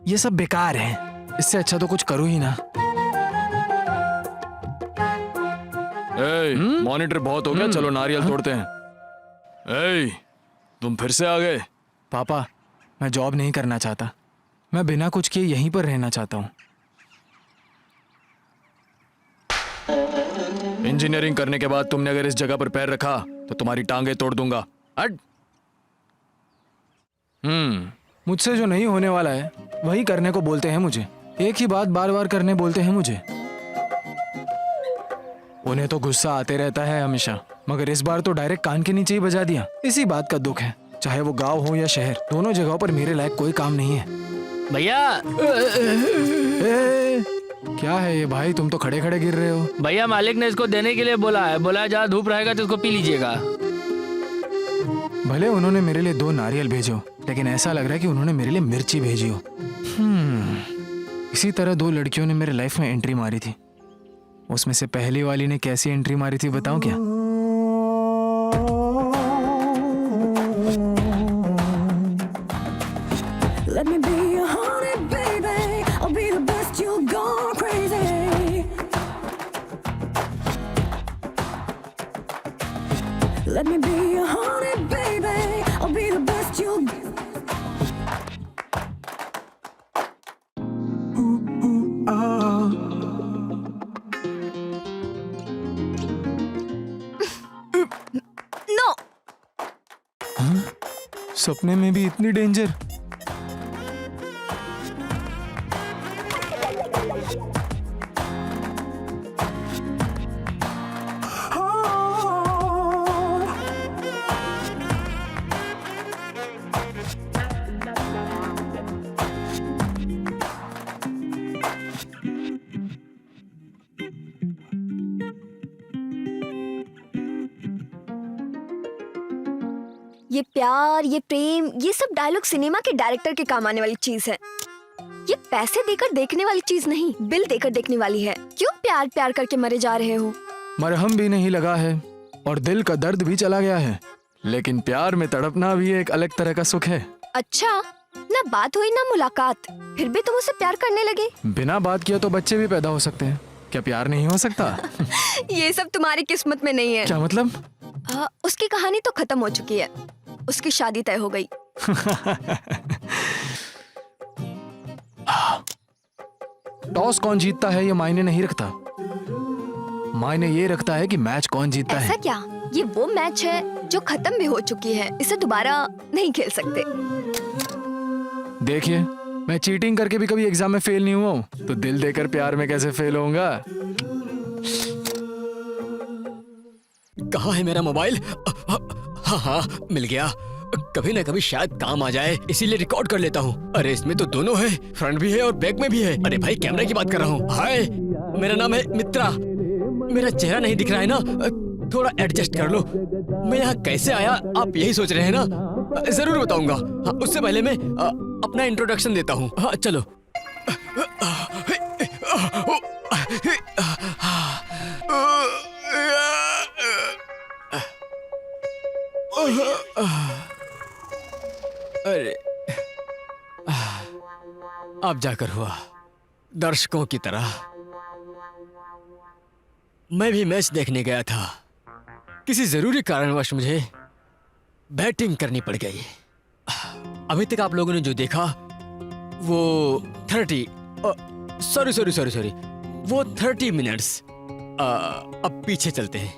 ये सब बेकार है, इससे अच्छा तो कुछ करो ही ना। मॉनिटर बहुत हो गया, चलो नारियल तोड़ते हैं। तुम फिर से आ गए। पापा, मैं जॉब नहीं करना चाहता, मैं बिना कुछ किए यहीं पर रहना चाहता हूँ। इंजीनियरिंग करने के बाद तुमने अगर इस जगह पर पैर रखा तो तुम्हारी टांगे तोड़ दूंगा। हट। मुझसे जो नहीं होने वाला है वही करने को बोलते हैं मुझे, एक ही बात बार बार करने बोलते हैं मुझे। उन्हें तो गुस्सा आते रहता है हमेशा, मगर इस बार तो डायरेक्ट कान के नीचे ही बजा दिया। इसी बात का दुख है, चाहे वो गांव हो या शहर, दोनों जगहों पर मेरे लायक कोई काम नहीं है। भैया क्या है ये भाई, तुम तो खड़े खड़े गिर रहे हो। भैया, मालिक ने इसको देने के लिए बोला है, बोला जहाँ धूप रहेगा तो इसको पी लीजिएगा। भले उन्होंने मेरे लिए 2 नारियल भेजो, लेकिन ऐसा लग रहा है कि उन्होंने मेरे लिए मिर्ची भेजी हो। इसी तरह 2 लड़कियों ने मेरे लाइफ में एंट्री मारी थी। उसमें से पहली वाली ने कैसी एंट्री मारी थी बताऊं क्या? Let me be your honey, baby. I'll be the best, you'll go crazy. Let me be your honey, baby. I'll be the best, you'll. No. सपने में भी इतनी डेंजर? ये प्यार, ये प्रेम, ये सब डायलॉग सिनेमा के डायरेक्टर के काम आने वाली चीज है। ये पैसे देकर देखने वाली चीज नहीं, बिल देकर देखने वाली है। क्यों प्यार प्यार करके मरे जा रहे हो? मरहम भी नहीं लगा है और दिल का दर्द भी चला गया है, लेकिन प्यार में तड़पना भी एक अलग तरह का सुख है। अच्छा, ना बात हुई ना मुलाकात, फिर भी तुम उससे प्यार करने लगे? बिना बात किया तो बच्चे भी पैदा हो सकते हैं, क्या प्यार नहीं हो सकता? ये सब तुम्हारी किस्मत में नहीं है। क्या मतलब? उसकी कहानी तो खत्म हो चुकी है, उसकी शादी तय हो गई। टॉस कौन जीतता है ये मायने नहीं रखता, मायने ये रखता है कि मैच कौन जीतता ऐसा है। क्या? ये वो मैच है जो खत्म भी हो चुकी है, इसे दोबारा नहीं खेल सकते। देखिए, मैं चीटिंग करके भी कभी एग्जाम में फेल नहीं हुआ हूँ, तो दिल देकर प्यार में कैसे फेल होऊंगा? कहाँ है मेरा मोबाइल? हाँ हाँ, मिल गया। कभी ना कभी शायद काम आ जाए, इसीलिए रिकॉर्ड कर लेता हूँ। अरे इसमें तो दोनों है, फ्रंट भी है और बैक में भी है। अरे भाई, कैमरे की बात कर रहा हूँ। हाय, मेरा नाम है मित्रा। मेरा चेहरा नहीं दिख रहा है ना, थोड़ा एडजस्ट कर लो। मैं यहाँ कैसे आया, आप यही सोच रहे हैं ना? जरूर बताऊंगा। हाँ, उससे पहले मैं अपना इंट्रोडक्शन देता हूँ। हाँ चलो। अरे अब जाकर हुआ। दर्शकों की तरह मैं भी मैच देखने गया था। किसी जरूरी कारणवश मुझे बैटिंग करनी पड़ गई। अभी तक आप लोगों ने जो देखा वो 30 वो 30 मिनट्स। अब पीछे चलते हैं।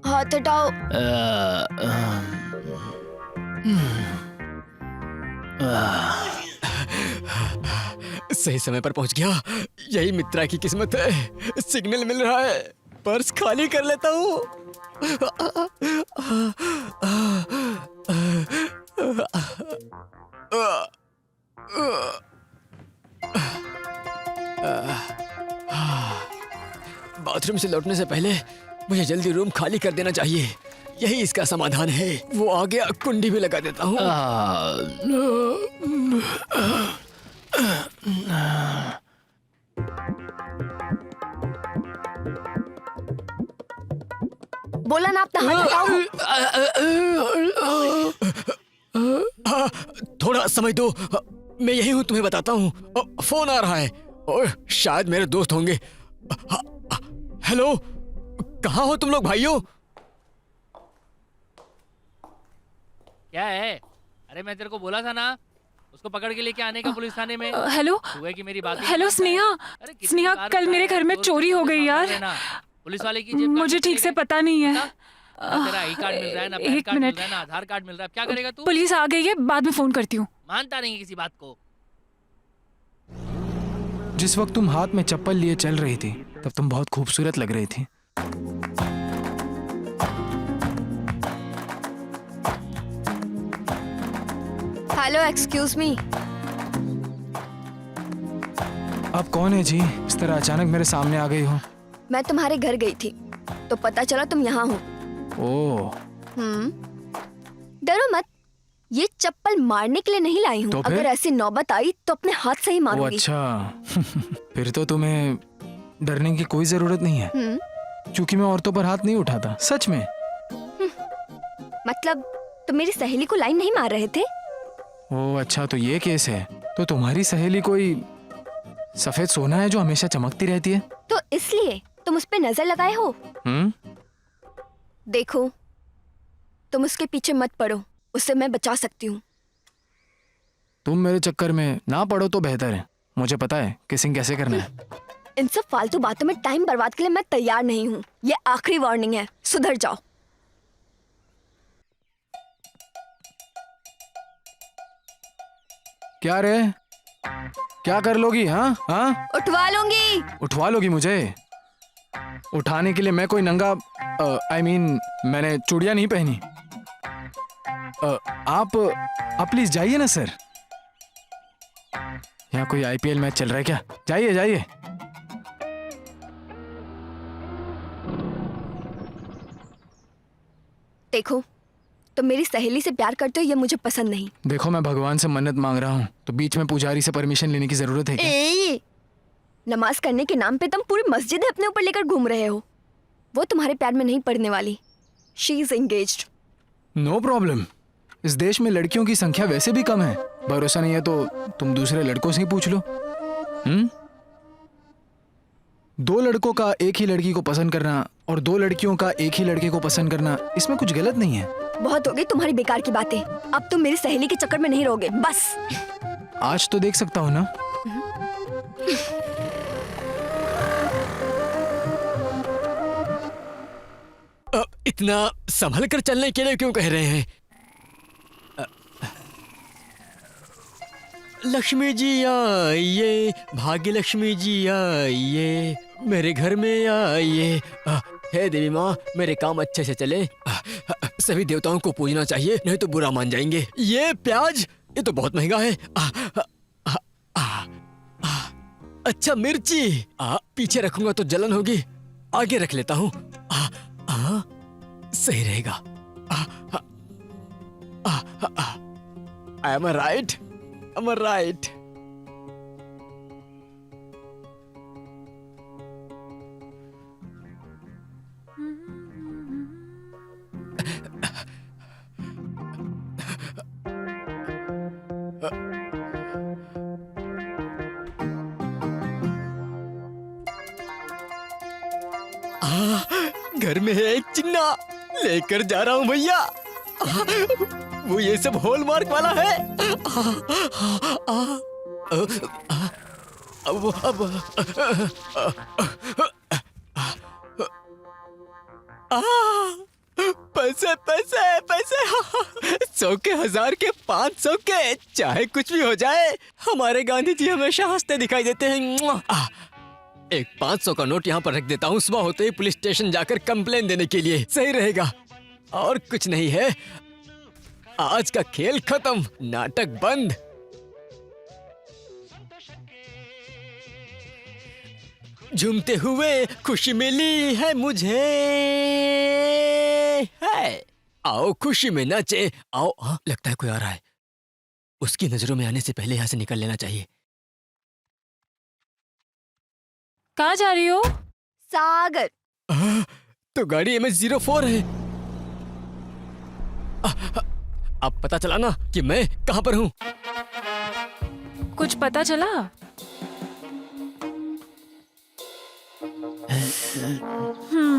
हाथ हटाओ। सही समय पर पहुंच गया। यही मित्रा की किस्मत है। सिग्नल मिल रहा है, पर्स खाली कर लेता हूँ। बाथरूम से लौटने से पहले मुझे जल्दी रूम खाली कर देना चाहिए। यही इसका समाधान है। वो आ गया, कुंडी भी लगा देता हूँ। बोला ना अपना हाथ हटाओ। थोड़ा समय दो, मैं यही हूँ, तुम्हें बताता हूँ। फोन आ रहा है और शायद मेरे दोस्त होंगे। हेलो, कहाँ हो तुम लोग भाइयों? क्या है? अरे मैं तेरे को बोला था ना उसको पकड़ के लेके आने का पुलिस थाने में। हेलो तू है कि मेरी बात ही हेलो नहीं स्नेहा। मानता है? अरे कितनी स्नेहा, बार कल मेरे बताया, घर में चोर चोरी हो के गई सामने यार। रहना। पुलिस वाले की जेब मुझे ठीक से पता नहीं है। ना तेरा आई कार्ड मिल रहा है, ना पैन एक कार्ड मिल मिनट। रहा है, ना आधार कार्ड मिल रहा है। क्या करेगा तू? पुलिस आ गई है, बाद में फोन करती हूँ। मानता नहीं है किसी बात को। जिस वक्त तुम हाथ में चप्पल लिए चल रही थी तब तुम बहुत खूबसूरत लग रही थी। Hello, excuse me. आप कौन है जी, इस तरह अचानक मेरे सामने आ गई हो? मैं तुम्हारे घर गई थी तो पता चला तुम यहाँ हो। ओह, डरो मत, ये चप्पल मारने के लिए नहीं लाई हूँ। तो फिर? अगर ऐसी नौबत आई तो अपने हाथ से ही ओ मारूंगी। अच्छा। फिर तो तुम्हें डरने की कोई जरूरत नहीं है, क्योंकि मैं औरतों पर हाथ नहीं उठाता, सच में। मतलब तुम मेरी सहेली को लाइन नहीं मार रहे थे? ओह अच्छा, तो ये केस है। तो तुम्हारी सहेली कोई सफेद सोना है जो हमेशा चमकती रहती है? तो इसलिए तुम उस पे नजर लगाए हो? देखो, तुम उसके पीछे मत पड़ो, उससे मैं बचा सकती हूँ। तुम मेरे चक्कर में ना पड़ो तो बेहतर है। मुझे पता है किसिंग कैसे करना है। इन सब फालतू बातों में टाइम बर्बाद के लिए मैं तैयार नहीं हूँ। ये आखिरी वार्निंग है, सुधर जाओ। क्या रे, क्या कर लोगी? हाँ हाँ, उठवा लूंगी। उठवा लोगी मुझे? उठाने के लिए मैं कोई नंगा I mean, मैंने चूड़ियां नहीं पहनी। आप प्लीज जाइए ना सर। यहाँ कोई IPL मैच चल रहा है क्या? जाइए जाइए। देखो, तुम मेरी सहेली से प्यार करते हो, ये मुझे पसंद नहीं। देखो, मैं भगवान से मन्नत मांग रहा हूँ, तो बीच में पुजारी से परमिशन लेने की जरूरत है क्या? नमाज करने के नाम पे तुम पूरी मस्जिद अपने ऊपर लेकर घूम रहे हो। वो तुम्हारे प्यार में नहीं पड़ने वाली। She is engaged. No problem. इस देश में लड़कियों की संख्या वैसे भी कम है। भरोसा नहीं है तो तुम दूसरे लड़कों से ही पूछ लो। दो लड़कों का एक ही लड़की को पसंद करना और दो लड़कियों का एक ही लड़के को पसंद करना, इसमें कुछ गलत नहीं है। बहुत हो गई तुम्हारी बेकार की बातें। अब तुम मेरी सहेली के चक्कर में नहीं रहोगे, बस। आज तो देख सकता हूँ ना। इतना संभल कर चलने के लिए क्यों कह रहे हैं? लक्ष्मी जी आइए, भाग्य लक्ष्मी जी आइए, मेरे घर में आइए। हे देवी माँ, मेरे काम अच्छे से चले। सभी देवताओं को पूजना चाहिए, नहीं तो बुरा मान जाएंगे। ये प्याज, ये तो बहुत महंगा है। अच्छा मिर्ची, पीछे रखूंगा तो जलन होगी, आगे रख लेता हूँ। सही रहेगा। Am I right? Am I right? घर में है एक चिन्ना, लेकर जा रहा हूं भैया। वो ये सब हॉलमार्क वाला है। पैसे पैसे पैसे, 100 के, 1000 के, 500 के, चाहे कुछ भी हो जाए, हमारे गांधी जी हमेशा हंसते दिखाई देते हैं। एक 500 का नोट यहाँ पर रख देता हूँ, सुबह होते ही पुलिस स्टेशन जाकर कंप्लेन देने के लिए। सही रहेगा। और कुछ नहीं है, आज का खेल खत्म, नाटक बंद। झूमते हुए खुशी मिली है मुझे, है। आओ खुशी में नाचे, आओ। लगता है कोई आ रहा है, उसकी नजरों में आने से पहले यहाँ से निकल लेना चाहिए। कहाँ जा रही हो? सागर। तो गाड़ी MS-04 है। अब पता चला ना कि मैं कहाँ पर हूँ। कुछ पता चला?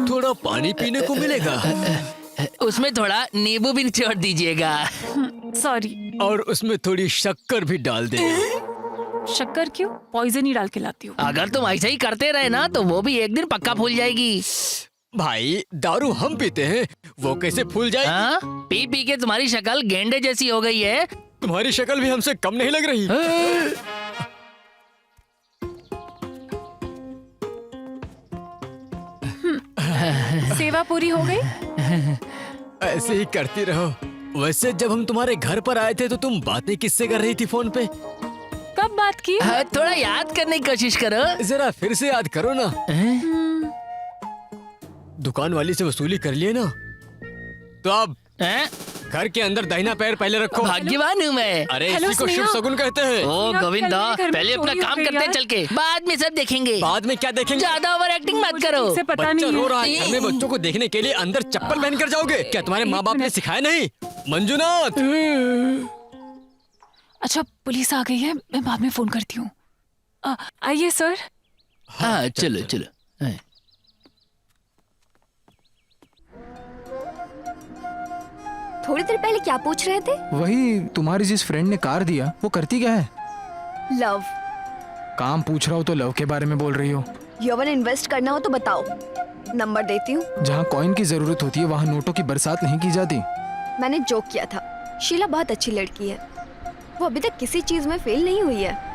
थोड़ा पानी पीने को मिलेगा उसमें थोड़ा नींबू भी निचोड़ दीजिएगा। सॉरी। और उसमें थोड़ी शक्कर भी डाल दे। शक्कर क्यों? पॉइजन ही डाल के लाती हूँ। अगर तुम ऐसे ही करते रहे ना तो वो भी एक दिन पक्का फूल जाएगी। भाई दारू हम पीते हैं, वो कैसे फूल जाए? हाँ? पी पी के तुम्हारी शक्ल गेंडे जैसी हो गई है। तुम्हारी शक्ल भी हमसे कम नहीं लग रही। सेवा पूरी हो गई? ऐसे ही करती रहो। वैसे जब हम तुम्हारे घर पर आए थे तो तुम बातें किससे कर रही थी फोन पे? कब बात की? थोड़ा याद करने की कोशिश करो। जरा फिर से याद करो ना। दुकान वाली से वसूली कर लिए ना, तो अब हैं? घर के अंदर दाहिना पैर पहले रखो। भाग्यवान हूँ मैं। अरे हेलो, इसी को शुभ स्नेहा। शगुन कहते हैं। ओ स्नेहा, गोविंदा, कल मेरे घर में पहले अपना चोरी हो काम गई करते हैं यार। चल के, बाद में सब देखेंगे। बाद में क्या देखेंगे? ज्यादा ओवर एक्टिंग मत मुझे करो। ठीक से पता बच्चा नहीं रो है। रहा है, घर में बच्चों को देखने के लिए अंदर चप्पल पहन कर जाओगे क्या? तुम्हारे माँ बाप ने मिनट। सिखाया नहीं? मंजुनाथ, अच्छा पुलिस आ गई है, मैं बाद में फोन करती हूँ। आइए सर। हाँ चलो चलो। हाँ। थोड़ी देर पहले क्या पूछ रहे थे? वही तुम्हारी जिस फ्रेंड ने कार दिया वो करती क्या है? लव। काम पूछ रहा हो तो लव के बारे में बोल रही हो। यौवन इन्वेस्ट करना हो तो बताओ, नंबर देती हूँ। जहाँ कॉइन की जरूरत होती है वहाँ नोटों की बरसात नहीं की जाती। मैंने जोक किया था। शीला बहुत अच्छी लड़की है, वो अभी तक किसी चीज में फेल नहीं हुई है।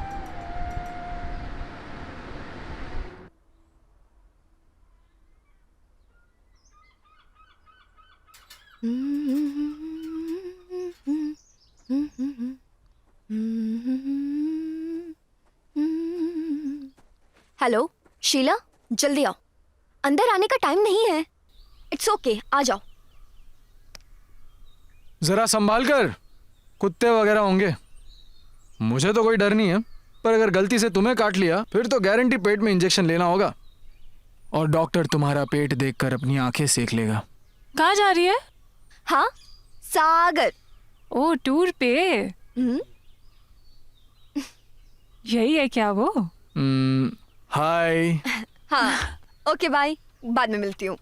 हेलो शीला, जल्दी आओ, अंदर आने का टाइम नहीं है। इट्स ओके, आ जाओ। जरा संभाल कर, कुत्ते वगैरह होंगे। मुझे तो कोई डर नहीं है, पर अगर गलती से तुम्हें काट लिया फिर तो गारंटी पेट में इंजेक्शन लेना होगा, और डॉक्टर तुम्हारा पेट देखकर अपनी आंखें सेक लेगा। कहाँ जा रही है? हाँ, सागर। ओ टूर पे। हम्म, यही है क्या वो? हाय। हाँ ओके बाय, बाद में मिलती हूँ।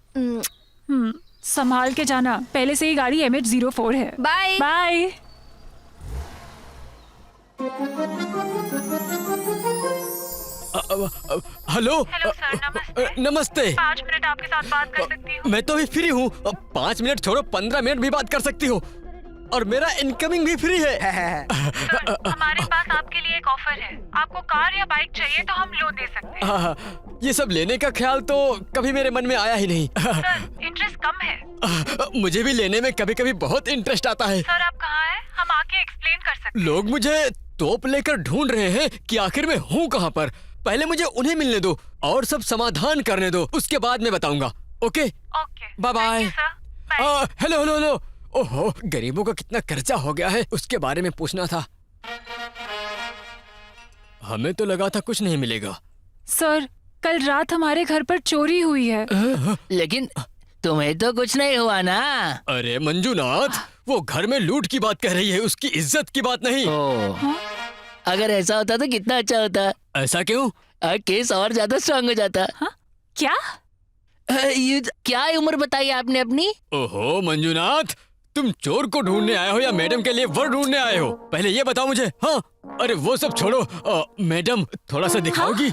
संभाल के जाना, पहले से ही गाड़ी MH04 है। Bye. Bye. Hello. Hello sir, नमस्ते। नमस्ते। 5 मिनट आपके साथ बात कर सकती हूँ? मैं तो अभी फ्री हूँ। 5 मिनट छोड़ो, 15 मिनट भी बात कर सकती हो, और मेरा इनकमिंग भी फ्री है। हमारे पास आपके लिए एक ऑफर है। आपको कार या बाइक चाहिए तो हम लोन दे सकते हैं। ये सब लेने का ख्याल तो कभी मेरे मन में आया ही नहीं। सर, इंटरेस्ट कम है। मुझे भी लेने में कभी कभी बहुत इंटरेस्ट आता है। सर आप कहाँ हैं? हम आके एक्सप्लेन कर सकते हैं। लोग मुझे तोप लेकर ढूंढ रहे हैं कि आखिर मैं हूँ कहाँ पर। पहले मुझे उन्हें मिलने दो और सब समाधान करने दो, उसके बाद मैं बताऊंगा। Okay, okay, bye bye. Thank you sir. Bye. Hello hello hello. ओहो, गरीबों का कितना कर्जा हो गया है, उसके बारे में पूछना था। हमें तो लगा था कुछ नहीं मिलेगा। सर, कल रात हमारे घर पर चोरी हुई है। लेकिन तुम्हें तो कुछ नहीं हुआ ना? अरे मंजूनाथ, वो घर में लूट की बात कह रही है, उसकी इज्जत की बात नहीं। ओ, अगर ऐसा होता तो कितना अच्छा होता। ऐसा क्यों? केस और ज्यादा स्ट्रांग हो जाता। क्या? ये क्या उम्र बताई आपने अपनी? ओहो मंजूनाथ, तुम चोर को ढूंढने आए हो या मैडम के लिए वर ढूंढने आए हो? पहले ये बताओ मुझे। हाँ, अरे वो सब छोड़ो। मैडम थोड़ा सा दिखाओगी?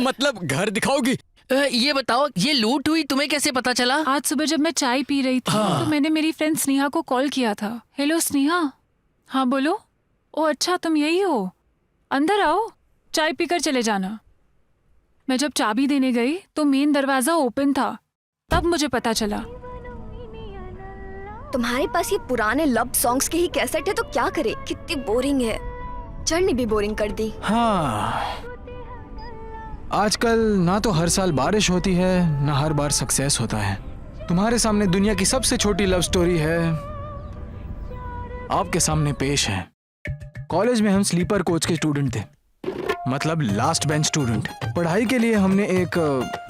मतलब घर दिखाओगी? ये बताओ, ये लूट हुई तुम्हें कैसे पता चला? आज सुबह जब मैं चाय पी रही थी तो मैंने मेरी फ्रेंड स्नेहा को कॉल किया था। हेलो स्नेहा। हाँ बोलो। ओ अच्छा, तुम यही हो, अंदर आओ, चाय पीकर चले जाना। मैं जब चाबी देने गई तो मेन दरवाजा ओपन था, तब मुझे पता चला। तुम्हारे पास ये पुराने लव सॉन्ग्स के ही कैसेट है तो क्या करे? कितनी बोरिंग है, जर्नी भी बोरिंग कर दी। हाँ, आजकल ना तो हर साल बारिश होती है ना हर बार सक्सेस होता है। तुम्हारे सामने दुनिया की सबसे छोटी लव स्टोरी है, आपके सामने पेश है। कॉलेज में हम स्लीपर कोच के स्टूडेंट थे, मतलब लास्ट बेंच स्टूडेंट। पढ़ाई के लिए हमने एक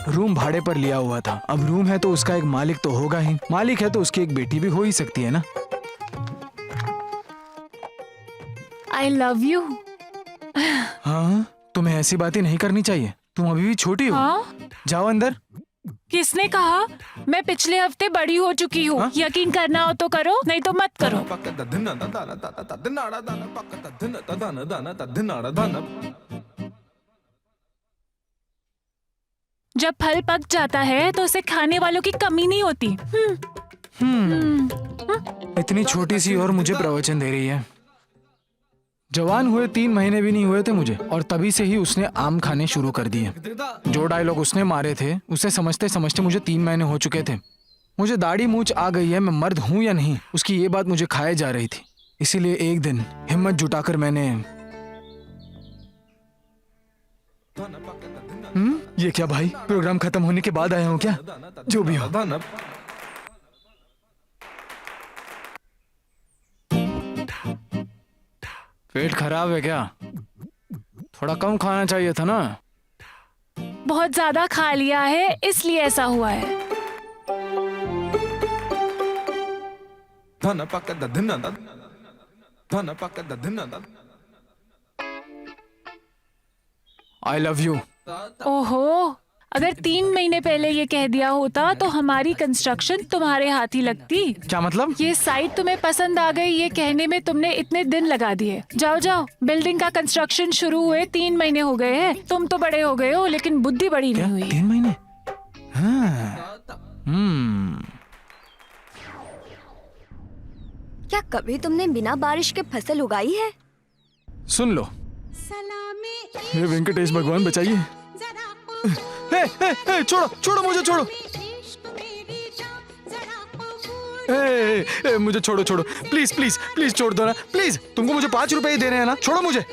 रूम भाड़े पर लिया हुआ था। अब रूम है तो उसका एक मालिक तो होगा ही, मालिक है तो उसकी एक बेटी भी हो ही सकती है ना। आई लव यू। हाँ, तुम्हें ऐसी बातें नहीं करनी चाहिए, तुम अभी भी छोटी हो। हाँ, जाओ अंदर। किसने कहा? मैं पिछले हफ्ते बड़ी हो चुकी हूँ। हाँ? यकीन करना हो तो करो, नहीं तो मत करो। जब फल पक जाता है तो उसे खाने वालों की कमी नहीं होती। इतनी छोटी सी और मुझे प्रवचन दे रही है। जवान हुए 3 महीने भी नहीं हुए थे मुझे, और तभी से ही उसने आम खाने शुरू कर दिए। जो डायलॉग उसने मारे थे उसे समझते समझते मुझे 3 महीने हो चुके थे। मुझे दाढ़ी मूंछ आ गई है, मैं मर्द हूं या नहीं, उसकी ये बात मुझे खाए जा रही थी। इसीलिए एक दिन हिम्मत जुटाकर मैंने ये क्या भाई, प्रोग्राम खत्म होने के बाद आया हूं क्या? जो भी हो। पेट खराब है क्या? थोड़ा कम खाना चाहिए था ना। बहुत ज्यादा खा लिया है इसलिए ऐसा हुआ है। आई लव यू। ओहो, अगर 3 महीने पहले ये कह दिया होता तो हमारी कंस्ट्रक्शन तुम्हारे हाथ ही लगती। क्या मतलब? ये साइट तुम्हें पसंद आ गई ये कहने में तुमने इतने दिन लगा दिए। जाओ जाओ, बिल्डिंग का कंस्ट्रक्शन शुरू हुए 3 महीने हो गए हैं। तुम तो बड़े हो गए हो लेकिन बुद्धि बड़ी क्या? नहीं हुई। 3 महीने? हाँ। क्या कभी तुमने बिना बारिश के फसल उगाई है? सुन लो, हे वेंकटेश भगवान बचाइए। हे, हे, हे, छोड़ो छोड़ो, मुझे छोड़ो। मुझे छोड़ो छोड़ो, प्लीज प्लीज प्लीज छोड़ दो ना, प्लीज। तुमको मुझे 5 रुपए ही देने हैं ना, छोड़ो मुझे।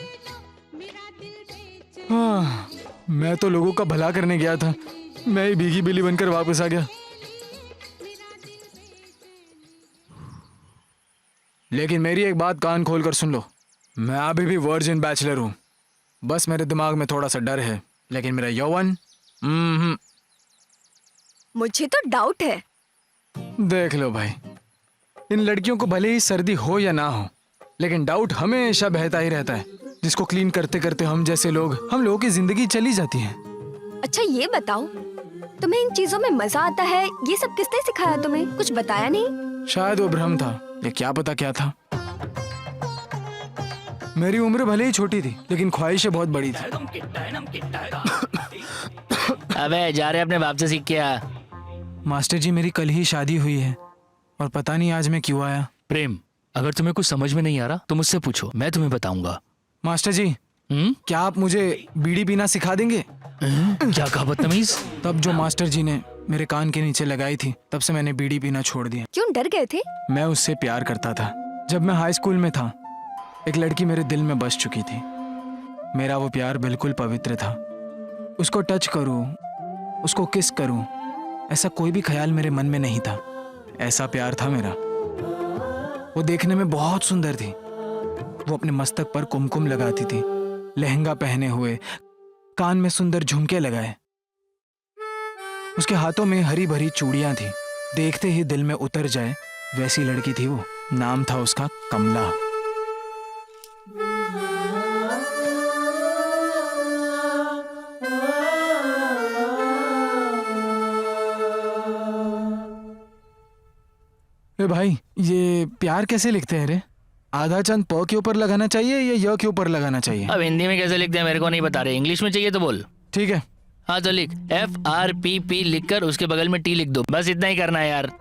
मैं तो लोगों का भला करने गया था, मैं ही भीगी बिल्ली बनकर वापस आ गया। लेकिन मेरी एक बात कान खोल कर सुन लो, मैं अभी भी वर्जिन बैचलर हूं। बस मेरे दिमाग में थोड़ा सा डर है, लेकिन मेरा यौवन मुझे तो डाउट है। देख लो भाई, इन लड़कियों को भले ही सर्दी हो या ना हो, लेकिन डाउट हमेशा बहता ही रहता है, जिसको क्लीन करते करते हम जैसे लोग, हम लोगों की जिंदगी चली जाती है। अच्छा ये बताओ, तुम्हें इन चीजों में मजा आता है? ये सब किसने सिखाया तुम्हें? कुछ बताया नहीं? शायद वो भ्रम था, ये क्या पता क्या था। मेरी उम्र भले ही छोटी थी, लेकिन ख्वाहिशें बहुत बड़ी थी। अबे जा रहे अपने बाप से सीख के आ। मास्टर जी, मेरी कल ही शादी हुई है और पता नहीं आज मैं क्यों आया। प्रेम, अगर तुम्हें कुछ समझ में नहीं आ रहा तो मुझसे पूछो, मैं तुम्हें बताऊंगा। मास्टर जी, क्या आप मुझे बीड़ी पीना सिखा देंगे? क्या कहा बदतमीज? तब जो मास्टर जी ने मेरे कान के नीचे लगाई थी, तब से मैंने बीड़ी पीना छोड़ दिया। क्यों, डर गए थे? मैं उससे प्यार करता था। जब मैं हाई स्कूल में था, एक लड़की मेरे दिल में बस चुकी थी। मेरा वो प्यार बिल्कुल पवित्र था। उसको टच करूं, उसको किस करूं, ऐसा कोई भी ख्याल मेरे मन में नहीं था। ऐसा प्यार था मेरा। वो देखने में बहुत सुंदर थी। वो अपने मस्तक पर कुमकुम लगाती थी, लहंगा पहने हुए, कान में सुंदर झुमके लगाए। उसके हाथों में हरी भरी चूड़ियां थी, देखते ही दिल में उतर जाए वैसी लड़की थी वो। नाम था उसका कमला। ए भाई, ये प्यार कैसे लिखते हैं रे? आधा चंद प के ऊपर लगाना चाहिए या य के ऊपर लगाना चाहिए? अब हिंदी में कैसे लिखते हैं मेरे को नहीं बता रहे, इंग्लिश में चाहिए तो बोल। ठीक है। हाँ तो लिख FRPP लिखकर उसके बगल में T लिख दो, बस इतना ही करना है यार।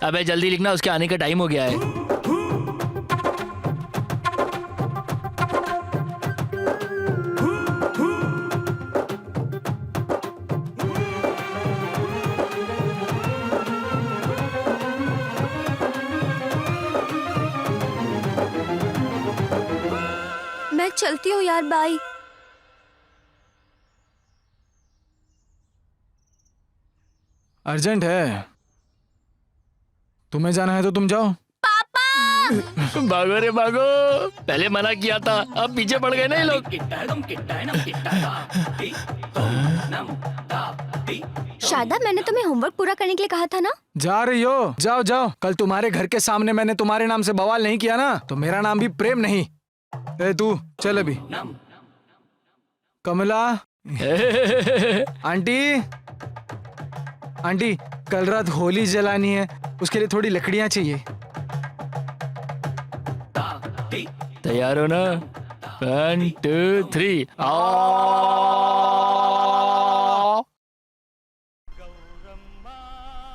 अबे जल्दी लिखना, उसके आने का टाइम हो गया है। मैं चलती हूँ यार, बाय। अर्जेंट है, तुम्हें जाना है तो तुम जाओ। भागो रे भागो, पहले मना किया था, अब पीछे पड़ गए ना ये लोग। शारदा, मैंने तुम्हें होमवर्क पूरा करने के लिए कहा था ना? जा रही हो? जाओ जाओ। कल तुम्हारे घर के सामने मैंने तुम्हारे नाम से बवाल नहीं किया ना, तो मेरा नाम भी प्रेम नहीं। ए तू चल अभी। कमला आंटी, आंटी कल रात होली जलानी है, उसके लिए थोड़ी लकड़ियां चाहिए। तैयार हो ना? 1 2 3 आओ।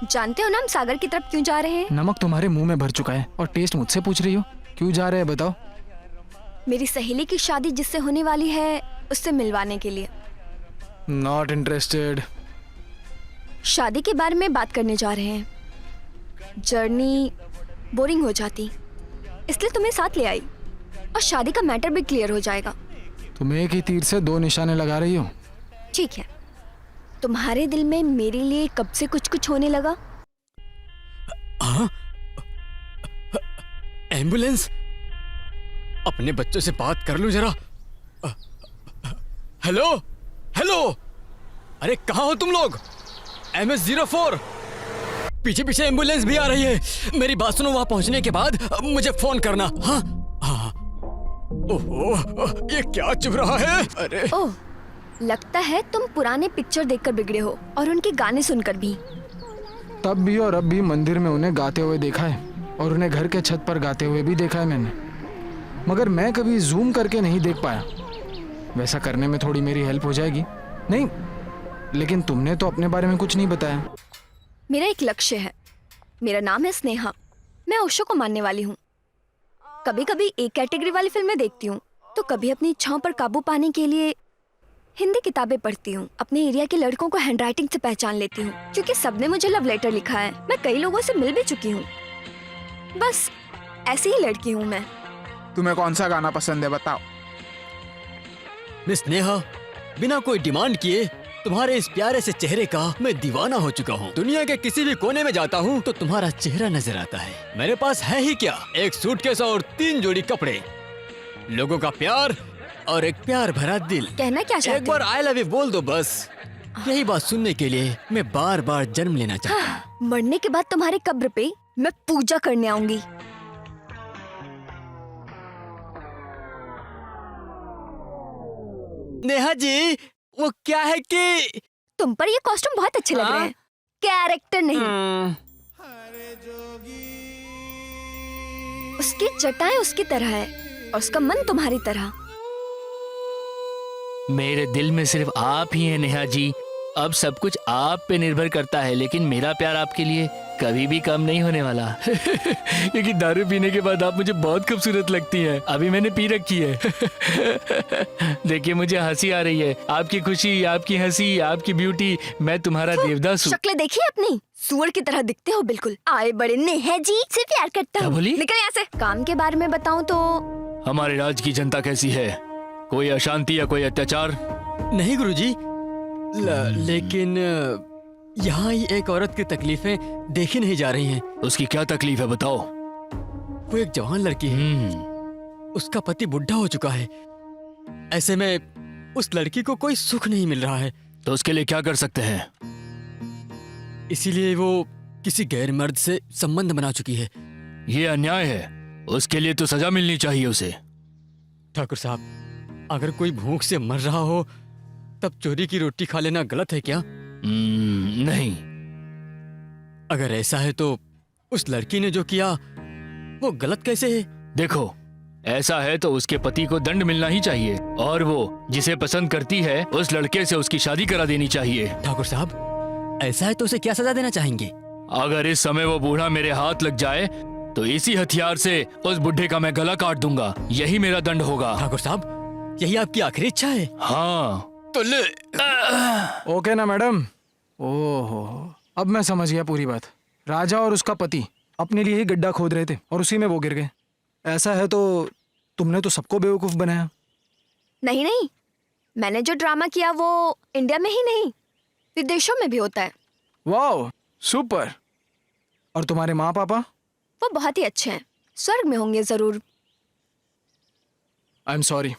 जानते हो ना हम सागर की तरफ क्यों जा रहे हैं? नमक तुम्हारे मुंह में भर चुका है और टेस्ट मुझसे पूछ रही हो क्यों जा रहे हैं, बताओ। मेरी सहेली की शादी जिससे होने वाली है उससे मिलवाने के लिए। Not interested. शादी के बारे में बात करने जा रहे हैं। जर्नी बोरिंग हो जाती, इसलिए तुम्हें साथ ले आई और शादी का मैटर भी क्लियर हो जाएगा। तुम एक ही तीर से 2 निशाने लगा रही हो। ठीक है, तुम्हारे दिल में मेरे लिए कब से कुछ कुछ होने लगा? हाँ? एम्बुलेंस? अपने बच्चों से बात कर लूं जरा। हेलो हेलो, अरे कहाँ हो तुम लोग? MS-04 पीछे पीछे एम्बुलेंस भी आ रही है। मेरी बात सुनो, वहां पहुंचने के बाद मुझे फोन करना। हाँ हाँ। ओहो, ये क्या चुभ रहा है? अरे ओह, लगता है तुम पुराने पिक्चर देखकर बिगड़े हो और उनके गाने सुनकर भी। तब भी और अब भी मंदिर में उन्हें गाते हुए देखा है और उन्हें घर के छत पर गाते हुए भी देखा है मैंने, मगर मैं कभी जूम करके नहीं देख पाया। वैसा करने में थोड़ी मेरी हेल्प हो जाएगी? नहीं, लेकिन तुमने तो अपने बारे में कुछ नहीं बताया। मेरा एक लक्ष्य है। मेरा नाम है स्नेहा। मैं ओशो को मानने वाली हूँ। कभी कभी एक कैटेगरी वाली फिल्में देखती हूँ तो कभी अपनी इच्छाओं पर काबू पाने के लिए हिंदी किताबें पढ़ती हूँ। अपने एरिया के लड़कों को हैंडराइटिंग से पहचान लेती हूँ क्योंकि सबने मुझे लव लेटर लिखा है। मैं कई लोगों से मिल भी चुकी हूँ। बस ऐसी ही लड़की हूँ मैं। तुम्हें कौन सा गाना पसंद है बताओ। मिस नेहा, बिना कोई डिमांड किए तुम्हारे इस प्यारे से चेहरे का मैं दीवाना हो चुका हूँ। दुनिया के किसी भी कोने में जाता हूँ तो तुम्हारा चेहरा नजर आता है। मेरे पास है ही क्या, एक सूटकेस और 3 जोड़ी कपड़े, लोगों का प्यार और एक प्यार भरा दिल। कहना क्या चाहते एक बार आई लव यू बोल दो बस। यही बात सुनने के लिए मैं बार बार जन्म लेना चाहता हूँ। मरने के बाद तुम्हारे कब्र पे मैं पूजा करने आऊंगी। नेहा जी, वो क्या है कि तुम पर ये कॉस्ट्यूम बहुत अच्छे लग रहे हैं, कैरेक्टर नहीं। उसकी जटाएं उसकी तरह है और उसका मन तुम्हारी तरह। मेरे दिल में सिर्फ आप ही हैं नेहा जी। अब सब कुछ आप पे निर्भर करता है, लेकिन मेरा प्यार आपके लिए कभी भी कम नहीं होने वाला। क्योंकि दारू पीने के बाद आप मुझे बहुत खूबसूरत लगती हैं। अभी मैंने पी रखी है। देखिए मुझे हंसी आ रही है। आपकी खुशी, आपकी हंसी, आपकी ब्यूटी, मैं तुम्हारा देवदास हूँ। शक्ल देखिए अपनी, सुअर की तरह दिखते हो बिल्कुल। आए बड़े नेहा जी से प्यार करता क्या हूँ। बोली? निकल यहाँ से। काम के बारे में बताऊँ तो हमारे राज्य की जनता कैसी है? कोई अशांति या कोई अत्याचार? नहीं गुरुजी, लेकिन यहाँ ही एक औरत की तकलीफें देखी नहीं जा रही हैं। उसकी क्या तकलीफ है बताओ? वो एक जवान लड़की है, उसका पति बुढ़ा हो चुका है। ऐसे में उस लड़की को कोई सुख नहीं मिल रहा है। तो उसके लिए क्या कर सकते हैं? इसीलिए वो किसी गैर मर्द से संबंध बना चुकी है। ये अन्याय है। उसके लिए तो सजा मिलनी चाहिए उसे। ठाकुर साहब, अगर कोई भूख से मर रहा हो तब चोरी की रोटी खा लेना गलत है क्या? नहीं। अगर ऐसा है तो उस लड़की ने जो किया वो गलत कैसे है? देखो, ऐसा है तो उसके पति को दंड मिलना ही चाहिए और वो जिसे पसंद करती है उस लड़के से उसकी शादी करा देनी चाहिए। ठाकुर साहब, ऐसा है तो उसे क्या सजा देना चाहेंगे? अगर इस समय वो बूढ़ा मेरे हाथ लग जाए तो इसी हथियार से उस बुढ़े का मैं गला काट दूंगा। यही मेरा दंड होगा। ठाकुर साहब, यही आपकी आखिरी इच्छा है? हाँ। तो ले। ओके ना मैडम? ओहो, अब मैं समझ गया पूरी बात। राजा और उसका पति अपने लिए ही गड्ढा खोद रहे थे और उसी में वो गिर गए। ऐसा है तो तुमने तो सबको बेवकूफ बनाया। नहीं नहीं, मैंने जो ड्रामा किया वो इंडिया में ही नहीं विदेशों में भी होता है। वाह, सुपर। और तुम्हारे माँ पापा? वो बहुत ही अच्छे हैं, स्वर्ग में होंगे जरूर। I am sorry.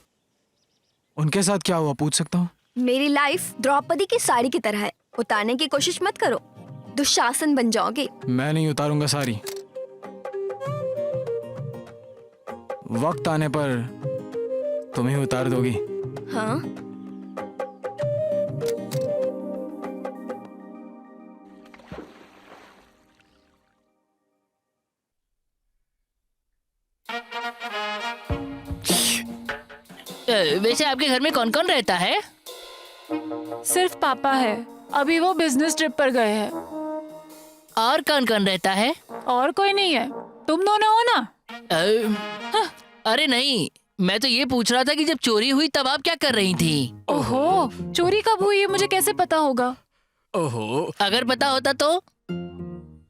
उनके साथ क्या हुआ पूछ सकता हूँ? मेरी लाइफ द्रौपदी की साड़ी की तरह है, उतारने की कोशिश मत करो, दुशासन बन जाओगे। मैं नहीं उतारूंगा सारी। वक्त आने पर तुम ही उतार दोगी। हाँ वैसे आपके घर में कौन कौन रहता है? सिर्फ पापा है, अभी वो बिजनेस ट्रिप पर गए हैं। और कौन कौन रहता है? और कोई नहीं है, तुम दोनों हो ना। अरे नहीं, मैं तो ये पूछ रहा था कि जब चोरी हुई तब आप क्या कर रही थी? ओहो, चोरी कब हुई ये मुझे कैसे पता होगा? ओहो, अगर पता होता तो?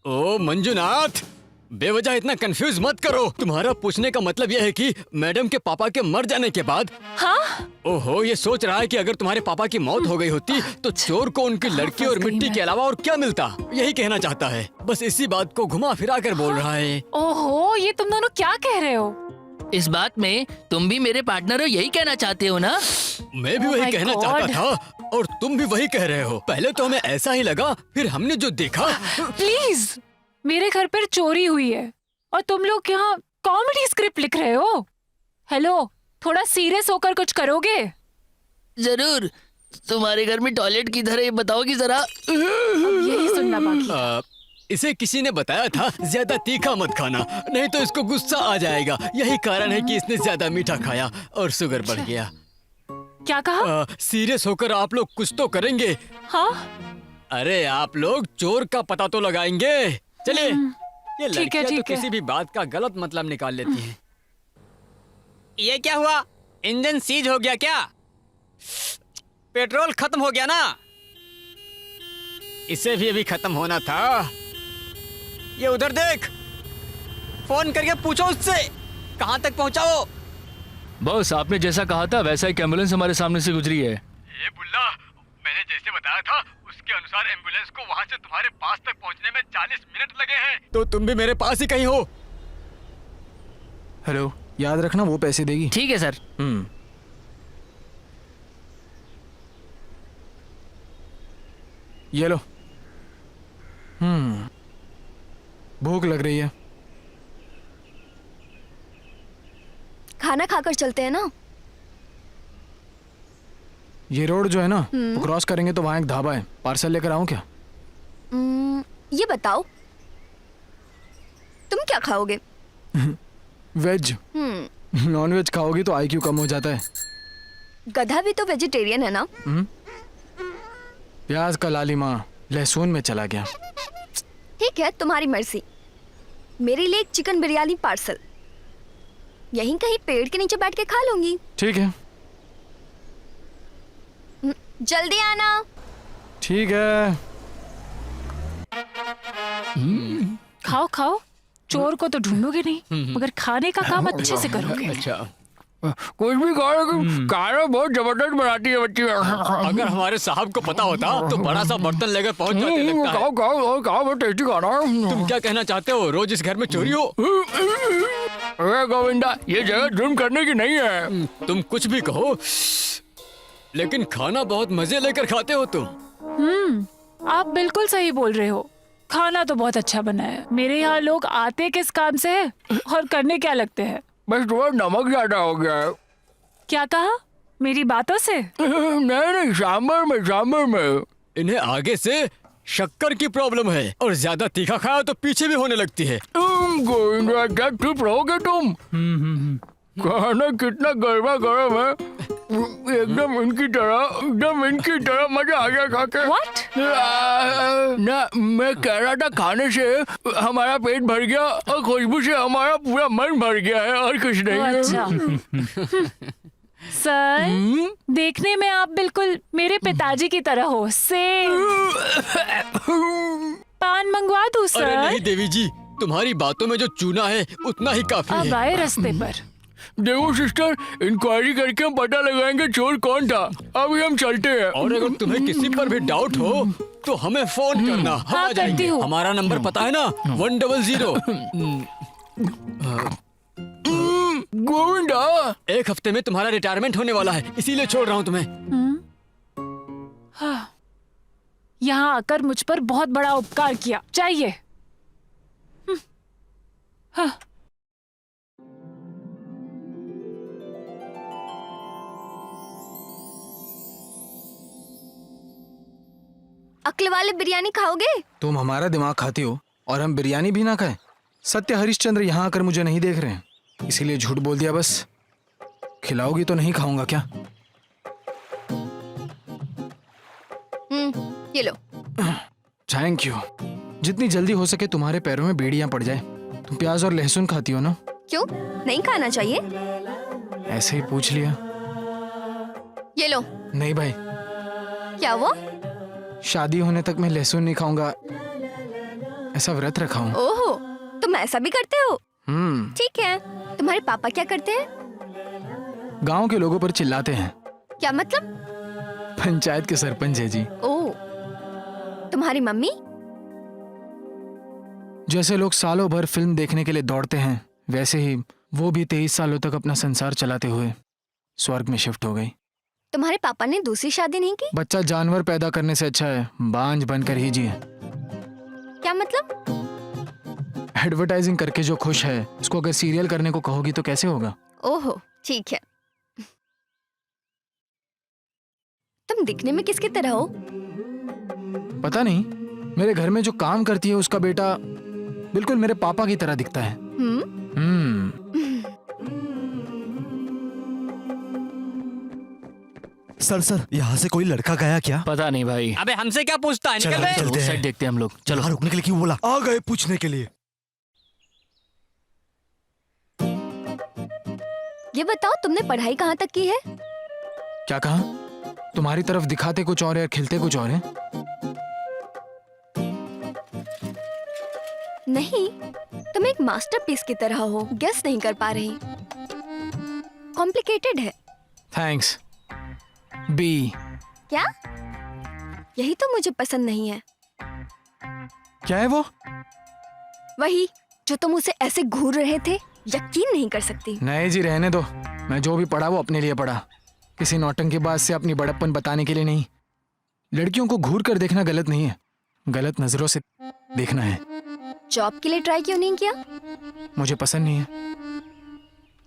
ओ मंजुनाथ, बेवजह इतना कंफ्यूज मत करो। तुम्हारा पूछने का मतलब यह है कि मैडम के पापा के मर जाने के बाद। हाँ? ओहो, ये सोच रहा है कि अगर तुम्हारे पापा की मौत हो गई होती तो चोर को उनकी लड़की और फंस गई मिट्टी मैं। के अलावा और क्या मिलता, यही कहना चाहता है। बस इसी बात को घुमा फिरा कर बोल रहा है। ओहो, ये तुम दोनों क्या कह रहे हो? इस बात में तुम भी मेरे पार्टनर हो, यही कहना चाहते हो ना? मैं भी Oh वही my कहना God. चाहता था और तुम भी वही कह रहे हो। पहले तो हमें ऐसा ही लगा, फिर हमने जो देखा। प्लीज, मेरे घर पर चोरी हुई है और तुम लोग यहाँ कॉमेडी स्क्रिप्ट लिख रहे हो। हेलो, थोड़ा सीरियस होकर कुछ करोगे? जरूर। तुम्हारे घर में टॉयलेट किधर है ये बताओगी जरा। अब यही सुनना बाकी। इसे किसी ने बताया था ज्यादा तीखा मत खाना, नहीं तो इसको गुस्सा आ जाएगा। यही कारण है कि इसने ज्यादा मीठा खाया और शुगर बढ़ गया। क्या कहा? सीरियस होकर आप लोग कुछ तो करेंगे। हाँ? अरे आप लोग चोर का पता तो लगाएंगे। चलिए, ये ठीक है, लड़कियां तो ठीक है। किसी भी बात का गलत मतलब निकाल लेती हैं। ये क्या हुआ? इंजन सीज हो गया क्या? पेट्रोल खत्म हो गया ना? इसे भी अभी खत्म होना था। ये उधर देख, फोन करके पूछो उससे कहाँ तक पहुँचा वो। बॉस, आपने जैसा कहा था वैसा एक एम्बुलेंस हमारे सामने से गुजरी है। ये बुल्ला, मैंने जैसे बताया था उसके अनुसार एम्बुलेंस को वहाँ से तुम्हारे पास तक पहुँचने में 40 मिनट लगे हैं। तो तुम भी मेरे पास ही कहीं हो। हेलो, याद रखना वो पैसे देगी। ठीक है सर। ये लो। भूख लग रही है। खाना खाकर चलते हैं ना। ये रोड जो है ना, वो क्रॉस करेंगे तो वहाँ एक ढाबा है। पार्सल लेकर आऊँ क्या? ये बताओ, तुम क्या खाओगे? वेज। नॉन वेज खाओगी तो आईक्यू कम हो जाता है। गधा भी तो वेजिटेरियन है ना। प्याज का लालिमा लहसुन में चला गया। ठीक है, तुम्हारी मर्जी। मेरे लिए एक चिकन बिरयानी पार्सल। यहीं कहीं पेड़ के नीचे बैठ के खा लूंगी। ठीक है। जल्दी आना। ठीक है। खाओ खाओ, चोर को तो ढूंढोगे नहीं, मगर खाने का काम अच्छे से करोगे। अच्छा, कुछ भी खाना बहुत जबरदस्त बनाती है बच्ची। अगर हमारे साहब को पता होता तो बड़ा सा बर्तन लेकर पहुंच जाते लगता है। खाओ बहुत टेस्टी खाना। तुम क्या कहना चाहते हो? रोज इस घर में चोरी हो? अरे गोविंदा, ये जगह जुर्म करने की नहीं है। तुम कुछ भी कहो, लेकिन खाना बहुत मजे लेकर खाते हो तुम। आप बिल्कुल सही बोल रहे हो। खाना तो बहुत अच्छा बना है। मेरे यहाँ लोग आते किस काम से है और करने क्या लगते हैं? बस थोड़ा नमक ज्यादा हो गया है। क्या कहा? मेरी बातों से? नहीं, सांबर में। इन्हें आगे से शक्कर की प्रॉब्लम है और ज्यादा तीखा खाया तो पीछे भी होने लगती है। गोविंदा, क्या चुप रहोगे तुम? खाना कितना गर्मा गर्म है, एकदम इनकी तरह मजा आ गया खा के। What? ना, मैं कह रहा था खाने से हमारा पेट भर गया और खुशबू से हमारा पूरा मन भर गया है, और कुछ नहीं है। अच्छा। सर, देखने में आप बिल्कुल मेरे पिताजी की तरह हो। पान मंगवा दूं अरे सर? नहीं देवी जी, तुम्हारी बातों में जो चूना है उतना ही काफी अब है। आए रास्ते पर। देखो सिस्टर, इंक्वायरी करके हम पता लगाएंगे चोर कौन था। अभी हम चलते हैं। और अगर तुम्हें किसी पर भी डाउट हो तो हमें फोन करना, हम हाँ, आ जाएंगे। करती हूँ। हमारा नंबर पता है ना, 100। गोविंदा, एक हफ्ते में तुम्हारा रिटायरमेंट होने वाला है, इसीलिए छोड़ रहा हूँ तुम्हें। हाँ, यहाँ आकर मुझ पर बहुत बड़ा उपकार किया। चाहिए। हाँ। अक्ल वाले बिरयानी खाओगे? तुम हमारा दिमाग खाती हो और हम बिरयानी भी ना खाएं। सत्य हरिश्चंद्र यहाँ आकर मुझे नहीं देख रहे हैं, इसीलिए झूठ बोल दिया बस। खिलाओगी तो नहीं खाऊंगा क्या? ये लो। Thank you. जितनी जल्दी हो सके तुम्हारे पैरों में बेड़ियां पड़ जाए। तुम प्याज और लहसुन खाती हो ना? क्यों नहीं खाना चाहिए? ऐसे ही पूछ लिया। ये लो। नहीं भाई, क्या वो? शादी होने तक मैं लहसुन नहीं खाऊंगा, ऐसा व्रत रखा हूँ। ओहो, तुम ऐसा भी करते हो? ठीक है। तुम्हारे पापा क्या करते हैं? गांव के लोगों पर चिल्लाते हैं। क्या मतलब? पंचायत के सरपंच है जी। ओह, तुम्हारी मम्मी? जैसे लोग सालों भर फिल्म देखने के लिए दौड़ते हैं, वैसे ही वो भी 23 सालों तक अपना संसार चलाते हुए स्वर्ग में शिफ्ट हो गई। तुम्हारे पापा ने दूसरी शादी नहीं की? बच्चा जानवर पैदा करने से अच्छा है बांझ बनकर ही जिए। क्या मतलब? एडवर्टाइजिंग करके जो खुश है, उसको अगर सीरियल करने को कहोगी तो कैसे होगा? ओहो, ठीक है। तुम दिखने में किसकी तरह हो? पता नहीं, मेरे घर में जो काम करती है उसका बेटा बिल्कुल मेरे पापा की तरह दिखता है। सर यहाँ से कोई लड़का गया क्या? पता नहीं भाई। अबे हमसे क्या पूछता है? निकल बे। चलते उस हैं। साइड देखते हैं हम लोग। चलो। यहाँ रुकने के लिए क्यों बोला? आ गए पूछने के लिए। ये बताओ, तुमने पढ़ाई कहाँ तक की है? क्या कहा? तुम्हारी तरफ दिखाते कुछ और है और खिलते कुछ और है। नहीं, तुम एक मास्टरपीस की तरह हो, गेस नहीं कर पा रही। कॉम्प्लिकेटेड है। थैंक्स। बी। क्या? यही तो मुझे पसंद नहीं है। क्या है वो? वही जो तुम उसे ऐसे घूर रहे थे, यकीन नहीं कर सकती। नहीं जी, रहने दो। मैं जो भी पढ़ा वो अपने लिए पढ़ा, किसी नौटंकीबाज से अपनी बड़प्पन बताने के लिए नहीं। लड़कियों को घूर कर देखना गलत नहीं है, गलत नजरों से देखना है। जॉब के लिए ट्राई क्यों नहीं किया? मुझे पसंद नहीं है।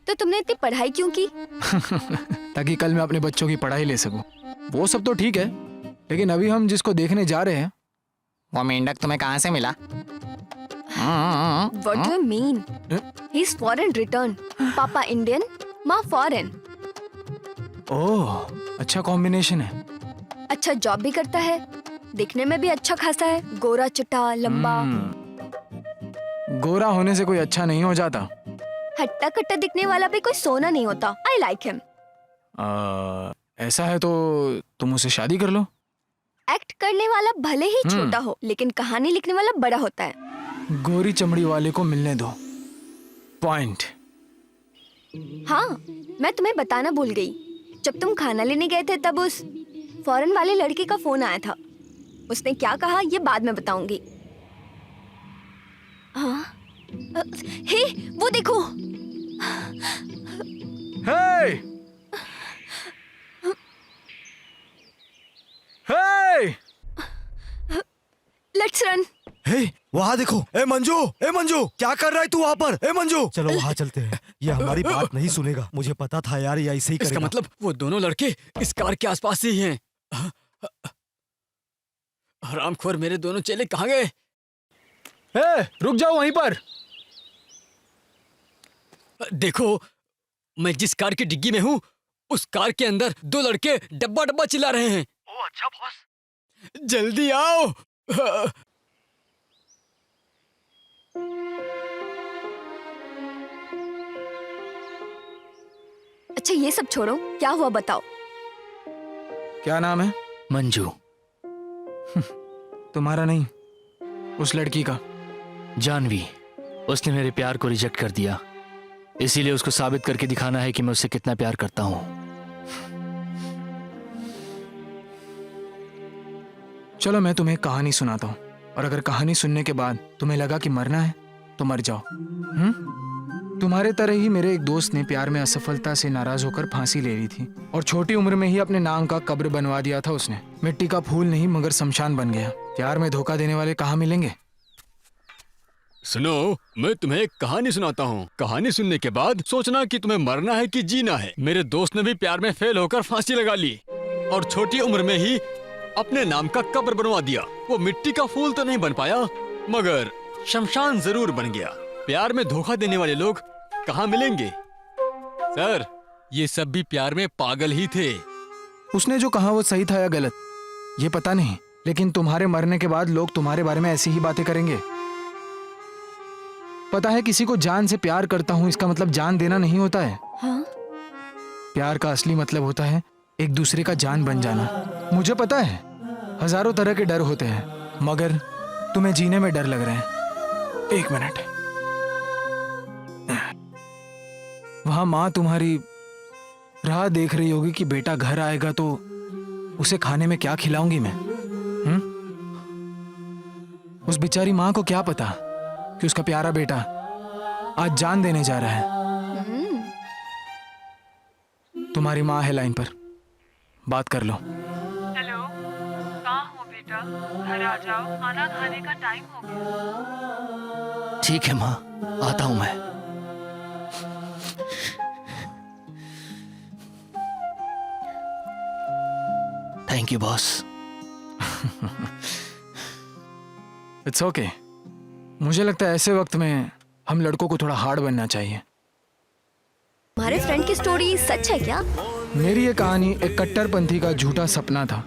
तो तुमने इतनी पढ़ाई क्यों की? ताकि कल मैं अपने बच्चों की पढ़ाई ले सकूं। वो सब तो ठीक है, लेकिन अभी हम जिसको देखने जा रहे हैं वो मेंढक तुम्हें कहाँ से मिला? What do you mean? He's foreign return. पापा इंडियन, माँ फॉरेन। ओह, अच्छा कॉम्बिनेशन है। अच्छा जॉब भी करता है, दिखने में भी अच्छा खासा है, गोरा चिट्टा लंबा। गोरा होने से कोई अच्छा नहीं हो जाता। हट्टा कट्टा दिखने वाला भी कोई सोना नहीं होता। I like him. ऐसा है तो तुम उसे शादी कर लो। एक्ट करने वाला भले ही छोटा हो, लेकिन कहानी लिखने वाला बड़ा होता है। गोरी चमड़ी वाले को मिलने दो। पॉइंट। हाँ, मैं तुम्हें बताना भूल गई। जब तुम खाना लेने गए थे तब उस फॉरेन वाले लड़के का फोन आया था। उसने क्या कहा ये बाद में बताऊंगी। हाँ, हे वो देखो। हे! हे! Let's run. हे, वहाँ देखो। ए मंजू, क्या कर रहा है तू वहाँ पर? ए मंजू, चलो वहाँ चलते हैं। ये हमारी बात नहीं सुनेगा। मुझे पता था यार, ये ऐसे ही इसका करेगा। मतलब वो दोनों लड़के इस कार के आसपास ही हैं। हरामखोर मेरे दोनों चेले कहाँ गए? हे, रुक जाओ वहीं पर। देखो, मैं जिस कार की डिग्गी में हूँ, उस कार के अंदर दो लड़के डब्बा डब्बा चिल्ला रहे हैं। ओ अच्छा बॉस, जल्दी आओ। अच्छा ये सब छोड़ो, क्या हुआ बताओ। क्या नाम है? मंजू। तुम्हारा नहीं, उस लड़की का। जानवी। उसने मेरे प्यार को रिजेक्ट कर दिया, इसीलिए उसको साबित करके दिखाना है कि मैं उससे कितना प्यार करता हूँ। चलो मैं तुम्हें कहानी सुनाता हूँ, और अगर कहानी सुनने के बाद तुम्हें लगा कि मरना है तो मर जाओ। तुम्हारे तरह ही मेरे एक दोस्त ने प्यार में असफलता से नाराज होकर फांसी ले ली थी, और छोटी उम्र में ही अपने नाम का कब्र बनवा दिया था उसने। मिट्टी का फूल नहीं मगर शमशान बन गया। प्यार में धोखा देने वाले कहाँ मिलेंगे? सुनो, मैं तुम्हें एक कहानी सुनाता हूँ। कहानी सुनने के बाद सोचना कि तुम्हें मरना है कि जीना है। मेरे दोस्त ने भी प्यार में फेल होकर फांसी लगा ली, और छोटी उम्र में ही अपने नाम का कब्र बनवा दिया। वो मिट्टी का फूल तो नहीं बन पाया, मगर शमशान जरूर बन गया। प्यार में धोखा देने वाले लोग कहाँ मिलेंगे? सर, ये सब भी प्यार में पागल ही थे। उसने जो कहा वो सही था या गलत ये पता नहीं, लेकिन तुम्हारे मरने के बाद लोग तुम्हारे बारे में ऐसी ही बातें करेंगे। पता है, किसी को जान से प्यार करता हूं इसका मतलब जान देना नहीं होता है। हाँ? प्यार का असली मतलब होता है एक दूसरे का जान बन जाना। मुझे पता है हजारों तरह के डर होते हैं, मगर तुम्हें जीने में डर लग रहे हैं। एक मिनट, वहां माँ तुम्हारी राह देख रही होगी कि बेटा घर आएगा तो उसे खाने में क्या खिलाऊंगी मैं। उस बेचारी माँ को क्या पता कि उसका प्यारा बेटा आज जान देने जा रहा है। तुम्हारी माँ है लाइन पर, बात कर लो। हेलो, कहाँ हो बेटा? घर आ जाओ, खाना खाने का टाइम हो गया। ठीक है माँ, आता हूँ मैं। Thank you boss. It's okay. मुझे लगता है ऐसे वक्त में हम लड़कों को थोड़ा हार्ड बनना चाहिए। तुम्हारे फ्रेंड की स्टोरी सच है क्या? मेरी ये कहानी एक कट्टरपंथी का झूठा सपना था।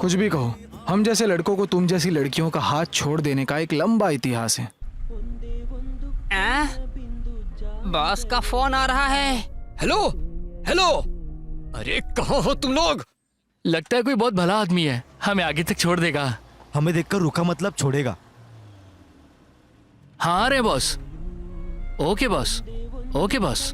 कुछ भी कहो, हम जैसे लड़कों को तुम जैसी लड़कियों का हाथ छोड़ देने का एक लंबा इतिहास है। बॉस का फोन आ रहा है। हेलो हेलो, अरे कहाँ हो तुम लोग? लगता है कोई बहुत भला आदमी है, हमें आगे तक छोड़ देगा। हमें देखकर रुका मतलब छोड़ेगा। हाँ रे boss. Okay boss, okay boss.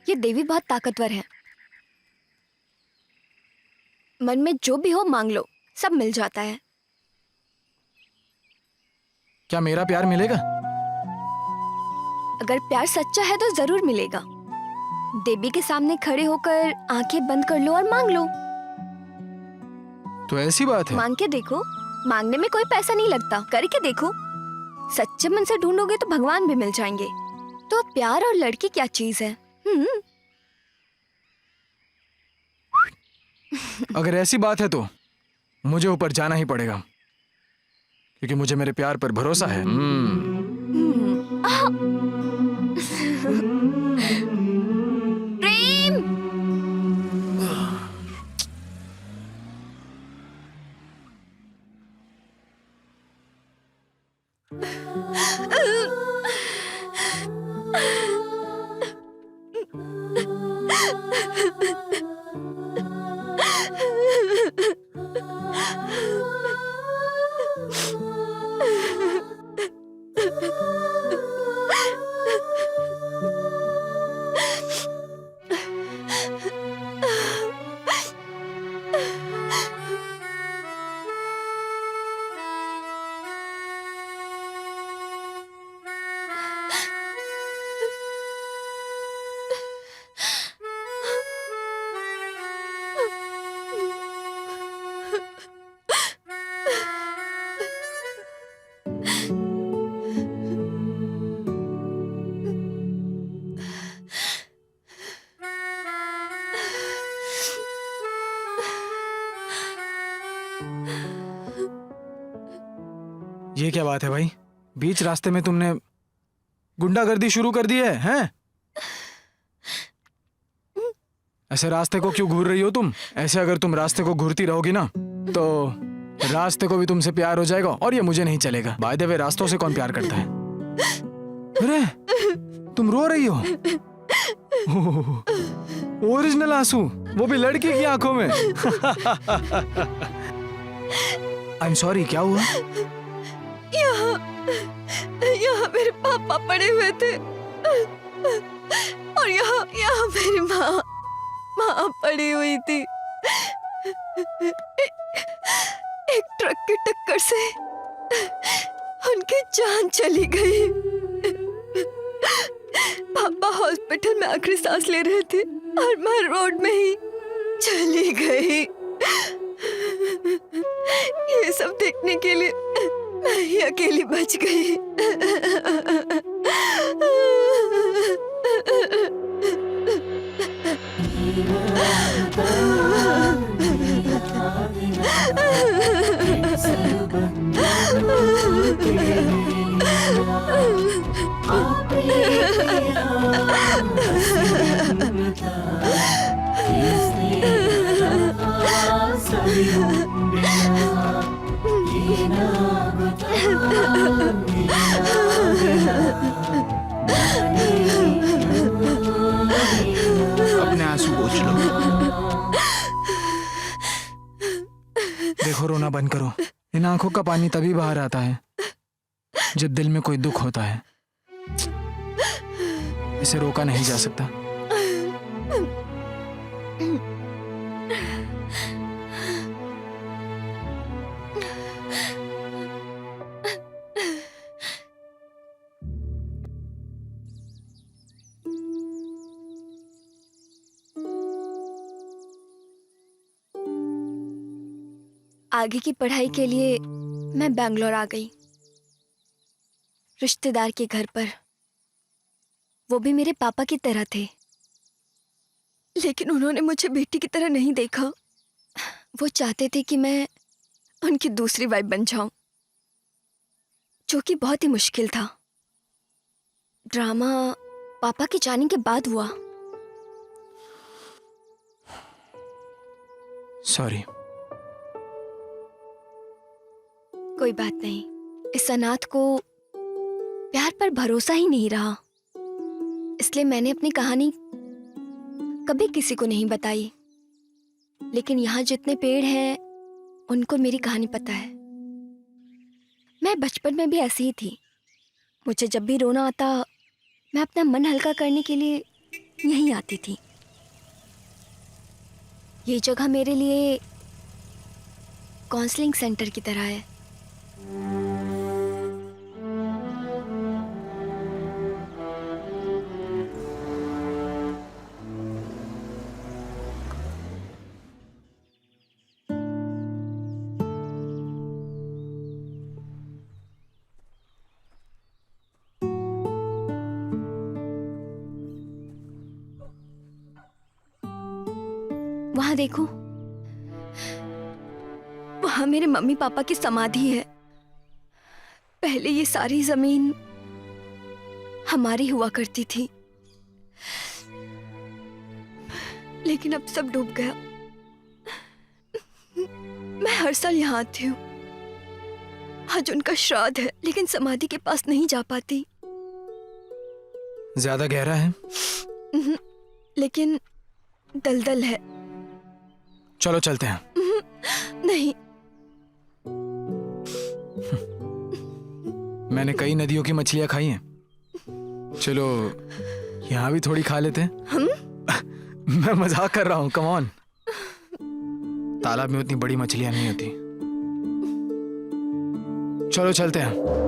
ये देवी बहुत ताकतवर है। मन में जो भी हो मांग लो, सब मिल जाता है। क्या मेरा प्यार मिलेगा? अगर प्यार सच्चा है तो जरूर मिलेगा। देवी के सामने खड़े होकर आंखें बंद कर लो और मांग लो। तो ऐसी बात है। मांग के देखो, मांगने में कोई पैसा नहीं लगता, करके देखो। सच्चे मन से ढूंढोगे तो भगवान भी मिल जाएंगे। तो प्यार और लड़की क्या चीज है? अगर ऐसी बात है तो मुझे ऊपर जाना ही पड़ेगा, क्योंकि मुझे मेरे प्यार पर भरोसा है। प्रेम! ये क्या बात है भाई? बीच रास्ते में तुमने गुंडागर्दी शुरू कर दी है, हैं? ऐसे रास्ते को क्यों घूर रही हो तुम? ऐसे अगर तुम रास्ते को घूरती रहोगी ना तो रास्ते को भी तुमसे प्यार हो जाएगा और ये मुझे नहीं चलेगा। बाय द वे, रास्तों से कौन प्यार करता है? अरे तुम रो रही हो? ओरिजिनल आंसू, वो भी लड़की की आंखों में। आई एम सॉरी, क्या हुआ? यहाँ मेरे पापा पड़े हुए थे और यहाँ मेरी माँ पड़ी हुई थी। एक ट्रक की टक्कर से उनकी जान चली गई। पापा हॉस्पिटल में आखिरी सांस ले रहे थे और मैं रोड में ही चली गई। ये सब देखने के लिए मैं ही अकेली बच गई। अपने आंसू पोंछ लो। देखो, रोना बंद करो। इन आंखों का पानी तभी बाहर आता है जब दिल में कोई दुख होता है। इसे रोका नहीं जा सकता। आगे की पढ़ाई के लिए मैं बैंगलोर आ गई, रिश्तेदार के घर पर। वो भी मेरे पापा की तरह थे, लेकिन उन्होंने मुझे बेटी की तरह नहीं देखा। वो चाहते थे कि मैं उनकी दूसरी वाइफ बन जाऊं, जो कि बहुत ही मुश्किल था। ड्रामा पापा के जाने के बाद हुआ। सॉरी। कोई बात नहीं। इस अनाथ को प्यार पर भरोसा ही नहीं रहा, इसलिए मैंने अपनी कहानी कभी किसी को नहीं बताई। लेकिन यहाँ जितने पेड़ हैं उनको मेरी कहानी पता है। मैं बचपन में भी ऐसी ही थी। मुझे जब भी रोना आता, मैं अपना मन हल्का करने के लिए यहीं आती थी। ये जगह मेरे लिए काउंसलिंग सेंटर की तरह है। वहां देखो, वहां मेरे मम्मी पापा की समाधि है। पहले ये सारी जमीन हमारी हुआ करती थी, लेकिन अब सब डूब गया। मैं हर साल यहाँ आती हूँ। आज उनका श्राद्ध है, लेकिन समाधि के पास नहीं जा पाती। ज्यादा गहरा है? लेकिन दलदल है। चलो चलते हैं। नहीं, मैंने कई नदियों की मछलियां खाई हैं। चलो यहाँ भी थोड़ी खा लेते हैं। मैं मजाक कर रहा हूँ, कम ऑन। तालाब में उतनी बड़ी मछलियां नहीं होती। चलो चलते हैं।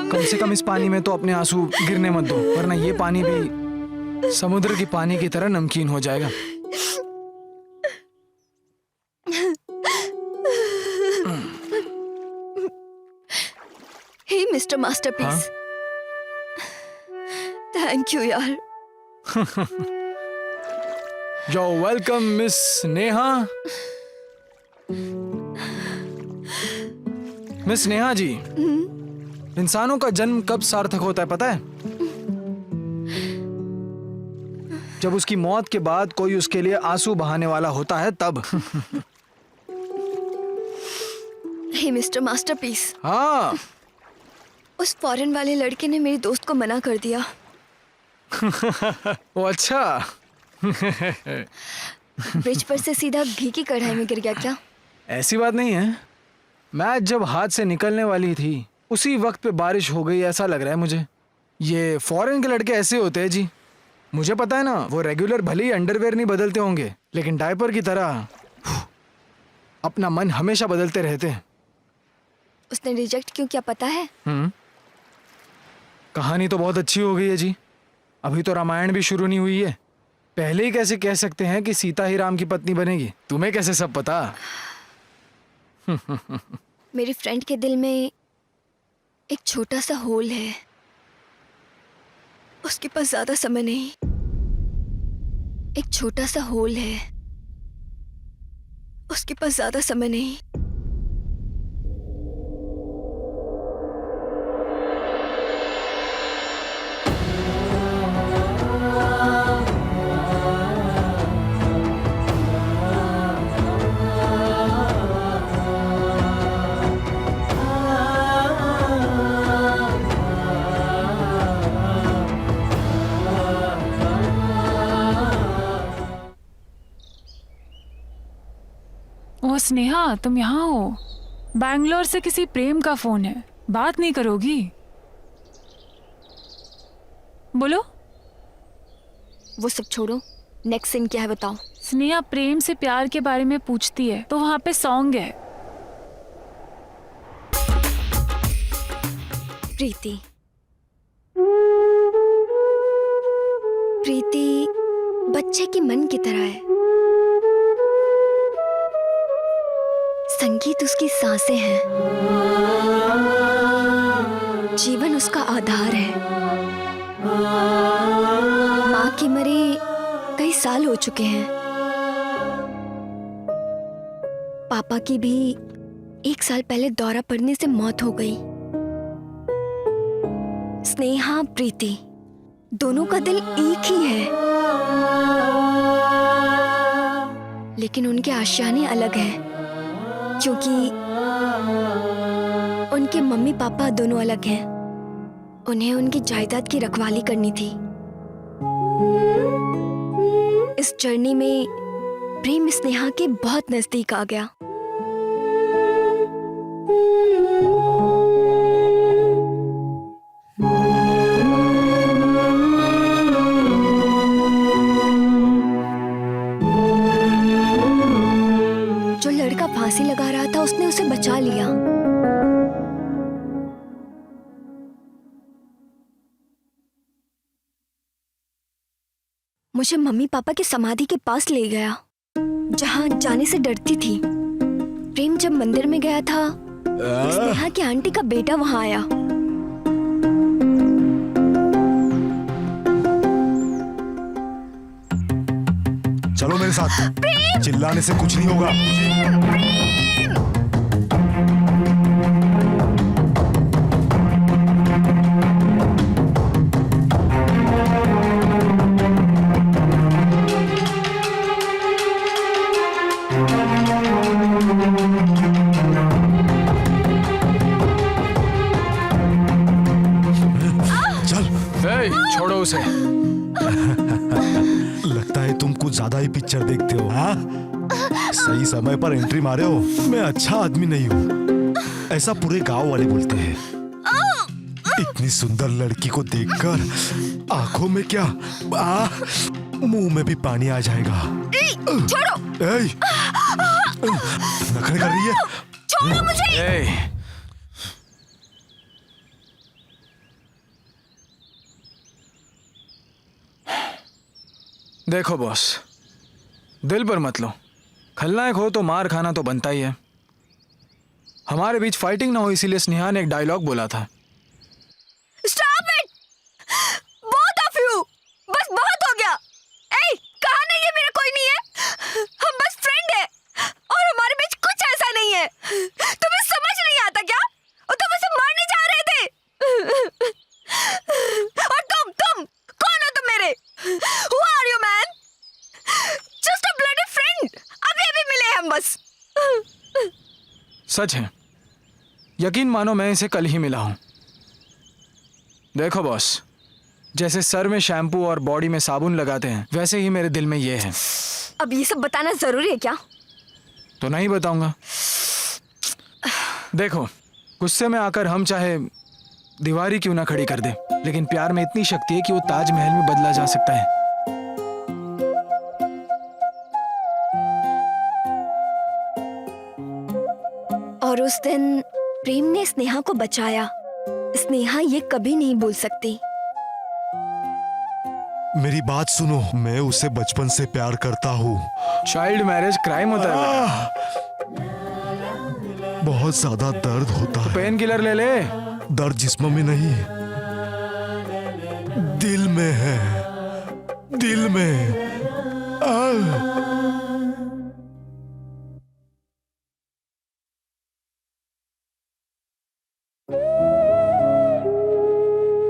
कम से कम इस पानी में तो अपने आंसू गिरने मत दो, वरना ये पानी भी समुद्र की पानी की तरह नमकीन हो जाएगा। Hey mister masterpiece, thank you यार। Yo welcome miss Neha. Miss Neha ji, इंसानों का जन्म कब सार्थक होता है पता है? जब उसकी मौत के बाद कोई उसके लिए आंसू बहाने वाला होता है, तब। हे मिस्टर मास्टरपीस, हाँ। उस फॉरेन वाले लड़के ने मेरी दोस्त को मना कर दिया। वो अच्छा। ब्रिज पर से सीधा घी की कढ़ाई में गिर गया क्या? ऐसी बात नहीं है, मैच जब हाथ से निकलने वाली थी उसी वक्त पे बारिश हो गई, ऐसा लग रहा है मुझे। ये फॉरेन के लड़के ऐसे होते हैं जी, मुझे पता है ना, वो रेगुलर भले ही अंडरवेयर नहीं बदलते होंगे लेकिन डायपर की तरह अपना मन हमेशा बदलते रहते हैं। उसने रिजेक्ट क्यों किया पता है? कहानी तो बहुत अच्छी हो गई है जी, अभी तो रामायण भी शुरू नहीं हुई है, पहले ही कैसे कह सकते हैं कि सीता ही राम की पत्नी बनेगी? तुम्हें कैसे सब पता? मेरी फ्रेंड के दिल में एक छोटा सा होल है, उसके पास ज्यादा समय नहीं। एक छोटा सा होल है, उसके पास ज्यादा समय नहीं। ओ स्नेहा, तुम यहाँ हो? बैंगलोर से किसी प्रेम का फोन है, बात नहीं करोगी? बोलो। वो सब छोड़ो, नेक्स्ट सीन क्या है बताओ। स्नेहा प्रेम से प्यार के बारे में पूछती है तो वहां पे सॉन्ग है। प्रीति, प्रीति बच्चे की मन की तरह है, संगीत उसकी सांसें हैं, जीवन उसका आधार है। माँ के मरे कई साल हो चुके हैं, पापा की भी 1 साल पहले दौरा पड़ने से मौत हो गई। स्नेहा प्रीति दोनों का दिल एक ही है, लेकिन उनके आशियाने अलग हैं, क्योंकि उनके मम्मी पापा दोनों अलग हैं। उन्हें उनकी जायदाद की रखवाली करनी थी। इस जर्नी में प्रेम स्नेहा के बहुत नजदीक आ गया। जो लड़का फांसी लगा रहा था उसने उसे बचा लिया। मुझे मम्मी पापा की समाधि के पास ले गया, जहां जाने से डरती थी। प्रेम जब मंदिर में गया था, स्नेहा की आंटी का बेटा वहां आया। चलो मेरे साथ, चिल्लाने से कुछ नहीं होगा। चल। छोड़ो उसे। लगता है तुम कुछ ज्यादा ही पिक्चर देखते हो। हाँ, सही समय पर एंट्री मारे हो। मैं अच्छा आदमी नहीं हूँ, ऐसा पूरे गांव वाले बोलते हैं। इतनी सुंदर लड़की को देखकर आंखों में क्या, मुंह में भी पानी आ जाएगा। छोड़ो। नखरे कर रही है। छोड़ो मुझे। देखो बॉस, दिल पर मत लो, खलनायक हो तो मार खाना तो बनता ही है। हमारे बीच फाइटिंग ना हो इसीलिए स्नेहा ने एक डायलॉग बोला था। Stop it! Both of you! बस बहुत हो गया। कहा नहीं है मेरा कोई नहीं है, हम बस फ्रेंड है और हमारे बीच कुछ ऐसा नहीं है। तुम्हें समझ नहीं आता क्या? और तुम उसे मारने जा रहे थे। और तुम कौन हो तुम मेरे? Who are you man? Just a bloody friend. अभी मिले हम बस। सच है, यकीन मानो मैं इसे कल ही मिला हूं। देखो बॉस, जैसे सर में शैम्पू और बॉडी में साबुन लगाते हैं, वैसे ही मेरे दिल में ये है। अब ये सब बताना जरूरी है क्या? तो नहीं बताऊंगा। देखो, गुस्से में आकर हम चाहे दीवार ही क्यों ना खड़ी कर दे, लेकिन प्यार में इतनी शक्ति है कि वो ताजमहल में बदला जा सकता है। और उस दिन प्रेम ने स्नेहा को बचाया। स्नेहा ये कभी नहीं भूल सकती। मेरी बात सुनो, मैं उसे बचपन से प्यार करता हूँ। चाइल्ड मैरिज क्राइम होता है। बहुत ज्यादा दर्द होता है। पेन किलर ले ले। दर्द जिस्म में नहीं, दिल में है, दिल में।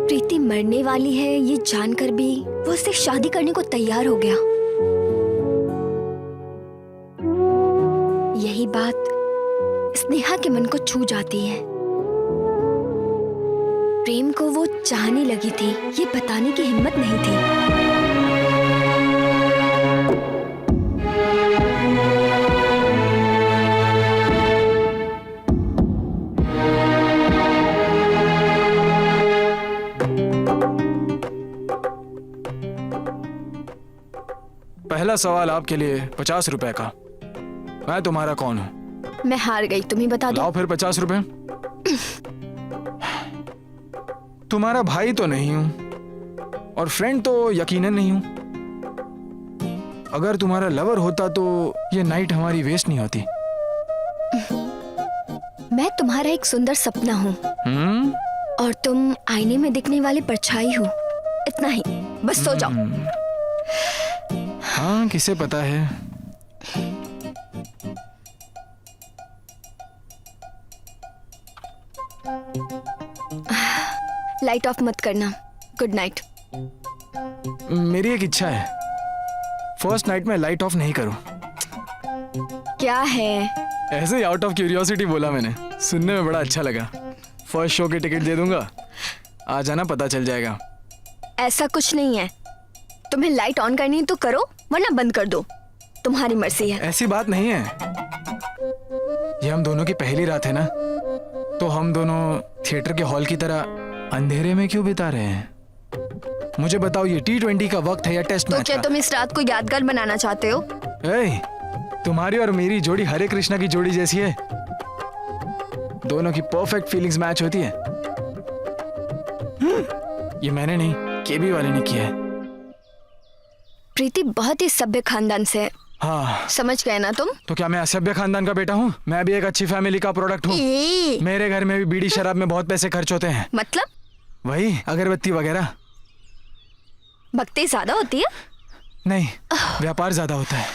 प्रीति मरने वाली है ये जानकर भी वो उससे शादी करने को तैयार हो गया। यही बात स्नेहा के मन को छू जाती है। प्रेम को वो चाहने लगी थी, ये बताने की हिम्मत नहीं थी। पहला सवाल आपके लिए 50 रुपए का। मैं तुम्हारा कौन हूँ? मैं हार गई, तुम ही बता दो। लाओ फिर 50 रुपए। तुम्हारा भाई तो नहीं हूं और फ्रेंड तो यकीनन नहीं हूं। अगर तुम्हारा लवर होता तो ये नाइट हमारी वेस्ट नहीं होती। मैं तुम्हारा एक सुंदर सपना हूँ और तुम आईने में दिखने वाली परछाई हो। इतना ही, बस सो जाओ। हाँ, किसे पता है। लाइट ऑफ मत करना। Good night. मेरी एक इच्छा है, फर्स्ट नाइट में लाइट ऑफ नहीं करूं। क्या है? ऐसे ही आउट ऑफ क्यूरियोसिटी बोला मैंने, सुनने में बड़ा अच्छा लगा। फर्स्ट शो की टिकट दे दूंगा, आ जाना, पता चल जाएगा। ऐसा कुछ नहीं है। तुम्हें लाइट ऑन करनी है तो करो, वरना बंद कर दो, तुम्हारी मर्जी है। ऐसी बात नहीं है, ये हम दोनों की पहली रात है ना, तो हम दोनों थिएटर के हॉल की तरह अंधेरे में क्यों बिता रहे हैं? मुझे बताओ, ये T20 का वक्त है या टेस्ट तो मैच क्या का? तुम इस रात को यादगार बनाना चाहते हो? तुम्हारी और मेरी जोड़ी हरे कृष्णा की जोड़ी जैसी है। दोनों की परफेक्ट फीलिंग्स मैच होती है। ये मैंने नहीं, केबी वाले ने किया है। प्रीति बहुत ही सभ्य खानदान से है। हाँ, समझ गए ना तुम? तो क्या मैं असभ्य खानदान का बेटा हूँ? मैं भी एक अच्छी फैमिली का प्रोडक्ट हूँ। मेरे घर में भी बीड़ी शराब में बहुत पैसे खर्च होते हैं। मतलब? वही अगरबत्ती वगैरह। भक्ति ज्यादा होती है? नहीं, व्यापार ज्यादा होता है।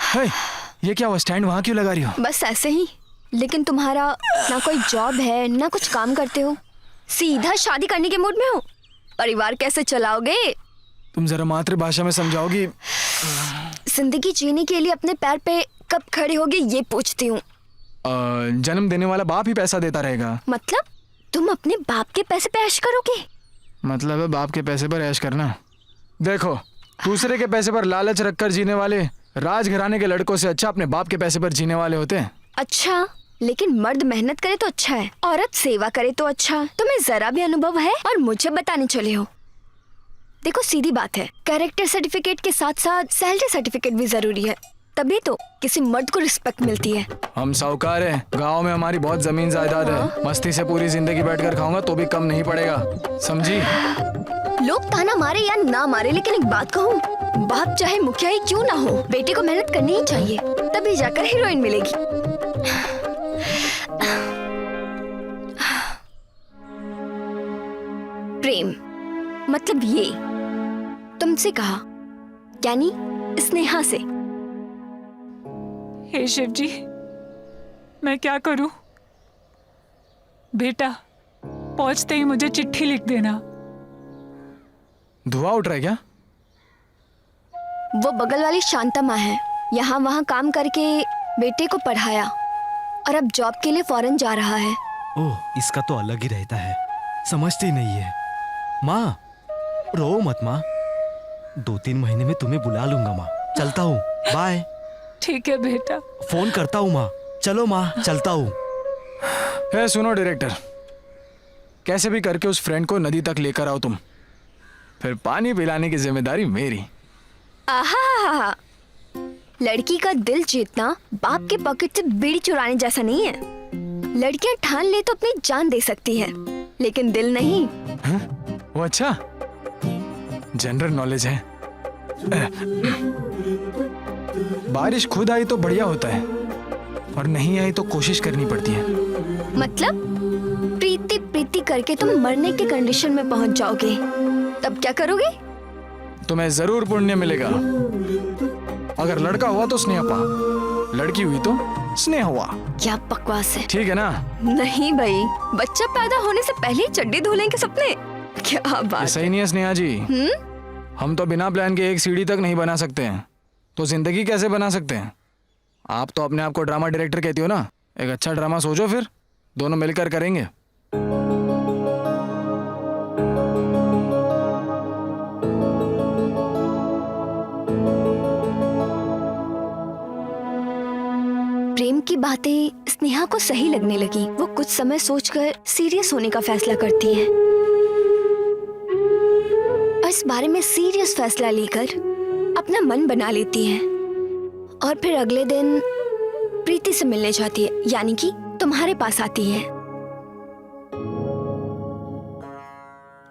हे, ये क्या हुआ? स्टैंड वहाँ क्यों लगा रही हो? बस ऐसे ही। लेकिन तुम्हारा ना कोई जॉब है, ना कुछ काम करते हो, सीधा शादी करने के मूड में हो। परिवार कैसे चलाओगे? तुम जरा मातृभाषा में समझाओगी? जिंदगी जीने के लिए अपने पैर पे कब खड़े होगे ये पूछती हूँ। जन्म देने वाला बाप ही पैसा देता रहेगा। मतलब तुम अपने बाप के पैसे पे ऐश करोगे? मतलब है बाप के पैसे पर ऐश करना। देखो, दूसरे के पैसे पर लालच रखकर जीने वाले राजघराने के लड़कों से अच्छा अपने बाप के पैसे पर जीने वाले होते हैं। अच्छा, लेकिन मर्द मेहनत करे तो अच्छा है, औरत सेवा करे तो अच्छा। तुम्हें जरा भी अनुभव है और मुझे बताने चले हो? देखो, सीधी बात है, कैरेक्टर सर्टिफिकेट के साथ साथ सैलरी सर्टिफिकेट भी जरूरी है, तभी तो किसी मर्द को रिस्पेक्ट मिलती है। हम साहूकार हैं, गांव में हमारी बहुत जमीन जायदाद है। मस्ती से पूरी जिंदगी बैठकर खाऊंगा तो भी कम नहीं पड़ेगा, समझी? लोग ताना मारे या ना मारे, लेकिन एक बात कहूँ, बाप चाहे मुखिया ही क्यों ना हो, बेटे को मेहनत करनी ही चाहिए, तभी जाकर हीरोइन मिलेगी। प्रेम मतलब ये तुमसे कहा, यानी स्नेहा से। हे शिव जी, मैं क्या करूं? बेटा, पहुंचते ही मुझे चिट्ठी लिख देना। धुआं उठ रहा है क्या? वो बगल वाली शांता माँ है, यहाँ वहाँ काम करके बेटे को पढ़ाया और अब जॉब के लिए फॉरेन जा रहा है। ओह, इसका तो अलग ही रहता है, समझती नहीं है। माँ, रो मत माँ, 2-3 महीने में तुम्हें बुला लूंगा माँ। चलता हूँ, बाय। ठीक है बेटा। फोन करता हूँ माँ। चलो माँ, चलता हूँ। सुनो डायरेक्टर, कैसे भी करके उस फ्रेंड को नदी तक लेकर आओ तुम, फिर पानी पिलाने की जिम्मेदारी मेरी। आहा, लड़की का दिल जीतना बाप के पॉकेट से बीड़ी चुराने जैसा नहीं है। लड़कियां ठान ले तो अपनी जान दे सकती है, लेकिन दिल नहीं। वो अच्छा, जनरल नॉलेज है। बारिश खुद आई तो बढ़िया होता है, और नहीं आई तो कोशिश करनी पड़ती है। मतलब प्रीति प्रीति करके तुम मरने के कंडीशन में पहुंच जाओगे, तब क्या करोगे? तुम्हें जरूर पुण्य मिलेगा। अगर लड़का हुआ तो स्नेह पा, लड़की हुई तो स्नेह हुआ। क्या बकवास है। ठीक है ना? नहीं भाई, बच्चा पैदा होने से पहले ही चड्डी धो लेंगे सपने। क्या ये बात। सही नहीं है स्नेहा जी। हम तो बिना प्लान के एक सीढ़ी तक नहीं बना सकते हैं, तो जिंदगी कैसे बना सकते हैं? आप तो अपने आप को ड्रामा डायरेक्टर कहती हो ना। एक अच्छा ड्रामा सोचो, फिर दोनों मिलकर करेंगे। प्रेम की बातें स्नेहा को सही लगने लगी। वो कुछ समय सोचकर सीरियस होने का फैसला करती है, और इस बारे में सीरियस फैसला लेकर अपना मन बना लेती है, और फिर अगले दिन प्रीति से मिलने जाती है, यानी कि तुम्हारे पास आती है।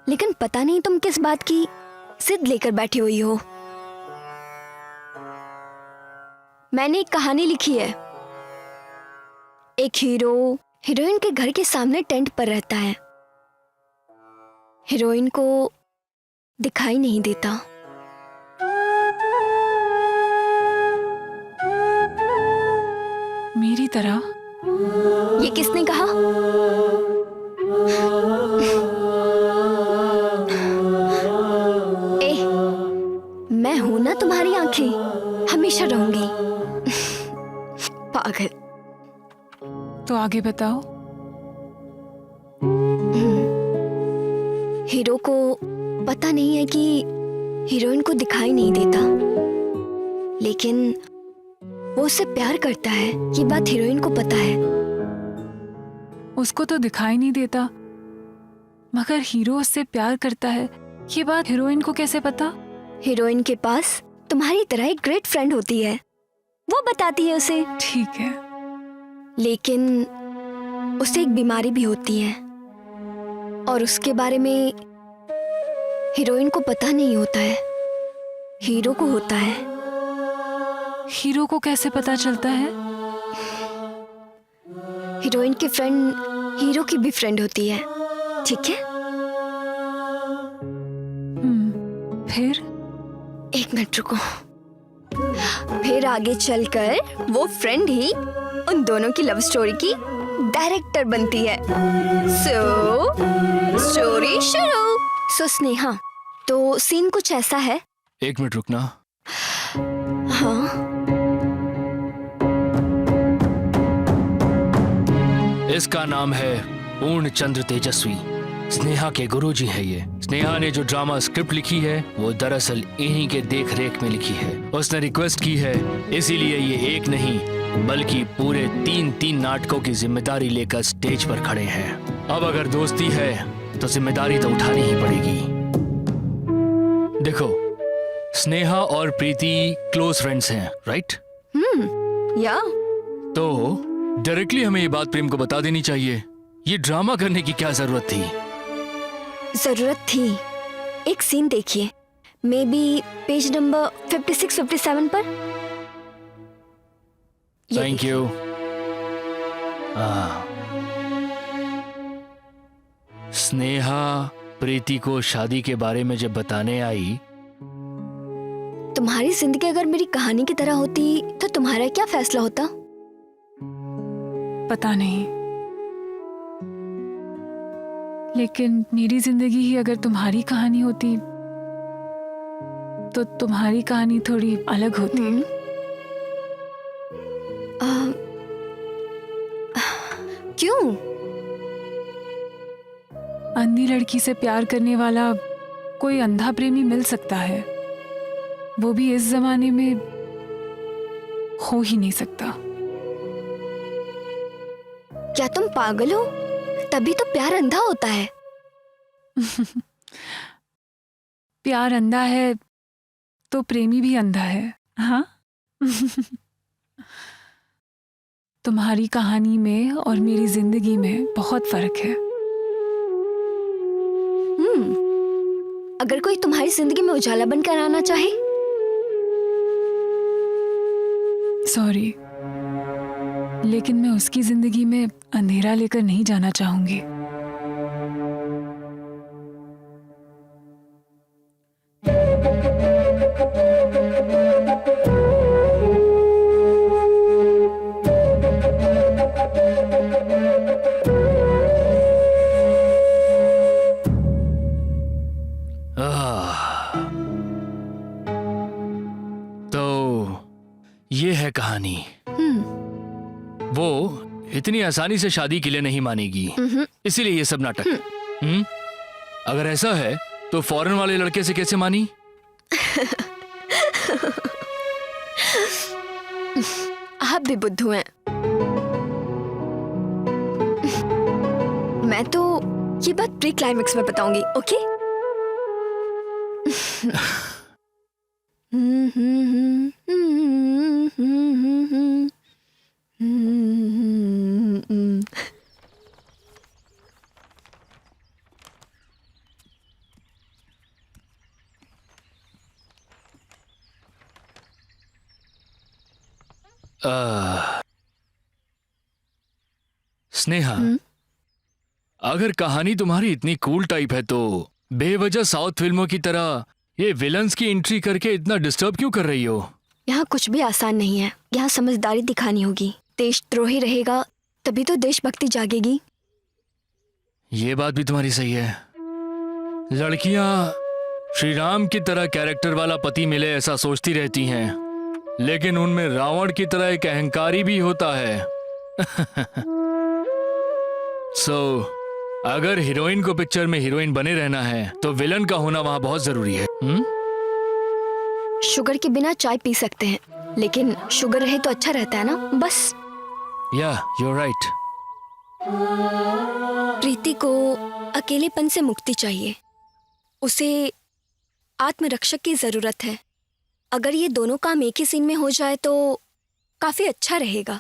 लेकिन पता नहीं तुम किस बात की जिद लेकर बैठी हुई हो। मैंने एक कहानी लिखी है। एक हीरो हीरोइन के घर के सामने टेंट पर रहता है। हीरोइन को दिखाई नहीं देता। मेरी तरह। ये किसने कहा? मैं हूं ना तुम्हारी आंखें, हमेशा रहूंगी। पागल। तो आगे बताओ। हीरो को पता नहीं है कि हीरोइन को दिखाई नहीं देता, लेकिन वो उससे प्यार करता है, ये बात हीरोइन को पता है। उसको तो दिखाई नहीं देता, मगर हीरो उससे प्यार करता है, ये बात हीरोइन को कैसे पता? हीरोइन के पास तुम्हारी तरह एक ग्रेट फ्रेंड होती है, वो बताती है उसे। ठीक है। लेकिन उसे एक बीमारी भी होती है, और उसके बारे में हीरोइन को पता नहीं होता है, हीरो को होता है। हीरो को कैसे पता चलता है? हीरोइन की फ्रेंड हीरो की भी फ्रेंड होती है, ठीक है? फिर? एक मिनट रुको। फिर आगे चलकर वो फ्रेंड ही उन दोनों की लव स्टोरी की डायरेक्टर बनती है। सो स्टोरी शुरू। सो स्नेहा, तो सीन कुछ ऐसा है। एक मिनट रुकना। हाँ, इसका नाम है पूर्ण चंद्र तेजस्वी। स्नेहा के गुरुजी है ये। स्नेहा ने जो ड्रामा स्क्रिप्ट लिखी है वो दरअसल इन्हीं के देख रेख में लिखी है। उसने रिक्वेस्ट की है, इसीलिए ये एक नहीं बल्कि पूरे 3 नाटकों की जिम्मेदारी लेकर स्टेज पर खड़े हैं। अब अगर दोस्ती है तो जिम्मेदारी तो उठानी ही पड़ेगी। देखो, स्नेहा और प्रीति क्लोज फ्रेंड्स हैं, राइट? या तो डायरेक्टली हमें ये बात प्रेम को बता देनी चाहिए। ये ड्रामा करने की क्या जरूरत थी? जरूरत थी। एक सीन देखिए, मे बी पेज नंबर 56-57 पर। Thank you. स्नेहा प्रीति को शादी के बारे में जब बताने आई, तुम्हारी जिंदगी अगर मेरी कहानी की तरह होती तो तुम्हारा क्या फैसला होता? पता नहीं, लेकिन मेरी जिंदगी ही अगर तुम्हारी कहानी होती तो तुम्हारी कहानी थोड़ी अलग होती। क्यों? अंधी लड़की से प्यार करने वाला कोई अंधा प्रेमी मिल सकता है, वो भी इस जमाने में हो ही नहीं सकता। क्या तुम पागल हो? तभी तो प्यार अंधा होता है। प्यार अंधा है तो प्रेमी भी अंधा है। हाँ। तुम्हारी कहानी में और मेरी जिंदगी में बहुत फर्क है। अगर कोई तुम्हारी जिंदगी में उजाला बनकर आना चाहे? सॉरी, लेकिन मैं उसकी जिंदगी में अंधेरा लेकर नहीं जाना चाहूंगी। तो ये है कहानी। वो इतनी आसानी से शादी के लिए नहीं मानेगी, इसीलिए ये सब नाटक। अगर ऐसा है तो फॉरेन वाले लड़के से कैसे मानी? आप भी बुद्धू हैं। मैं तो ये बात प्री क्लाइमेक्स में बताऊंगी, ओके? स्नेहा, अगर कहानी तुम्हारी इतनी कूल टाइप है तो बेवजह साउथ फिल्मों की तरह ये विलन्स की एंट्री करके इतना डिस्टर्ब क्यों कर रही हो? यहाँ कुछ भी आसान नहीं है। यहाँ समझदारी दिखानी होगी। देशद्रोही रहेगा तभी तो देशभक्ति जागेगी। ये बात भी तुम्हारी सही है। लड़कियां श्री राम की तरह कैरेक्टर वाला पति मिले ऐसा सोचती रहती हैं, लेकिन उनमें रावण की तरह एक अहंकारी भी होता है। अगर हीरोइन को पिक्चर में हीरोइन बने रहना है तो विलन का होना वहां बहुत जरूरी है। शुगर के बिना चाय पी सकते हैं, लेकिन शुगर रहे तो अच्छा रहता है ना, बस। या यू आर राइट। प्रीति को अकेलेपन से मुक्ति चाहिए। उसे आत्मरक्षक की जरूरत है। अगर ये दोनों काम एक ही सीन में हो जाए तो काफी अच्छा रहेगा।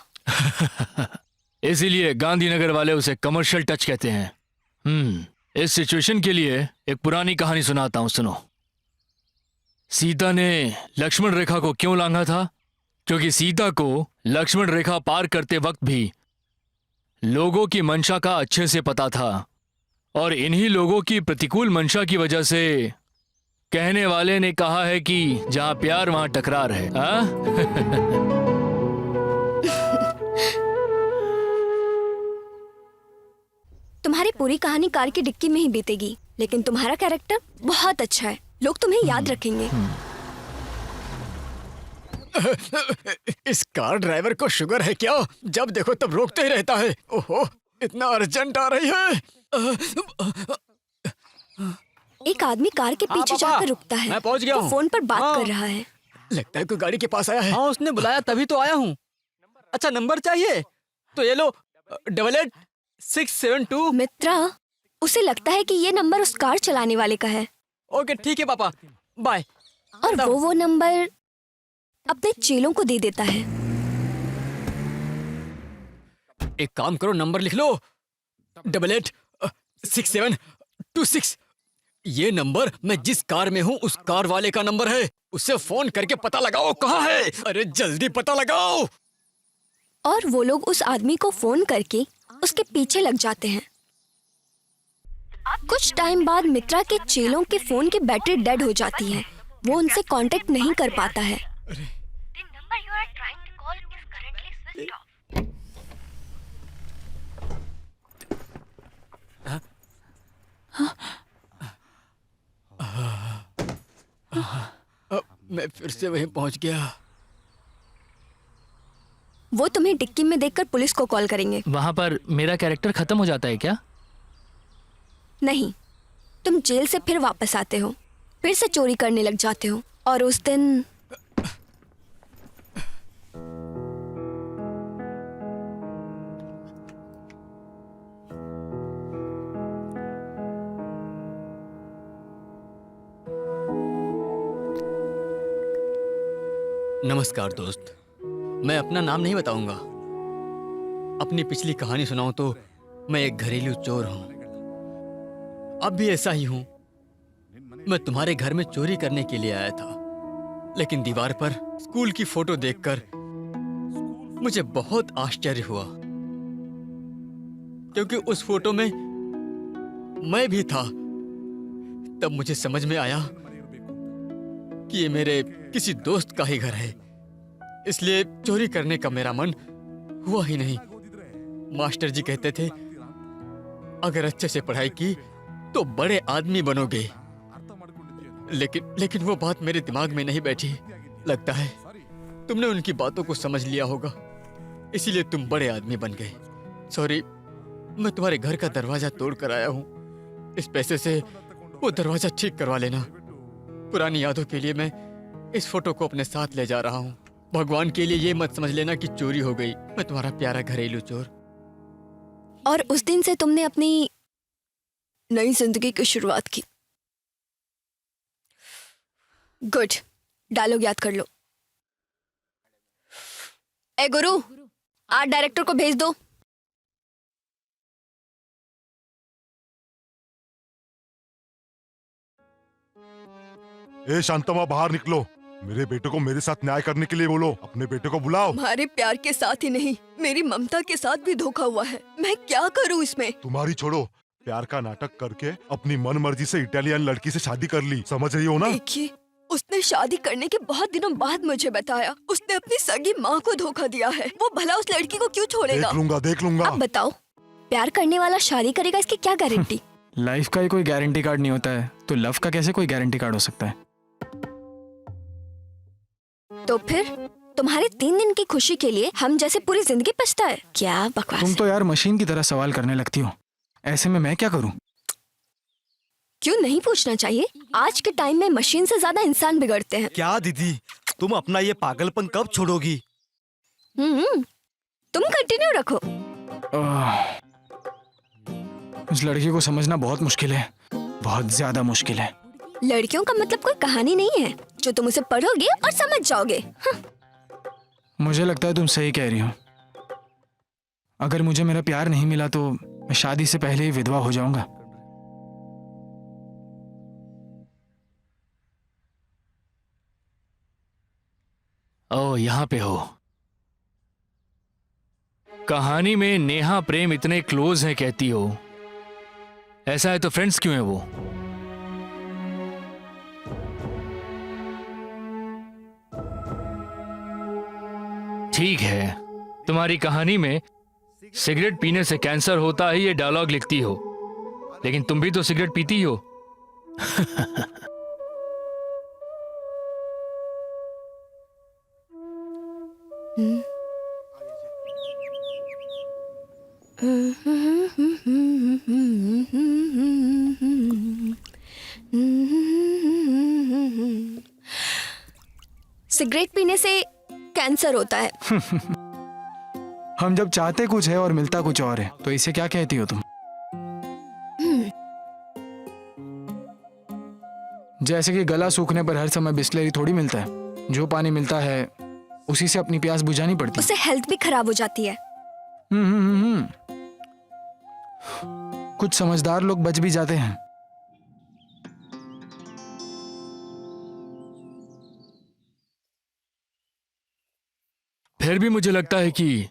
इसीलिए गांधीनगर वाले उसे कमर्शियल टच कहते हैं। इस सिचुएशन के लिए एक पुरानी कहानी सुनाता हूं, सुनो। सीता ने लक्ष्मण रेखा को क्यों लांघा था? क्योंकि सीता को लक्ष्मण रेखा पार करते वक्त भी लोगों की मंशा का अच्छे से पता था, और इन्हीं लोगों की प्रतिकूल मंशा की वजह से कहने वाले ने कहा है कि जहां प्यार वहां टकरार है। तुम्हारी पूरी कहानी कार की डिक्की में ही बीतेगी, लेकिन तुम्हारा कैरेक्टर बहुत अच्छा है। लोग तुम्हें याद रखेंगे। इस कार ड्राइवर को शुगर है क्या? जब देखो तब रोकते ही रहता है। ओहो, इतना अर्जेंट आ रही है। एक आदमी कार के पीछे जाकर रुकता है। मैं पहुंच गया वो हूं। फोन पर बात हाँ। कर रहा है। लगता है कोई गाड़ी के पास आया है। हाँ, उसने बुलाया तभी तो आया हूँ। अच्छा, नंबर चाहिए तो ये लो, 88-672। मित्रा, उसे लगता है कि ये नंबर उस कार चलाने वाले का है, ओके ठीक है पापा, बाय। और वो नंबर अपने चेलों को दे देता है। एक काम करो, नंबर लिख लो, 88-6726। ये नंबर मैं जिस कार में हूँ उस कार वाले का नंबर है। उससे फोन करके पता लगाओ कहाँ है। अरे जल्दी पता लगाओ। और वो लोग उस आदमी को फोन करके उसके पीछे लग जाते हैं। कुछ टाइम बाद मित्रा के चेलों के फोन की बैटरी डेड हो जाती है। वो उनसे कांटेक्ट नहीं कर पाता है। मैं फिर से वहीं पहुंच गया। वो तुम्हें डिक्की में देखकर पुलिस को कॉल करेंगे। वहां पर मेरा कैरेक्टर खत्म हो जाता है क्या? नहीं, तुम जेल से फिर वापस आते हो। फिर से चोरी करने लग जाते हो। और उस दिन नमस्कार दोस्त। मैं अपना नाम नहीं बताऊंगा। अपनी पिछली कहानी सुनाऊं तो मैं एक घरेलू चोर हूं। अब भी ऐसा ही हूं। मैं तुम्हारे घर में चोरी करने के लिए आया था, लेकिन दीवार पर स्कूल की फोटो देखकर मुझे बहुत आश्चर्य हुआ, क्योंकि उस फोटो में मैं भी था। तब मुझे समझ में आया कि ये मेरे किसी दोस्त का ही घर है, इसलिए चोरी करने का मेरा मन हुआ ही नहीं। मास्टर जी कहते थे अगर अच्छे से पढ़ाई की तो बड़े आदमी बनोगे, लेकिन वो बात मेरे दिमाग में नहीं बैठी। लगता है तुमने उनकी बातों को समझ लिया होगा, इसीलिए तुम बड़े आदमी बन गए। सॉरी, मैं तुम्हारे घर का दरवाजा तोड़ कर आया हूँ। इस पैसे से वो दरवाजा ठीक करवा लेना। पुरानी यादों के लिए मैं इस फोटो को अपने साथ ले जा रहा हूँ। भगवान के लिए ये मत समझ लेना कि चोरी हो गई। मैं तुम्हारा प्यारा घरेलू चोर। और उस दिन से तुमने अपनी नई जिंदगी की शुरुआत की। गुड, डायलॉग याद कर लो। ए गुरु, आर्ट डायरेक्टर को भेज दो। ए शांतमा, बाहर निकलो। मेरे बेटे को मेरे साथ न्याय करने के लिए बोलो। अपने बेटे को बुलाओ। तुम्हारे प्यार के साथ ही नहीं, मेरी ममता के साथ भी धोखा हुआ है। मैं क्या करूं इसमें? तुम्हारी छोड़ो, प्यार का नाटक करके अपनी मन मर्जी से इटालियन लड़की से शादी कर ली। समझ रही हो ना? देखिए, उसने शादी करने के बहुत दिनों बाद मुझे बताया उसने अपनी सगी माँ को धोखा दिया है। वो भला उस लड़की को क्यों छोड़ेगा? देख लूंगा। अब बताओ, प्यार करने वाला शादी करेगा, इसकी क्या गारंटी? लाइफ का ही कोई गारंटी कार्ड नहीं होता है, तो लव का कैसे कोई गारंटी कार्ड हो सकता है? तो फिर तुम्हारे 3 दिन की खुशी के लिए हम जैसे पूरी जिंदगी पछताए? क्या बकवास तुम है। तो यार मशीन की तरह सवाल करने लगती हो। ऐसे में मैं क्या करूं? क्यों नहीं पूछना चाहिए? आज के टाइम में मशीन से ज्यादा इंसान बिगड़ते हैं। क्या दीदी, तुम अपना ये पागलपन कब छोड़ोगी? तुम कंटिन्यू रखो। उस लड़की को समझना बहुत मुश्किल है, बहुत ज्यादा मुश्किल है। लड़कियों का मतलब कोई कहानी नहीं है जो तुम उसे पढ़ोगे और समझ जाओगे। मुझे लगता है तुम सही कह रही हो। अगर मुझे मेरा प्यार नहीं मिला तो मैं शादी से पहले ही विधवा हो जाऊंगा। ओह, यहाँ पे हो। कहानी में नेहा प्रेम इतने क्लोज हैं कहती हो। ऐसा है तो फ्रेंड्स क्यों है वो? ठीक है, तुम्हारी कहानी में सिगरेट पीने से कैंसर होता है ये डायलॉग लिखती हो, लेकिन तुम भी तो सिगरेट पीती हो। सिगरेट पीने से कैंसर होता है। हम जब चाहते कुछ है और मिलता कुछ और है, तो इसे क्या कहती हो तुम? जैसे कि गला सूखने पर हर समय बिस्लेरी थोड़ी मिलता है। जो पानी मिलता है उसी से अपनी प्यास बुझानी पड़ती है। उससे हेल्थ भी खराब हो जाती है। कुछ समझदार लोग बच भी जाते हैं। फिर भी मुझे लगता है कि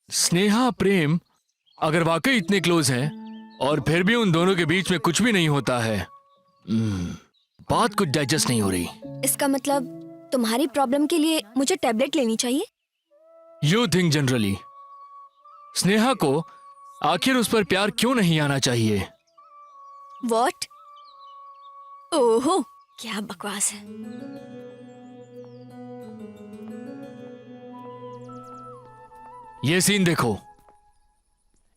स्नेहा प्रेम अगर वाकई इतने क्लोज हैं और फिर भी उन दोनों के बीच में कुछ भी नहीं होता है, बात कुछ डाइजेस्ट नहीं हो रही। इसका मतलब तुम्हारी प्रॉब्लम के लिए मुझे टैबलेट लेनी चाहिए? यू थिंक जनरली स्नेहा को आखिर उस पर प्यार क्यों नहीं आना चाहिए? व्हाट? ओहो, क्या बकवास है। ये सीन देखो,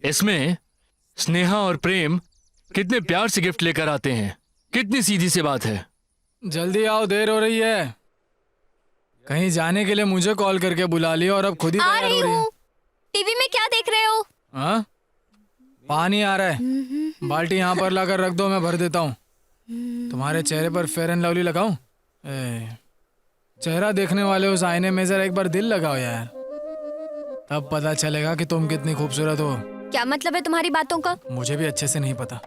इसमें स्नेहा और प्रेम कितने प्यार से गिफ्ट लेकर आते हैं। कितनी सीधी सी बात है। जल्दी आओ, देर हो रही है। कहीं जाने के लिए मुझे कॉल करके बुला लिया और अब खुद ही आ तैयार रही हो रही है। हूँ। टीवी में क्या देख रहे हो? हाँ? पानी आ रहा है, बाल्टी यहाँ पर लाकर रख दो, मैं भर देता हूँ। तुम्हारे चेहरे पर फेयर एंड लवली लगाऊं? चेहरा देखने वाले उस आईने में जरा एक बार दिल लगाओ यार, तब पता चलेगा कि तुम कितनी खूबसूरत हो। क्या मतलब है तुम्हारी बातों का? मुझे भी अच्छे से नहीं पता।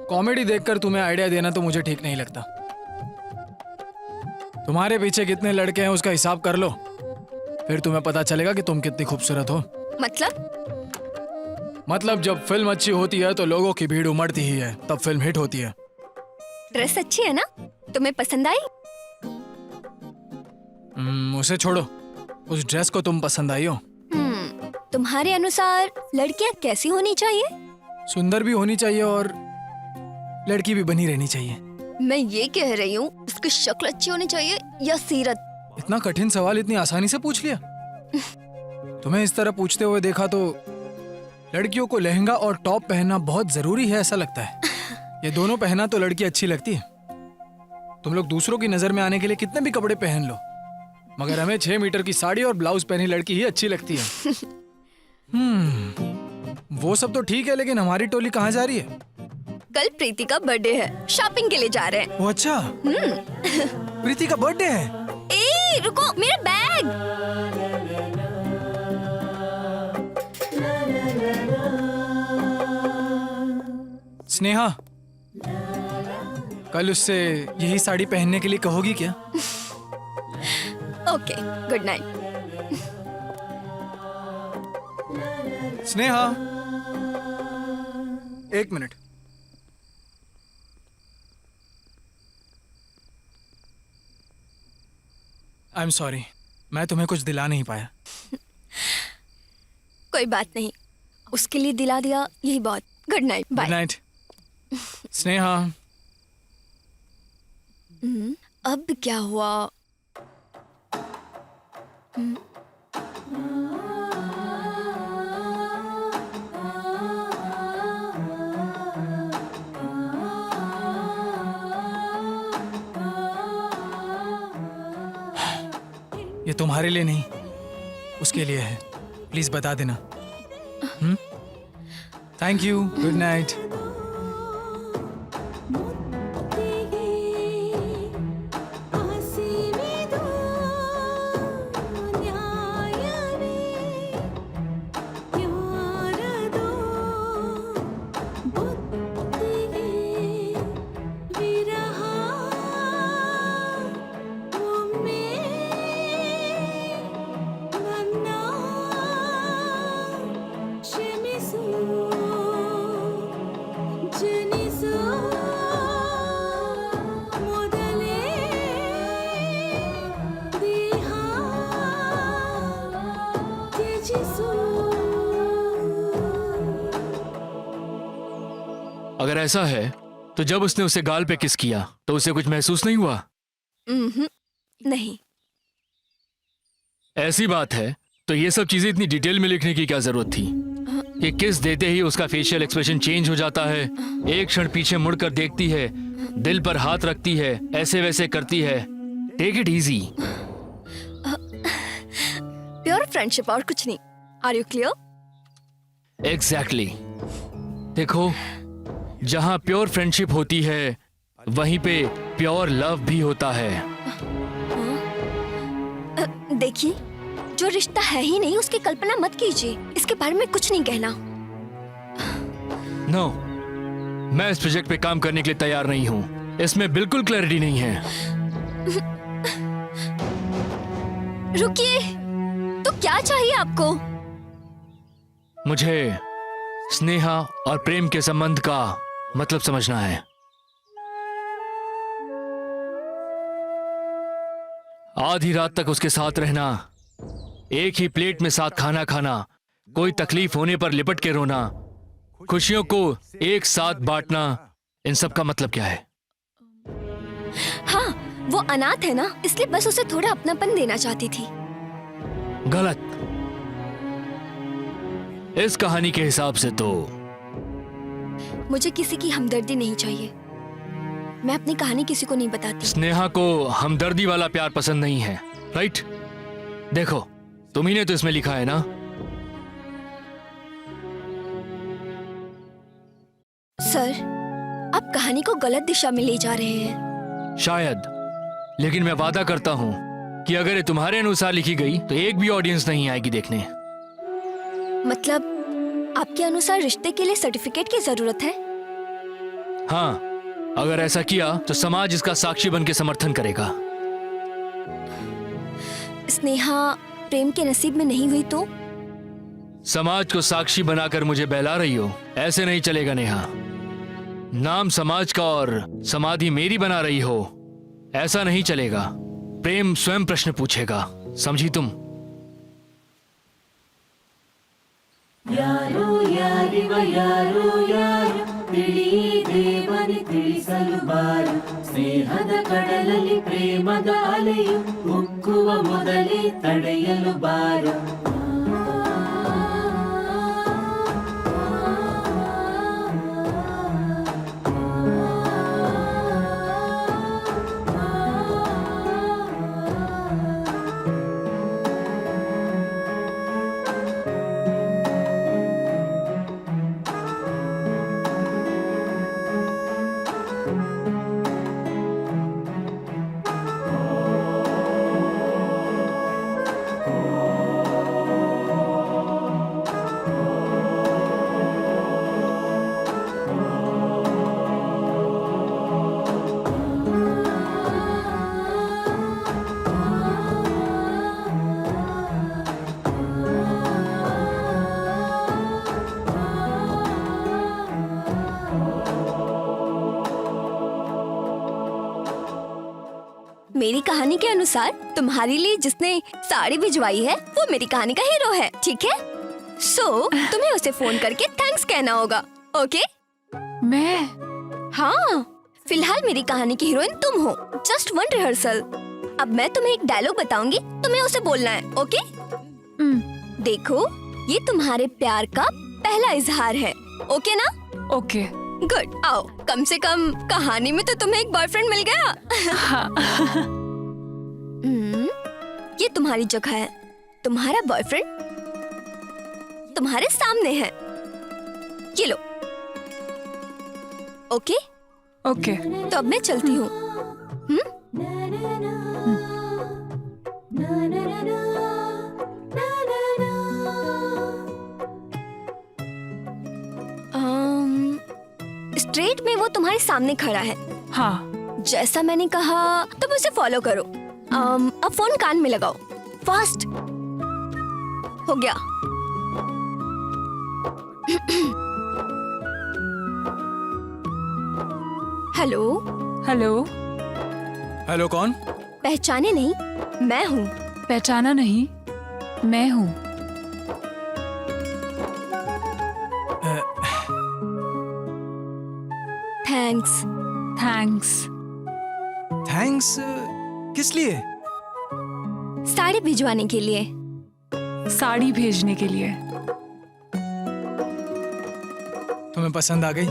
कॉमेडी देखकर तुम्हें आइडिया देना तो मुझे ठीक नहीं लगता। तुम्हारे पीछे कितने लड़के हैं उसका हिसाब कर लो, फिर तुम्हें पता चलेगा कि तुम कितनी खूबसूरत हो। मतलब जब फिल्म अच्छी होती है तो लोगों की भीड़ उमड़ती ही है, तब फिल्म हिट होती है। ड्रेस अच्छी है ना? तुम्हें पसंद आई? उसे छोड़ो, उस ड्रेस को तुम पसंद आई हो। तुम्हारे अनुसार लड़कियां कैसी होनी चाहिए? सुंदर भी होनी चाहिए और लड़की भी बनी रहनी चाहिए। मैं ये कह रही हूँ, उसकी शक्ल अच्छी होनी चाहिए या सीरत? इतना कठिन सवाल इतनी आसानी से पूछ लिया। तुम्हें इस तरह पूछते हुए देखा तो लड़कियों को लहंगा और टॉप पहनना बहुत जरूरी है ऐसा लगता है। ये दोनों पहना तो लड़की अच्छी लगती है। तुम लोग दूसरों की नजर में आने के लिए कितने भी कपड़े पहन लो, मगर हमें 6 मीटर की साड़ी और ब्लाउज पहनी लड़की ही अच्छी लगती है। वो सब तो ठीक है, लेकिन हमारी टोली कहाँ जा रही है? कल प्रीति का बर्थडे है, शॉपिंग के लिए जा रहे हैं। वो अच्छा, प्रीति का बर्थडे है। ए, रुको, मेरा बैग। स्नेहा, कल उससे यही साड़ी पहनने के लिए कहोगी क्या? Okay, good night. स्नेहा, एक मिनट। आई एम सॉरी, मैं तुम्हें कुछ दिला नहीं पाया। कोई बात नहीं, उसके लिए दिला दिया यही बहुत। Good night, good bye. Night. Sneha, अब क्या हुआ? ये तुम्हारे लिए नहीं, उसके लिए है। प्लीज बता देना। Thank you, good night. अगर ऐसा है तो जब उसने उसे गाल पे किस किया तो उसे कुछ महसूस नहीं हुआ? नहीं। ऐसी बात है तो ये सब चीजें इतनी डिटेल में लिखने की क्या जरूरत थी कि किस देते ही उसका फेशियल एक्सप्रेशन चेंज हो जाता है, एक क्षण पीछे मुड़कर देखती है, दिल पर हाथ रखती है, ऐसे वैसे करती है। Take it easy. Pure friendship और कुछ नहीं। Are you clear? एग्जैक्टली। देखो, जहां प्योर फ्रेंडशिप होती है वहीं पे प्योर लव भी होता है। देखिए, जो रिश्ता है ही नहीं उसकी कल्पना मत कीजिए। इसके बारे में कुछ नहीं कहना। नो, मैं इस प्रोजेक्ट पे काम करने के लिए तैयार नहीं हूं। इसमें बिल्कुल क्लैरिटी नहीं है। रुकिए, तो क्या चाहिए आपको? मुझे स्नेहा और प्रेम के संबंध का मतलब समझना है। आधी रात तक उसके साथ रहना, एक ही प्लेट में साथ खाना खाना, कोई तकलीफ होने पर लिपट के रोना, खुशियों को एक साथ बांटना, इन सब का मतलब क्या है? हाँ, वो अनाथ है ना, इसलिए बस उसे थोड़ा अपनापन देना चाहती थी। गलत। इस कहानी के हिसाब से तो मुझे किसी की हमदर्दी नहीं चाहिए। मैं अपनी कहानी किसी को नहीं बताती। स्नेहा को हमदर्दी वाला प्यार पसंद नहीं है, राइट? देखो, तुम्ही ने तो इसमें लिखा है ना। सर, आप कहानी को गलत दिशा में ले जा रहे हैं। शायद, लेकिन मैं वादा करता हूं कि अगर ये तुम्हारे अनुसार लिखी गई तो एक भी ऑडियंस नहीं आएगी देखने। मतलब आपके अनुसार रिश्ते के लिए सर्टिफिकेट की जरूरत है? हाँ, अगर ऐसा किया तो समाज इसका साक्षी बन के समर्थन करेगा। स्नेहा प्रेम के नसीब में नहीं हुई तो? समाज को साक्षी बनाकर मुझे बहला रही हो, ऐसे नहीं चलेगा नेहा। नाम समाज का और समाधि मेरी बना रही हो, ऐसा नहीं चलेगा। प्रेम स्वयं प्रश्न पूछेगा, समझी तुम? ಯಾರು ಯಾರಿವ ಯಾರು ಯಾರು ತಿಳಿದೇವನಿ ತಿಳಿಸಲು ಬಾರು ಸ್ನೇಹದ ಕಡಲಲ್ಲಿ ಪ್ರೇಮದ ಅಲೆಯು ಉಕ್ಕುವ ಮೊದಲೇ ತಡೆಯಲು ಬಾರು मेरी कहानी के अनुसार तुम्हारे लिए जिसने साड़ी भिजवाई है वो मेरी कहानी का हीरो है, ठीक है? सो तुम्हें उसे फोन करके थैंक्स कहना होगा, ओके? मैं? हाँ, फिलहाल मेरी कहानी की हीरोइन तुम हो। Just one rehearsal. अब मैं तुम्हें एक डायलॉग बताऊंगी, तुम्हें उसे बोलना है, ओके? देखो, ये तुम्हारे प्यार का पहला इजहार है, ओके ना? ओके। गुड। आओ, कम से कम कहानी में तो तुम्हें एक बॉयफ्रेंड मिल गया। ये तुम्हारी जगह है। तुम्हारा बॉयफ्रेंड तुम्हारे सामने है। ये लो। ओके? ओके। तो अब मैं चलती हूँ। स्ट्रेट में वो तुम्हारे सामने खड़ा है। हाँ। जैसा मैंने कहा तुम उसे फॉलो करो। अब फोन कान में लगाओ, फास्ट। हो गया। हेलो। हेलो। हेलो, कौन? पहचाने नहीं? मैं हूँ। पहचाना नहीं? मैं हूँ। थैंक्स। थैंक्स। थैंक्स किस लिए? साड़ी भिजवाने के लिए। साड़ी भेजने के लिए। तुम्हें पसंद आ गई?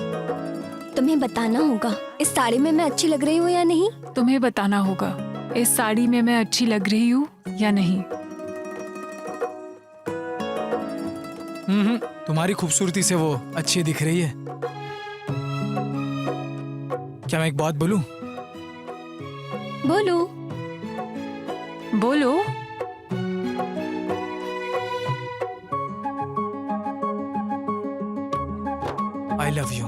तुम्हें बताना होगा इस साड़ी में मैं अच्छी लग रही हूँ या नहीं। तुम्हें बताना होगा इस साड़ी में मैं अच्छी लग रही हूँ या नहीं। तुम्हारी खूबसूरती से वो अच्छी दिख रही है। क्या मैं एक बात बोलूं? बोलो। बोलो। I love you.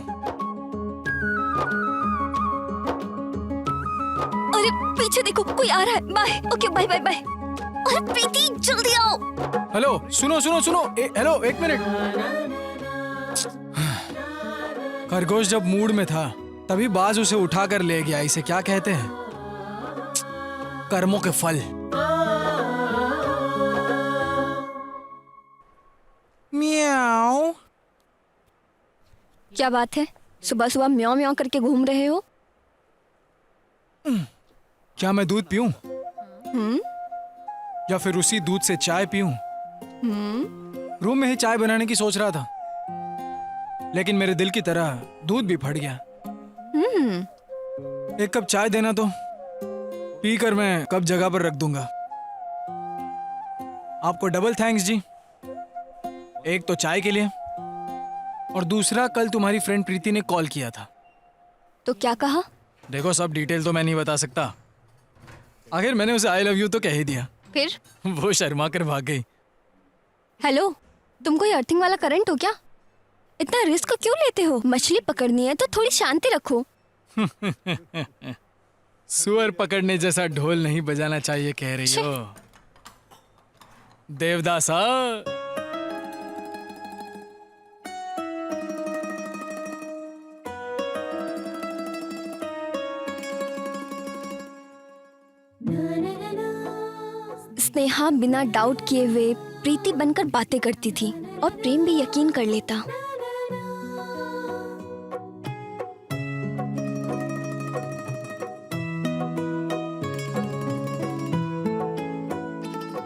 अरे पीछे देखो, कोई आ रहा है। Bye. Okay, bye bye bye. अरे प्रीति, जल्दी आओ। हेलो, सुनो सुनो सुनो। हेलो, एक मिनट। खरगोश जब मूड में था तभी बाज उसे उठा कर ले गया। इसे क्या कहते हैं? कर्मों के फल। म्याऊ। क्या बात है, सुबह सुबह म्याऊ म्याऊ करके घूम रहे हो? क्या मैं दूध पीऊं? या फिर उसी दूध से चाय पीऊं? रूम में ही चाय बनाने की सोच रहा था, लेकिन मेरे दिल की तरह दूध भी फट गया। एक कप चाय देना तो पी कर मैं कप जगह पर रख दूंगा। आपको डबल थैंक्स जी, एक तो चाय के लिए और दूसरा कल तुम्हारी फ्रेंड प्रीति ने कॉल किया था। तो क्या कहा? देखो सब डिटेल तो मैं नहीं बता सकता, आखिर मैंने उसे आई लव यू तो कह ही दिया। फिर? वो शर्मा कर भाग गई। हेलो, तुम कोई अर्थिंग वाला करंट हो क्या? इतना रिस्क क्यों लेते हो? मछली पकड़नी है तो थोड़ी शांति रखो। सुअर पकड़ने जैसा ढोल नहीं बजाना चाहिए कह रही हो देवदासा। स्नेहा बिना डाउट किए हुए प्रीति बनकर बातें करती थी और प्रेम भी यकीन कर लेता।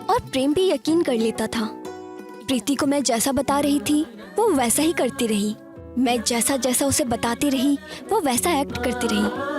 और प्रेम भी यकीन कर लेता था। प्रीति को मैं जैसा बता रही थी वो वैसा ही करती रही। मैं जैसा जैसा उसे बताती रही वो वैसा एक्ट करती रही।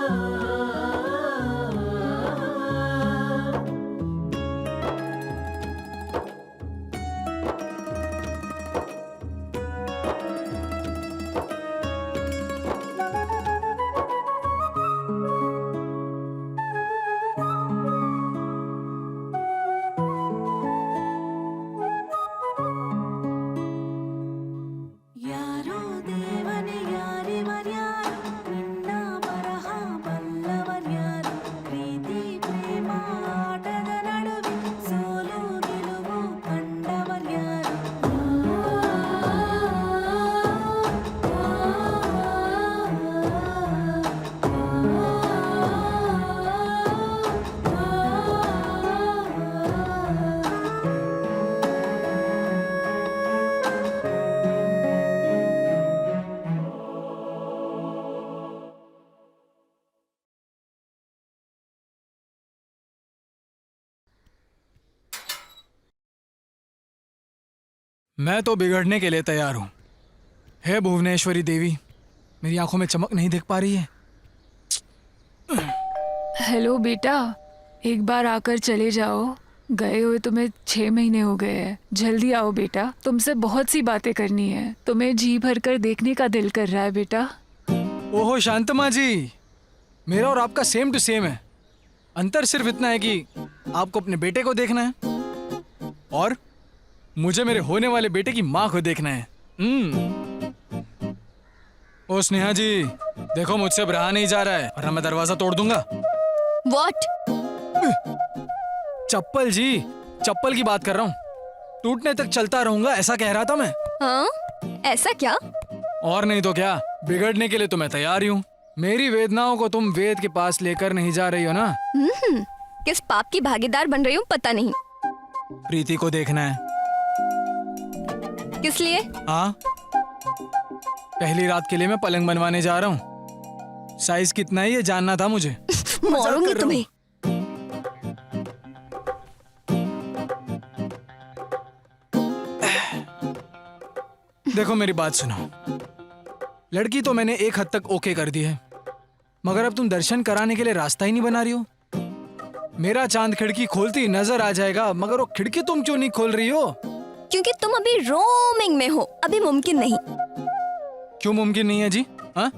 मैं तो बिगड़ने के लिए तैयार हूं। हे भुवनेश्वरी देवी, मेरी आंखों में चमक नहीं दिख पा रही है। हेलो बेटा, एक बार आकर चले जाओ। गए हुए तुम्हें 6 महीने हो गए हैं। जल्दी आओ बेटा, तुमसे बहुत सी बातें करनी है। तुम्हें जी भर कर देखने का दिल कर रहा है बेटा। ओहो शांतमा जी, मेरा और आपका सेम टू सेम है। अंतर सिर्फ इतना है कि आपको अपने बेटे को देखना है और मुझे मेरे होने वाले बेटे की माँ को देखना है। ओ स्नेहा जी, देखो मुझसे अब रहा नहीं जा रहा है वरना मैं दरवाजा तोड़ दूंगा। What? चप्पल जी, चप्पल की बात कर रहा हूँ। टूटने तक चलता रहूंगा ऐसा कह रहा था मैं। हाँ? ऐसा क्या? और नहीं तो क्या, बिगड़ने के लिए तो मैं तैयार ही हूँ। मेरी वेदनाओं को तुम वेद के पास लेकर नहीं जा रही हो ना? किस पाप की भागीदार बन रही हूँ पता नहीं। प्रीति को देखना है। किस लिए? हाँ, पहली रात के लिए मैं पलंग बनवाने जा रहा हूँ। साइज कितना है ये जानना था मुझे। मारूंगी तुम्हें। देखो मेरी बात सुनो, लड़की तो मैंने एक हद तक ओके कर दी है, मगर अब तुम दर्शन कराने के लिए रास्ता ही नहीं बना रही हो। मेरा चांद खिड़की खोलती नजर आ जाएगा, मगर वो खिड़की तुम क्यों नहीं खोल रही हो? क्योंकि तुम अभी रोमिंग में हो, अभी मुमकिन नहीं। क्यों मुमकिन नहीं है जी? हाँ,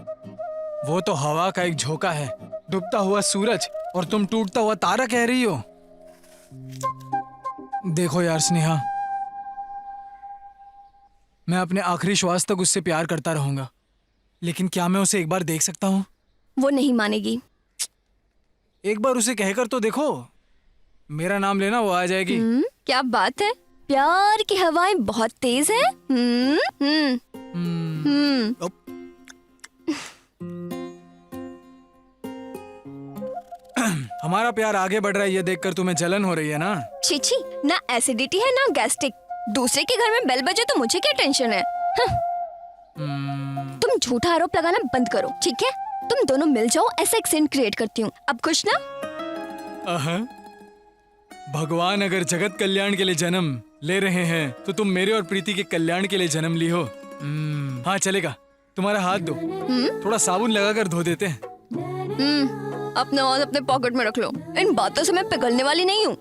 वो तो हवा का एक झोंका है, डूबता हुआ सूरज, और तुम टूटता हुआ तारा कह रही हो। देखो यार स्नेहा, मैं अपने आखिरी श्वास तक उससे प्यार करता रहूंगा, लेकिन क्या मैं उसे एक बार देख सकता हूँ? वो नहीं मानेगी। एक बार उसे कहकर तो देखो, मेरा नाम लेना वो आ जाएगी। क्या बात है, प्यार की हवाएं बहुत तेज है। हमारा प्यार आगे बढ़ रहा है ये देखकर तुम्हें जलन हो रही है ना? छी, ना एसिडिटी है ना गैस्ट्रिक। दूसरे के घर में बेल बजे तो मुझे क्या टेंशन है? तुम झूठा आरोप लगाना बंद करो, ठीक है? तुम दोनों मिल जाओ, ऐसा एक सीन क्रिएट करती हूँ। अब खुश ना? भगवान अगर जगत कल्याण के लिए जन्म ले रहे हैं तो तुम मेरे और प्रीति के कल्याण के लिए जन्म ली हो। हाँ चलेगा, तुम्हारा हाथ दो, थोड़ा साबुन लगाकर धो देते हैं। अपने और अपने पॉकेट में रख लो। इन बातों से मैं पिघलने वाली नहीं हूँ।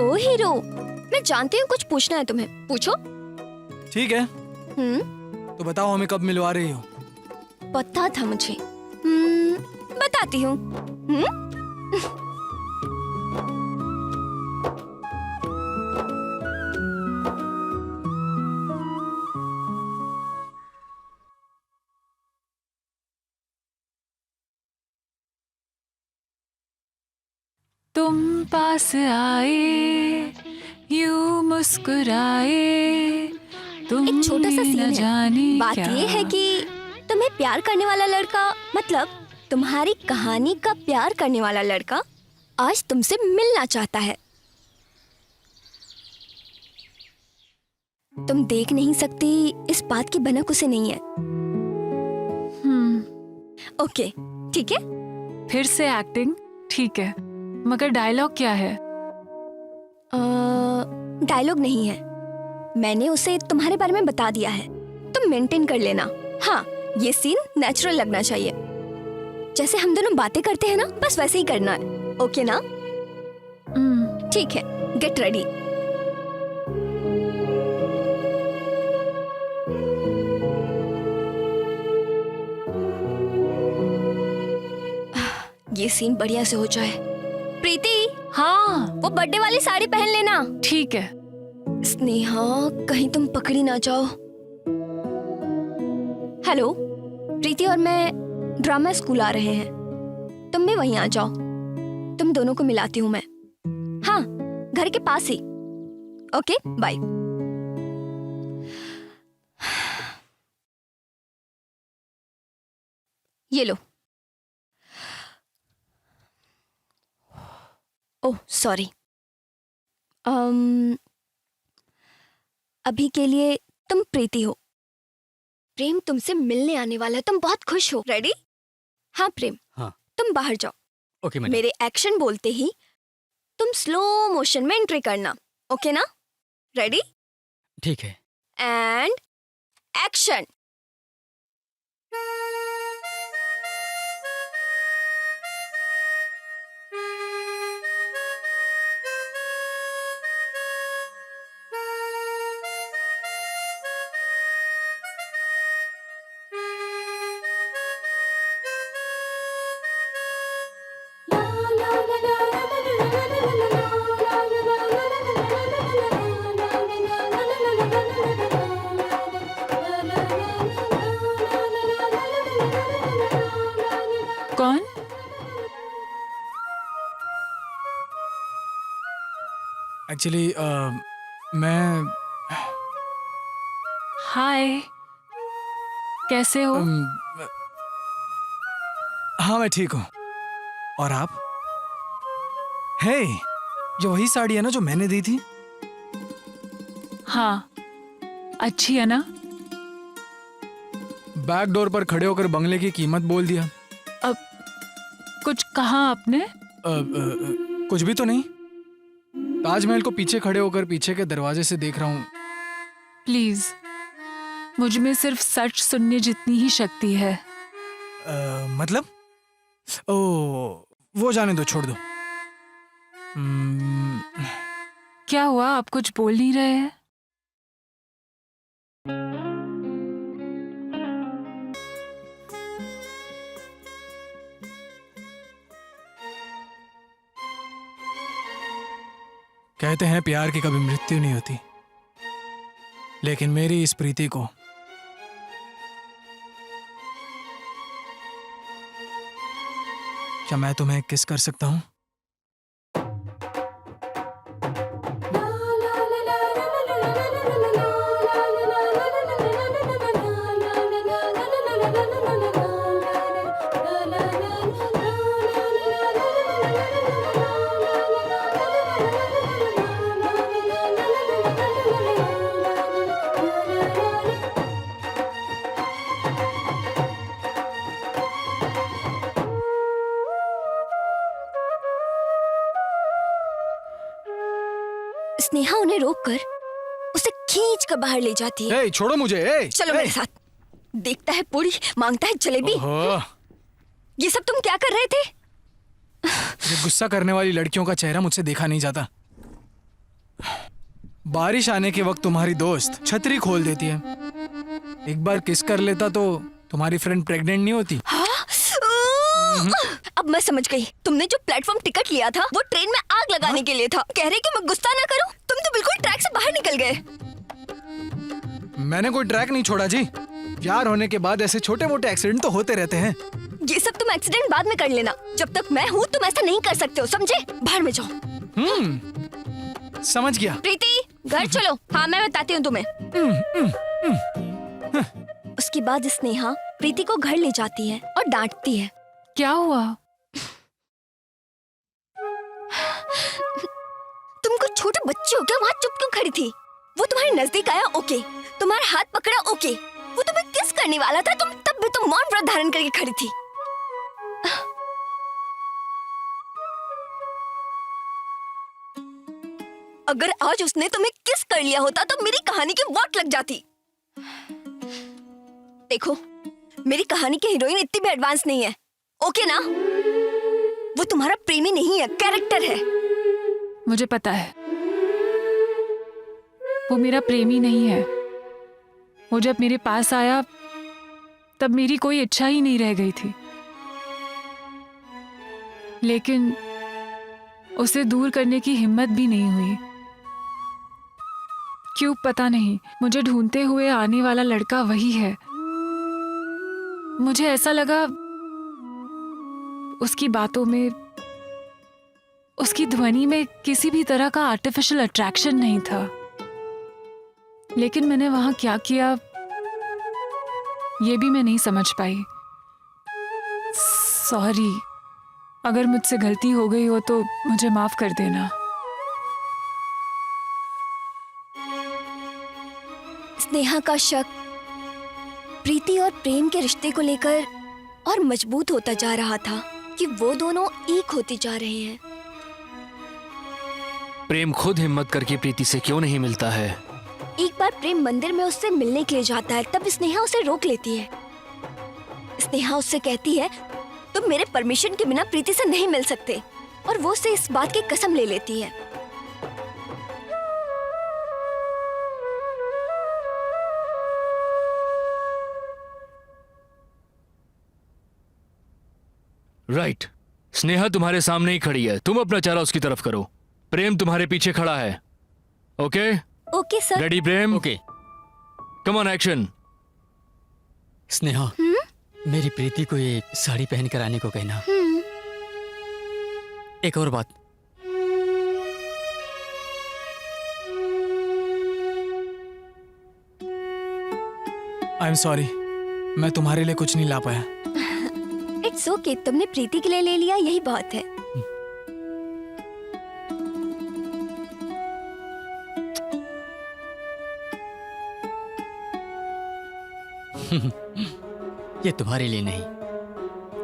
ओ हीरो, मैं जानती हूँ कुछ पूछना है तुम्हें, पूछो। ठीक है, तो बताओ हमें कब मिलवा रही हो? पता था मुझे। बताती हूँ। तुम पास आए यूं मुस्कुराए, तुम एक छोटा सा सीन न है। जाने बात क्या। ये है कि तुम्हें प्यार करने वाला लड़का, मतलब तुम्हारी कहानी का प्यार करने वाला लड़का आज तुमसे मिलना चाहता है। तुम देख नहीं सकती, इस बात की भनक उसे नहीं है। ओके, ठीक है। फिर से एक्टिंग ठीक है, मगर डायलॉग क्या है? डायलॉग नहीं है, मैंने उसे तुम्हारे बारे में बता दिया है, तुम मेंटेन कर लेना। हाँ, ये सीन नेचुरल लगना चाहिए, जैसे हम दोनों बातें करते हैं ना, बस वैसे ही करना है। ओके ना? ठीक है, गेट रेडी। ये सीन बढ़िया से हो जाए। प्रीति, हाँ वो बर्थडे वाली साड़ी पहन लेना। ठीक है। स्नेहा, कहीं तुम पकड़ी ना जाओ। हेलो, प्रीति और मैं ड्रामा स्कूल आ रहे हैं, तुम भी वहीं आ जाओ, तुम दोनों को मिलाती हूँ मैं। हाँ, घर के पास ही। Okay, bye. ये लो। Oh sorry. अभी के लिए तुम प्रीति हो। प्रेम तुमसे मिलने आने वाला है, तुम बहुत खुश हो। रेडी? हाँ प्रेम, हाँ। तुम बाहर जाओ। Okay madam. मेरे एक्शन बोलते ही तुम स्लो मोशन में एंट्री करना। ओके ना? रेडी? ठीक है। And action. कौन? एक्चुअली मैं हाय, कैसे हो? हाँ मैं ठीक हूँ। और आप? हे, ये वही साड़ी है ना जो मैंने दी थी? हाँ, अच्छी है ना? बैक डोर पर खड़े होकर बंगले की कीमत बोल दिया। अब कुछ कहा आपने? कुछ भी तो नहीं। ताजमहल को पीछे खड़े होकर पीछे के दरवाजे से देख रहा हूँ। प्लीज, मुझ में सिर्फ सच सुनने जितनी ही शक्ति है। मतलब? ओ, वो जाने दो, छोड़ दो। क्या हुआ, आप कुछ बोल नहीं रहे हैं? कहते हैं प्यार की कभी मृत्यु नहीं होती, लेकिन मेरी इस प्रीति को क्या मैं तुम्हें किस कर सकता हूं? स्नेहा उन्हें रोककर उसे खींच कर बाहर ले जाती है। ए, छोड़ो मुझे। ए, चलो मेरे साथ। देखता है पूरी, मांगता है जलेबी। ओहो, ये सब तुम क्या कर रहे थे? ये गुस्सा करने वाली लड़कियों का चेहरा मुझसे देखा नहीं जाता। बारिश आने के वक्त तुम्हारी दोस्त छतरी खोल देती है। एक बार किस कर लेता तो तुम्हारी फ्रेंड प्रेग्नेंट नहीं होती। अब मैं समझ गई, तुमने जो प्लेटफॉर्म टिकट लिया था वो ट्रेन में आग लगाने के लिए था। कह रहे कि मैं गुस्सा ना करूं, तुम तो बिल्कुल ट्रैक से बाहर निकल गए। मैंने कोई ट्रैक नहीं छोड़ा जी। प्यार होने के बाद ऐसे छोटे मोटे एक्सीडेंट तो होते रहते हैं। ये सब तुम एक्सीडेंट बाद में कर लेना, जब तक मैं हूँ तुम ऐसा नहीं कर सकते हो, समझे? बाहर में जाओ। समझ गया। प्रीति, घर चलो। हाँ, मैं बताती हूँ तुम्हें। उसके बाद स्नेहा प्रीति को घर ले जाती है और डांटती है। क्या हुआ? तुम कुछ छोटे बच्चे हो क्या? वहाँ चुप क्यों खड़ी थी? वो तुम्हारे नजदीक आया, ओके। तुम्हारा हाथ पकड़ा, ओके। वो तुम्हें किस करने वाला था, तुम तब भी तुम मौन व्रत धारण करके खड़ी थी। अगर आज उसने तुम्हें किस कर लिया होता तो मेरी कहानी की वाट लग जाती। देखो, मेरी कहानी की हीरोइन इतनी भी एडवांस नहीं है, ओके ना? वो तुम्हारा प्रेमी नहीं है, कैरेक्टर है। मुझे पता है वो मेरा प्रेमी नहीं है। वो जब मेरे पास आया तब मेरी कोई इच्छा ही नहीं रह गई थी, लेकिन उसे दूर करने की हिम्मत भी नहीं हुई। क्यों पता नहीं, मुझे ढूंढते हुए आने वाला लड़का वही है। मुझे ऐसा लगा उसकी बातों में, उसकी ध्वनि में किसी भी तरह का आर्टिफिशियल अट्रैक्शन नहीं था। लेकिन मैंने वहां क्या किया ये भी मैं नहीं समझ पाई। सॉरी, अगर मुझसे गलती हो गई हो तो मुझे माफ कर देना। स्नेहा का शक प्रीति और प्रेम के रिश्ते को लेकर और मजबूत होता जा रहा था कि वो दोनों एक होते जा रहे हैं। प्रेम खुद हिम्मत करके प्रीति से क्यों नहीं मिलता है? एक बार प्रेम मंदिर में उससे मिलने के लिए जाता है, तब स्नेहा उसे रोक लेती है। स्नेहा उससे कहती है तुम मेरे परमिशन के बिना प्रीति से नहीं मिल सकते, और वो उससे इस बात की कसम ले लेती है। राइट, स्नेहा तुम्हारे सामने ही खड़ी है, तुम अपना चेहरा उसकी तरफ करो। प्रेम तुम्हारे पीछे खड़ा है। Okay okay sir. Ready Prem? Okay. Come on action. Sneha, मेरी प्रीति को ये साड़ी पहन कर आने को कहना। एक और बात, आई एम सॉरी, मैं तुम्हारे लिए कुछ नहीं ला पाया। इट्स ओके, तुमने प्रीति के लिए ले लिया, यही बहुत है। ये तुम्हारे लिए नहीं,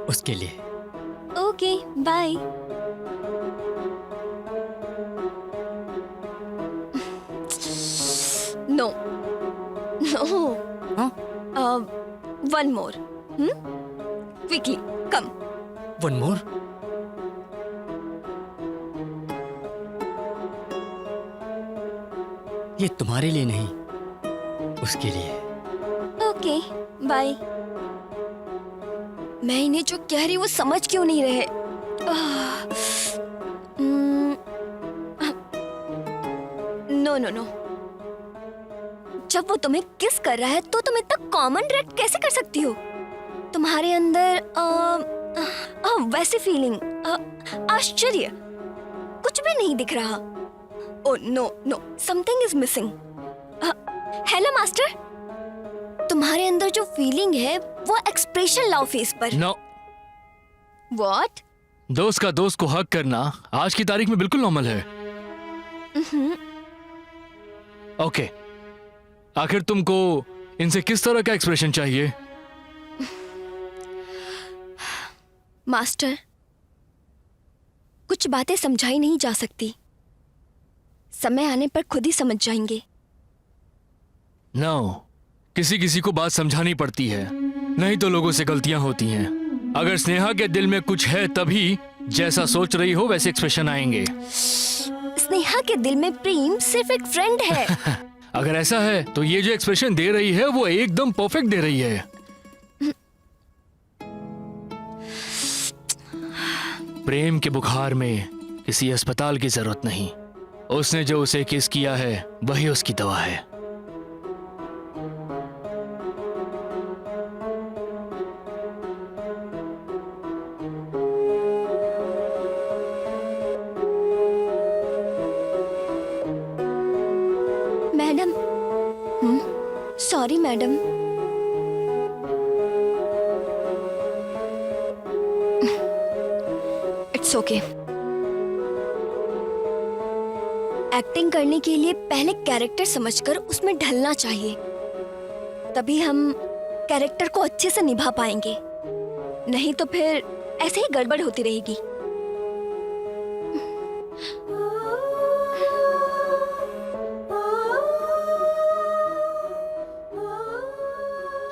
उसके लिए। Okay, bye. No no, one more. Quickly come. One more? ये तुम्हारे लिए नहीं, उसके लिए। Okay, bye. मैं इन्हें जो कह रही हूँ वो समझ क्यों नहीं रहे? नो नो नो, जब वो तुम्हें किस कर रहा है तो तुम इतना कॉमन रिएक्ट कैसे कर सकती हो? तुम्हारे अंदर वैसी फीलिंग, आश्चर्य कुछ भी नहीं दिख रहा। Oh no no, something is missing. Hello master, तुम्हारे अंदर जो फीलिंग है वो एक्सप्रेशन लाओ फेस पर। नो। व्हाट? दोस्त का दोस्त को हक करना आज की तारीख में बिल्कुल नॉर्मल है। ओके, आखिर तुमको इनसे किस तरह का एक्सप्रेशन चाहिए? मास्टर, कुछ बातें समझाई नहीं जा सकती, समय आने पर खुद ही समझ जाएंगे। नो, किसी किसी को बात समझानी पड़ती है, नहीं तो लोगों से गलतियां होती हैं। अगर स्नेहा के दिल में कुछ है तभी जैसा सोच रही हो वैसे एक्सप्रेशन आएंगे। स्नेहा के दिल में प्रेम सिर्फ एक फ्रेंड है। अगर ऐसा है तो ये जो एक्सप्रेशन दे रही है वो एकदम परफेक्ट दे रही है। प्रेम के बुखार में किसी अस्पताल की जरूरत नहीं। उसने जो उसे किस किया है वही उसकी दवा है। Madam, sorry madam. It's okay. Acting करने के लिए पहले कैरेक्टर समझकर उसमें ढलना चाहिए, तभी हम कैरेक्टर को अच्छे से निभा पाएंगे। नहीं तो फिर ऐसे ही गड़बड़ होती रहेगी।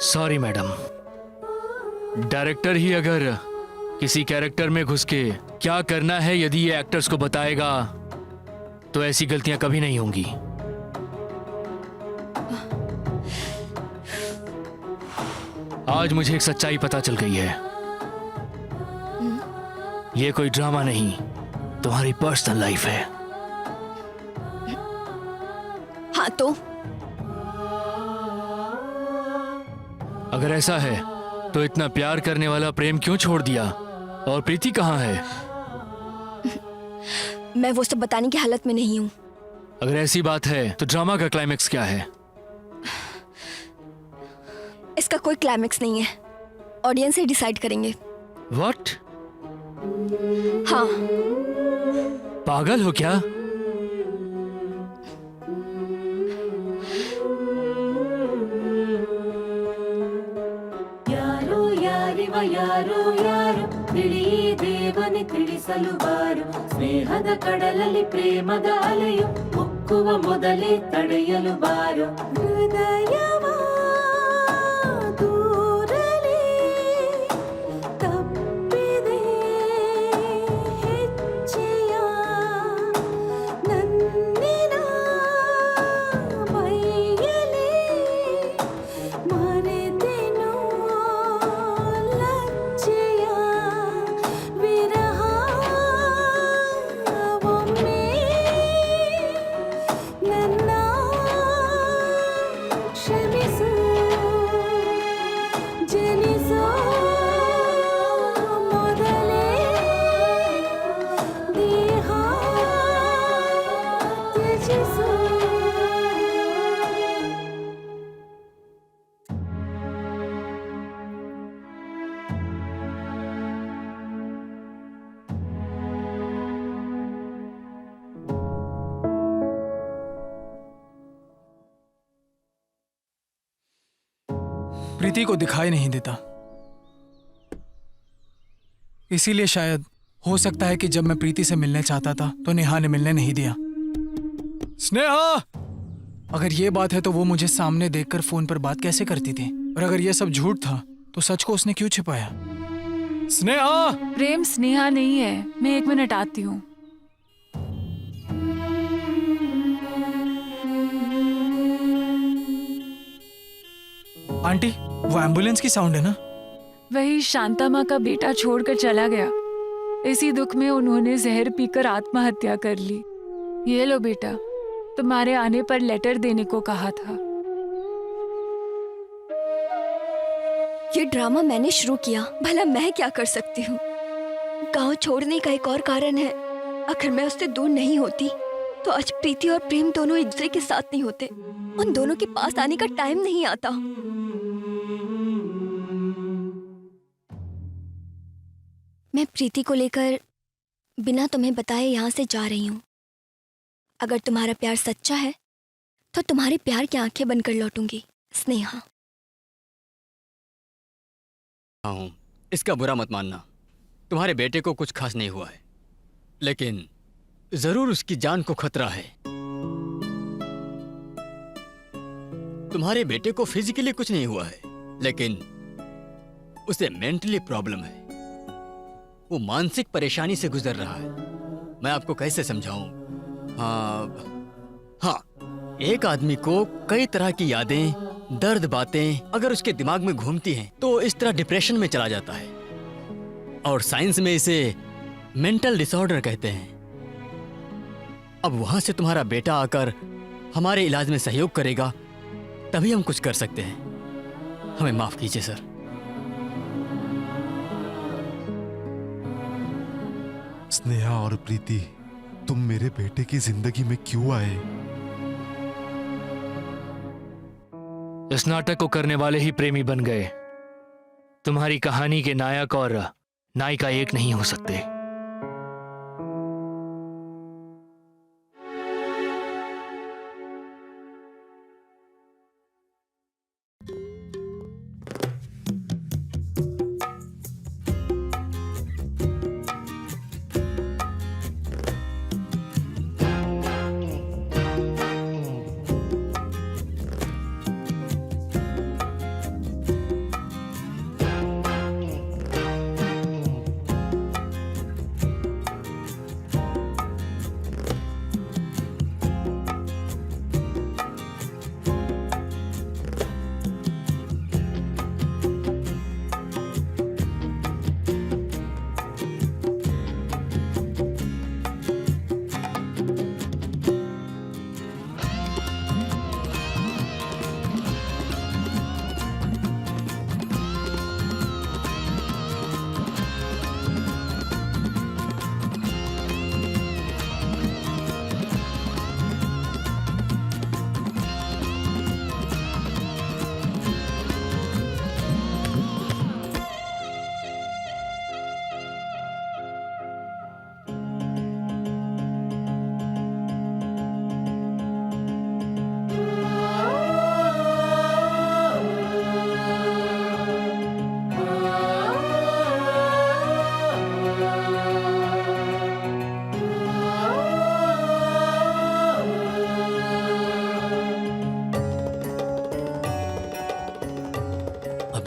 सॉरी मैडम, डायरेक्टर ही अगर किसी कैरेक्टर में घुस के क्या करना है यदि ये एक्टर्स को बताएगा तो ऐसी गलतियां कभी नहीं होंगी। आज मुझे एक सच्चाई पता चल गई है। ये कोई ड्रामा नहीं, तुम्हारी पर्सनल लाइफ है। हाँ तो अगर ऐसा है तो इतना प्यार करने वाला प्रेम क्यों छोड़ दिया? और प्रीति कहाँ है? मैं वो सब बताने की हालत में नहीं हूँ। अगर ऐसी बात है तो ड्रामा का क्लाइमेक्स क्या है? इसका कोई क्लाइमेक्स नहीं है, ऑडियंस ही डिसाइड करेंगे। व्हाट? हाँ। पागल हो क्या? ಯಾರೋ ಯಾರಿವ ಯಾರೋ ಯಾರು ತಿಳಿ ದೇವನಿ ತಿಳಿಸಲು ಬಾರು ಸ್ನೇಹದ ಕಡಲಲ್ಲಿ ಪ್ರೇಮದ ಅಲೆಯು ಮುಕ್ಕುವ ಮೊದಲೇ ತಡೆಯಲು ಬಾರು ಹೃದಯವ ದೂರಲಿ ತಪ್ಪಿದೆ ಹೆಜ್ಜೆಯ ನನ್ನಿನ ಮೈಯಲಿ ಮರೆತೆನು ಲಜ್ಜೆಯ ವಿರಹ ಒಮ್ಮೆ ನನ್ನ ಕ್ಷಮಿಸು ಜನಿಸೋ ಮೊದಲೇ ದೇಹ ತ್ಯಜಿಸು. प्रीति को दिखाई नहीं देता, इसीलिए शायद हो सकता है कि जब मैं प्रीति से मिलने चाहता था तो नेहा ने मिलने नहीं दिया। स्नेहा, अगर ये बात है तो वो मुझे सामने देखकर फोन पर बात कैसे करती थी? और अगर ये सब झूठ था तो सच को उसने क्यों छिपाया? स्नेहा! प्रेम स्नेहा नहीं है, मैं 1 मिनट आती हूँ। आंटी, वो एम्बुलेंस की साउंड है ना? वही शांता माँ का बेटा छोड़कर चला गया। इसी दुख में उन्होंने जहर पीकर आत्महत्या कर ली। ये लो बेटा, तुम्हारे आने पर लेटर देने को कहा था। ये ड्रामा मैंने शुरू किया, भला मैं क्या कर सकती हूँ? गांव छोड़ने का एक और कारण है, अगर मैं उससे दूर नहीं होती तो आज प्रीति और प्रेम दोनों एक दूसरे के साथ नहीं होते। उन दोनों के पास आने का टाइम नहीं आता। मैं प्रीति को लेकर बिना तुम्हें बताए यहाँ से जा रही हूँ। अगर तुम्हारा प्यार सच्चा है तो तुम्हारे प्यार की आंखें बंद कर लौटूंगी। स्नेहा। हूँ, इसका बुरा मत मानना। तुम्हारे बेटे को कुछ खास नहीं हुआ है, लेकिन जरूर उसकी जान को खतरा है। तुम्हारे बेटे को फिजिकली कुछ नहीं हुआ है, लेकिन उसे मेंटली प्रॉब्लम है। वो मानसिक परेशानी से गुजर रहा है। मैं आपको कैसे समझाऊं? हाँ, एक आदमी को कई तरह की यादें, दर्द बातें अगर उसके दिमाग में घूमती हैं तो इस तरह डिप्रेशन में चला जाता है, और साइंस में इसे मेंटल डिसऑर्डर कहते हैं। अब वहां से तुम्हारा बेटा आकर हमारे इलाज में सहयोग करेगा, तभी हम कुछ कर सकते हैं। हमें माफ कीजिए सर। स्नेहा और प्रीति, तुम मेरे बेटे की जिंदगी में क्यों आए? इस नाटक को करने वाले ही प्रेमी बन गए। तुम्हारी कहानी के नायक और नायिका एक नहीं हो सकते।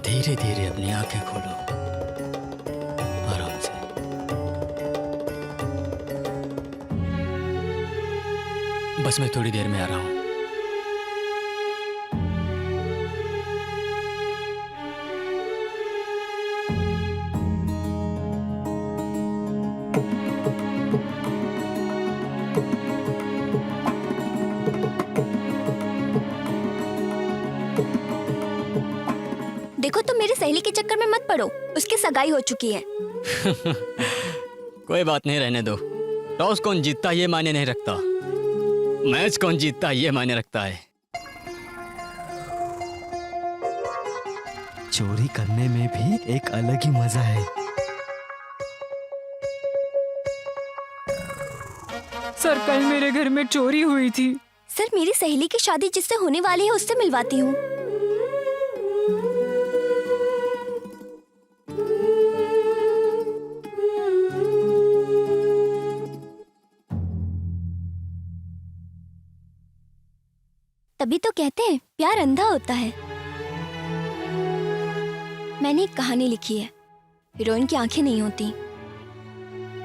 धीरे धीरे अपनी आंखें खोलो, आराम से। बस मैं थोड़ी देर में आ रहा हूं। देखो तुम मेरी सहेली के चक्कर में मत पड़ो, उसकी सगाई हो चुकी है। कोई बात नहीं, रहने दो। टॉस कौन जीतता ये मायने नहीं रखता, मैच कौन जीतता ये मायने रखता है। चोरी करने में भी एक अलग ही मजा है। सर कल मेरे घर में चोरी हुई थी। सर मेरी सहेली की शादी जिससे होने वाली है उससे मिलवाती हूँ। तभी तो कहते हैं प्यार अंधा होता है। मैंने एक कहानी लिखी है, हीरोइन की आंखें नहीं होती।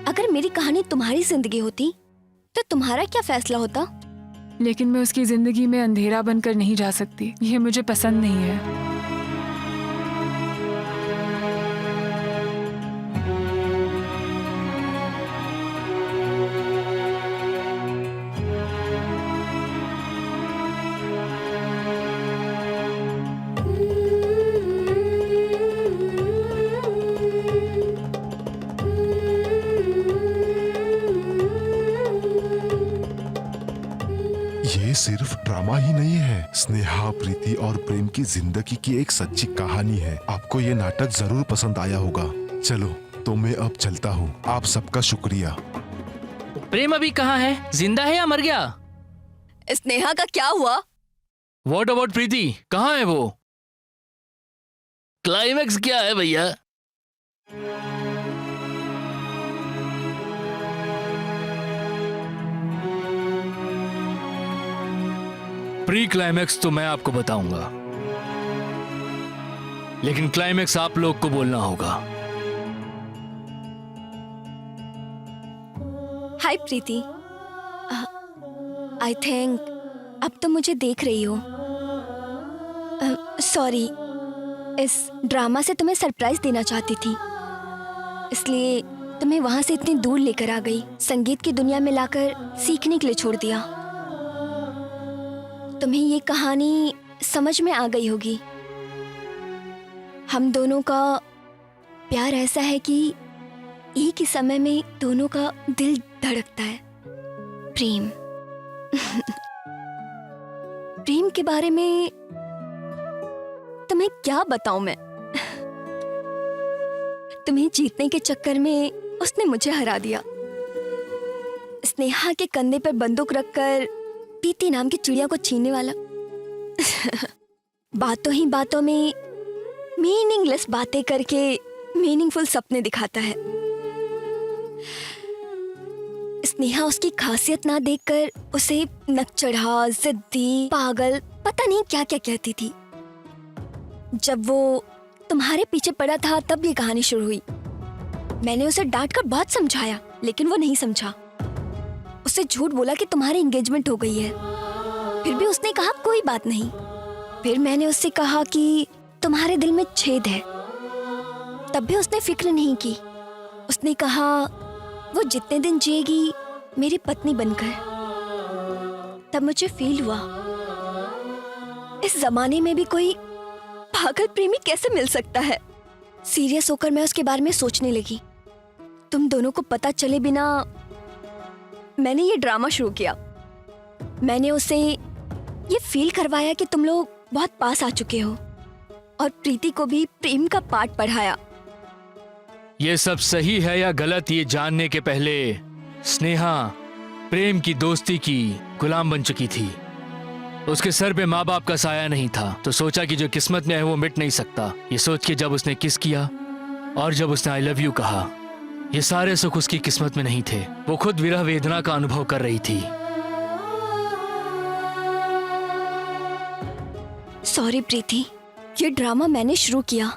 अगर मेरी कहानी तुम्हारी जिंदगी होती तो तुम्हारा क्या फैसला होता? लेकिन मैं उसकी जिंदगी में अंधेरा बनकर नहीं जा सकती, ये मुझे पसंद नहीं है। ये सिर्फ ड्रामा ही नहीं है, स्नेहा, प्रीति और प्रेम की जिंदगी की एक सच्ची कहानी है। आपको ये नाटक जरूर पसंद आया होगा। चलो तो मैं अब चलता हूँ। आप सबका शुक्रिया। प्रेम अभी कहाँ है, जिंदा है या मर गया? स्नेहा का क्या हुआ? व्हाट अबाउट प्रीति, कहाँ है वो? क्लाइमैक्स क्या है भैया? प्री क्लाइमैक्स तो मैं आपको बताऊंगा, लेकिन क्लाइमैक्स आप लोग को बोलना होगा। हाय प्रीति, आई थिंक अब तो मुझे देख रही हो। सॉरी, इस ड्रामा से तुम्हें सरप्राइज देना चाहती थी, इसलिए तुम्हें वहां से इतनी दूर लेकर आ गई, संगीत की दुनिया में लाकर सीखने के लिए छोड़ दिया। तुम्हें ये कहानी समझ में आ गई होगी। हम दोनों का प्यार ऐसा है कि एक ही समय में दोनों का दिल धड़कता है। प्रेम। प्रेम के बारे में तुम्हें क्या बताऊं मैं। तुम्हें जीतने के चक्कर में उसने मुझे हरा दिया। स्नेहा के कंधे पर बंदूक रखकर प्रीति नाम की चिड़िया को छीनने वाला। बातों ही बातों में मीनिंगलेस बातें करके मीनिंगफुल सपने दिखाता है। स्नेहा उसकी खासियत ना देखकर उसे नकचढ़ा, जिद्दी, पागल, पता नहीं क्या क्या कहती थी। जब वो तुम्हारे पीछे पड़ा था तब ये कहानी शुरू हुई। मैंने उसे डांटकर बहुत समझाया, लेकिन वो नहीं समझा। उसे झूठ बोला कि तुम्हारी एंगेजमेंट हो गई है, फिर भी उसने कहा कोई बात नहीं। फिर मैंने उससे कहा कि तुम्हारे दिल में छेद है, तब भी उसने फिक्र नहीं की। उसने कहा वो जितने दिन जिएगी मेरी पत्नी बनकर। तब मुझे फील हुआ इस जमाने में भी कोई पागल प्रेमी कैसे मिल सकता है। सीरियस होकर मैं उसके बारे में सोचने लगी। तुम दोनों को पता चले बिना मैंने ये ड्रामा शुरू किया। मैंने उसे ये फील करवाया कि तुम लोग बहुत पास आ चुके हो, और प्रीति को भी प्रेम का पाठ पढ़ाया। ये सब सही है या गलत ये जानने के पहले स्नेहा प्रेम की दोस्ती की गुलाम बन चुकी थी। उसके सर पे माँ बाप का साया नहीं था, तो सोचा कि जो किस्मत में है वो मिट नहीं सकता। ये सोच के जब उसने किस किया और जब उसने आई लव यू कहा, ये सारे सुख उसकी किस्मत में नहीं थे। वो खुद विरह वेदना का अनुभव कर रही थी। सॉरी प्रीति, ये ड्रामा मैंने शुरू किया,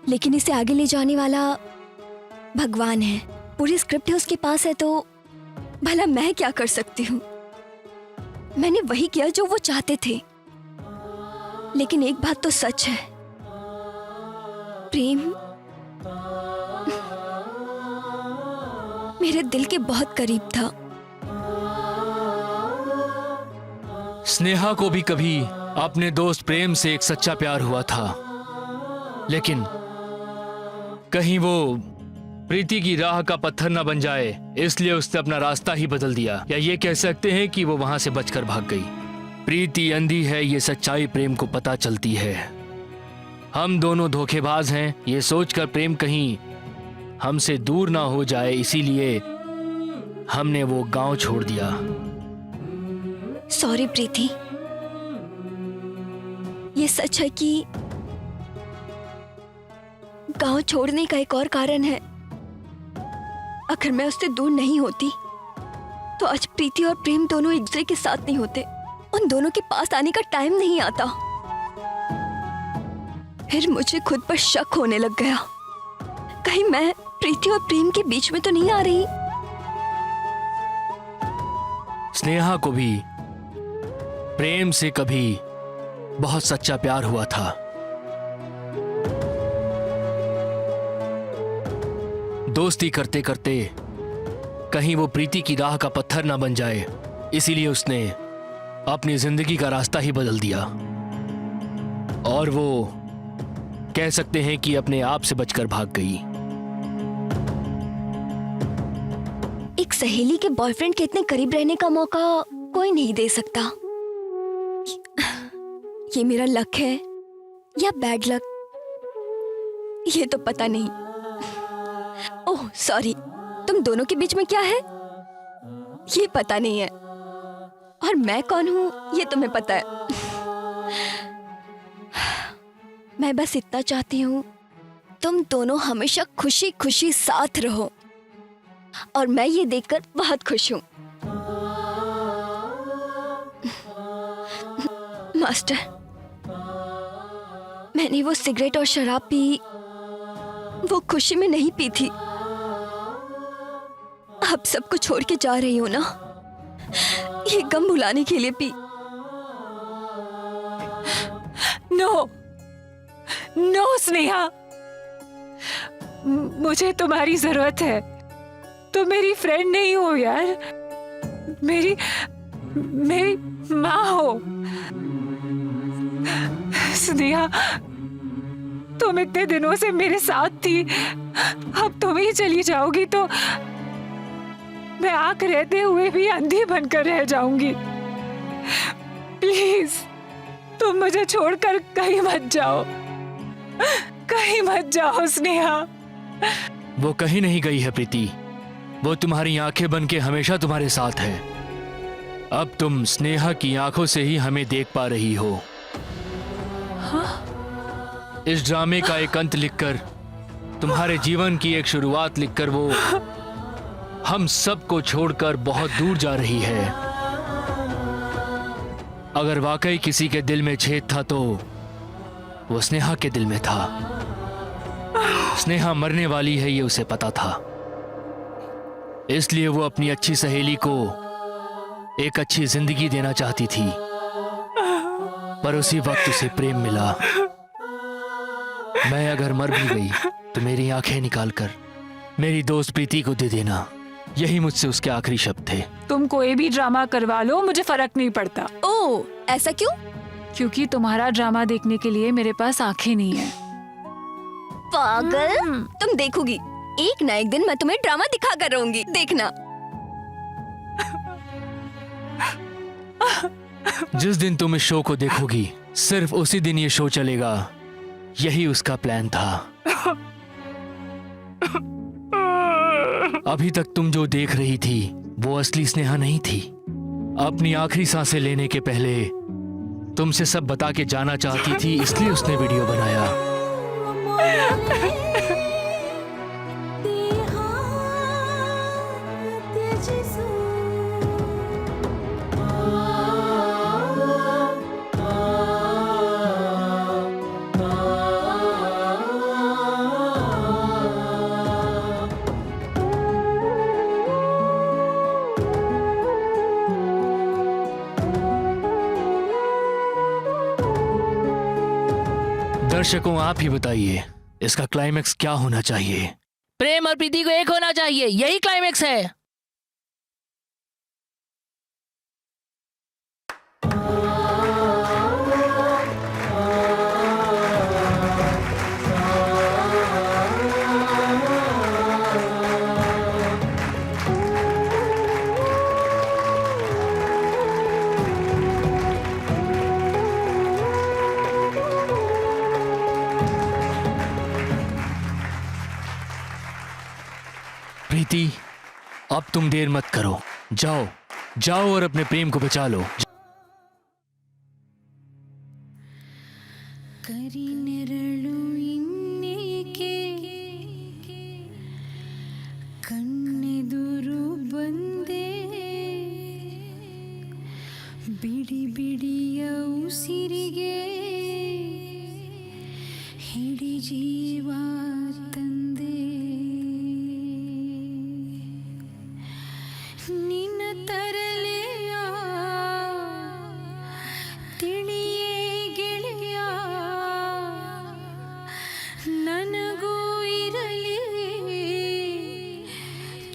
लेकिन इसे आगे ले जाने वाला भगवान है। पूरी स्क्रिप्ट है उसके पास है, तो भला मैं क्या कर सकती हूँ। मैंने वही किया जो वो चाहते थे। लेकिन एक बात तो सच है, प्रेम मेरे दिल के बहुत करीब था। स्नेहा को भी कभी अपने दोस्त प्रेम से एक सच्चा प्यार हुआ था, लेकिन कहीं वो प्रीति की राह का पत्थर न बन जाए, इसलिए उसने अपना रास्ता ही बदल दिया। या ये कह सकते हैं कि वो वहां से बचकर भाग गई। प्रीति अंधी है, ये सच्चाई प्रेम को पता चलती है। हम दोनों धोखेबाज हैं, ये सोचकर प्रेम कहीं हमसे दूर ना हो जाए, इसीलिए हमने वो गांव छोड़ दिया। सॉरी प्रीति, ये सच है कि गांव छोड़ने का एक और कारण है। अगर मैं उससे दूर नहीं होती तो आज प्रीति और प्रेम दोनों एक दूसरे के साथ नहीं होते। उन दोनों के पास आने का टाइम नहीं आता। फिर मुझे खुद पर शक होने लग गया, कहीं मैं प्रीति और प्रेम के बीच में तो नहीं आ रही। स्नेहा को भी प्रेम से कभी बहुत सच्चा प्यार हुआ था। दोस्ती करते करते कहीं वो प्रीति की राह का पत्थर ना बन जाए, इसीलिए उसने अपनी जिंदगी का रास्ता ही बदल दिया। और वो कह सकते हैं कि अपने आप से बचकर भाग गई। एक सहेली के बॉयफ्रेंड के इतने करीब रहने का मौका कोई नहीं दे सकता। ये मेरा लक है या बैड लक, ये तो पता नहीं। ओह सॉरी, तुम दोनों के बीच में क्या है ये पता नहीं है, और मैं कौन हूं ये तुम्हें पता है। मैं बस इतना चाहती हूं तुम दोनों हमेशा खुशी खुशी साथ रहो, और मैं ये देखकर बहुत खुश हूं। मास्टर, मैंने वो सिगरेट और शराब पी, वो खुशी में नहीं पी थी। अब सबको छोड़ के जा रही हूं ना, ये गम भुलाने के लिए पी। नो नो स्नेहा, मुझे तुम्हारी जरूरत है। तुम मेरी फ्रेंड नहीं हो यार, मेरी मेरी माँ हो। स्नेहा, तुम इतने दिनों से मेरे साथ थी, अब तुम ही चली जाओगी तो मैं आंख रहते हुए भी अंधी बनकर रह जाऊंगी। प्लीज तुम मुझे छोड़कर कहीं मत जाओ, कहीं मत जाओ स्नेहा। वो कहीं नहीं गई है प्रीति, वो तुम्हारी आंखें बन के हमेशा तुम्हारे साथ है। अब तुम स्नेहा की आंखों से ही हमें देख पा रही हो। इस ड्रामे का एक अंत लिखकर, तुम्हारे जीवन की एक शुरुआत लिखकर वो हम सबको छोड़कर बहुत दूर जा रही है। अगर वाकई किसी के दिल में छेद था तो वो स्नेहा के दिल में था। स्नेहा मरने वाली है ये उसे पता था, इसलिए वो अपनी अच्छी सहेली को एक अच्छी जिंदगी देना चाहती थी। पर उसी वक्त उसे प्रेम मिला। मैं अगर मर भी गई तो मेरी आंखें निकालकर मेरी दोस्त प्रीति को दे देना, यही मुझसे उसके आखिरी शब्द थे। तुम कोई भी ड्रामा करवा लो, मुझे फर्क नहीं पड़ता। ओह, ऐसा क्यों? क्योंकि तुम्हारा ड्रामा देखने के लिए मेरे पास आंखें नहीं है। पागल, तुम देखोगी, एक ना एक दिन मैं तुम्हें ड्रामा दिखा कर रहूंगी, देखना। जिस दिन तुम इस शो को देखोगी, सिर्फ उसी दिन ये शो चलेगा, यही उसका प्लान था। अभी तक तुम जो देख रही थी वो असली स्नेहा नहीं थी। अपनी आखिरी सांसें लेने के पहले तुमसे सब बता के जाना चाहती थी, इसलिए उसने वीडियो बनाया। दर्शकों, आप ही बताइए इसका क्लाइमेक्स क्या होना चाहिए? प्रेम और प्रीति को एक होना चाहिए, यही क्लाइमेक्स है। प्रीति, अब तुम देर मत करो, जाओ जाओ और अपने प्रेम को बचा लो। ಬಿಡಿ ಬಿಡಿಯ ಉಸಿರಿಗೆ ಹಿಡಿ ಜೀವ ತಂದೆ ನಿನ್ನ ತರಲೆಯ ತಿಳಿಯೇ ಗೆಳೆಯ ನನಗೂ ಇರಲಿ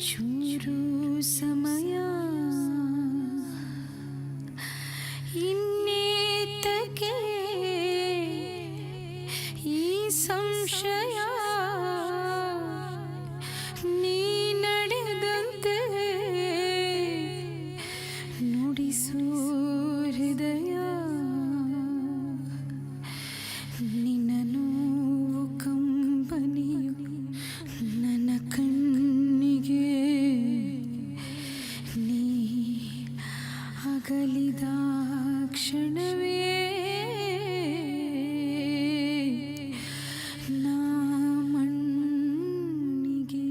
ಚೂರು ಸಮಯ ಇನ್ನೇತಕ್ಕೆ ಈ ಸಂಶಯ ನೀ ನಡೆದಂತೆ ನುಡಿಸು ಹೃದಯ ನಿನ್ನ ನೋವು ಕಂಬನಿಯು ನನ್ನ ಕಣ್ಣಿಗೆ ನೀ ಅಗಲಿದ ಕ್ಷಣವೇ ನಾ ಮಣ್ಣಿಗೆ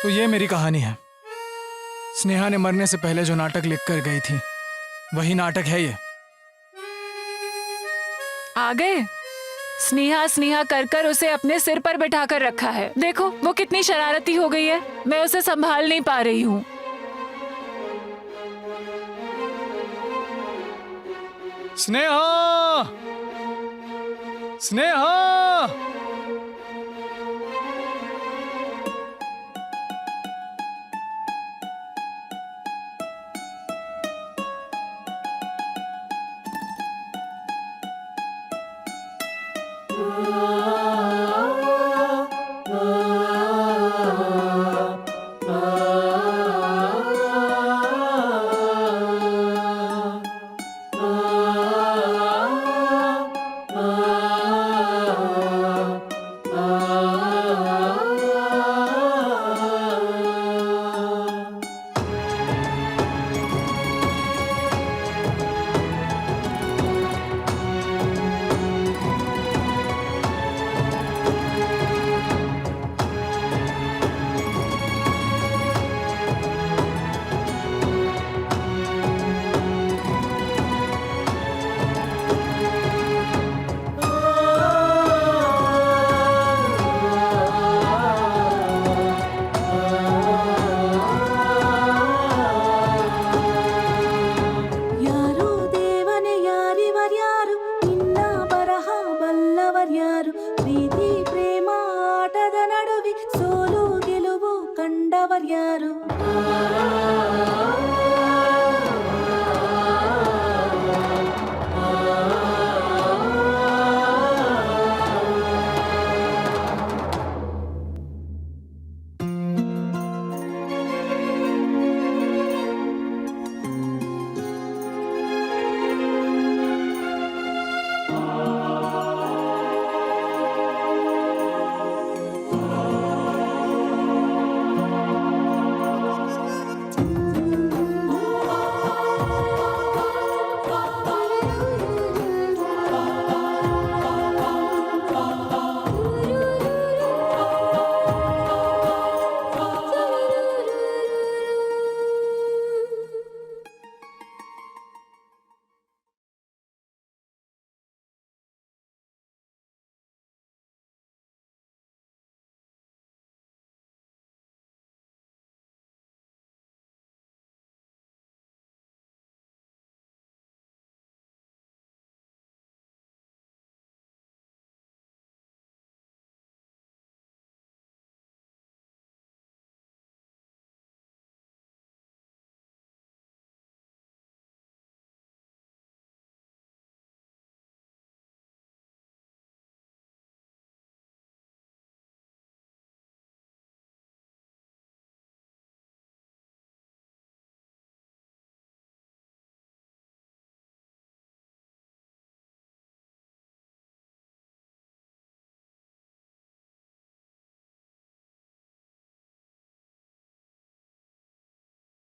तो ये मेरी कहानी है। स्नेहा ने मरने से पहले जो नाटक लिख कर गई थी वही नाटक है ये। आ गए। स्नेहा स्नेहा कर कर उसे अपने सिर पर बिठा कर रखा है। देखो वो कितनी शरारती हो गई है। मैं उसे संभाल नहीं पा रही हूँ। स्नेहा, स्नेहा,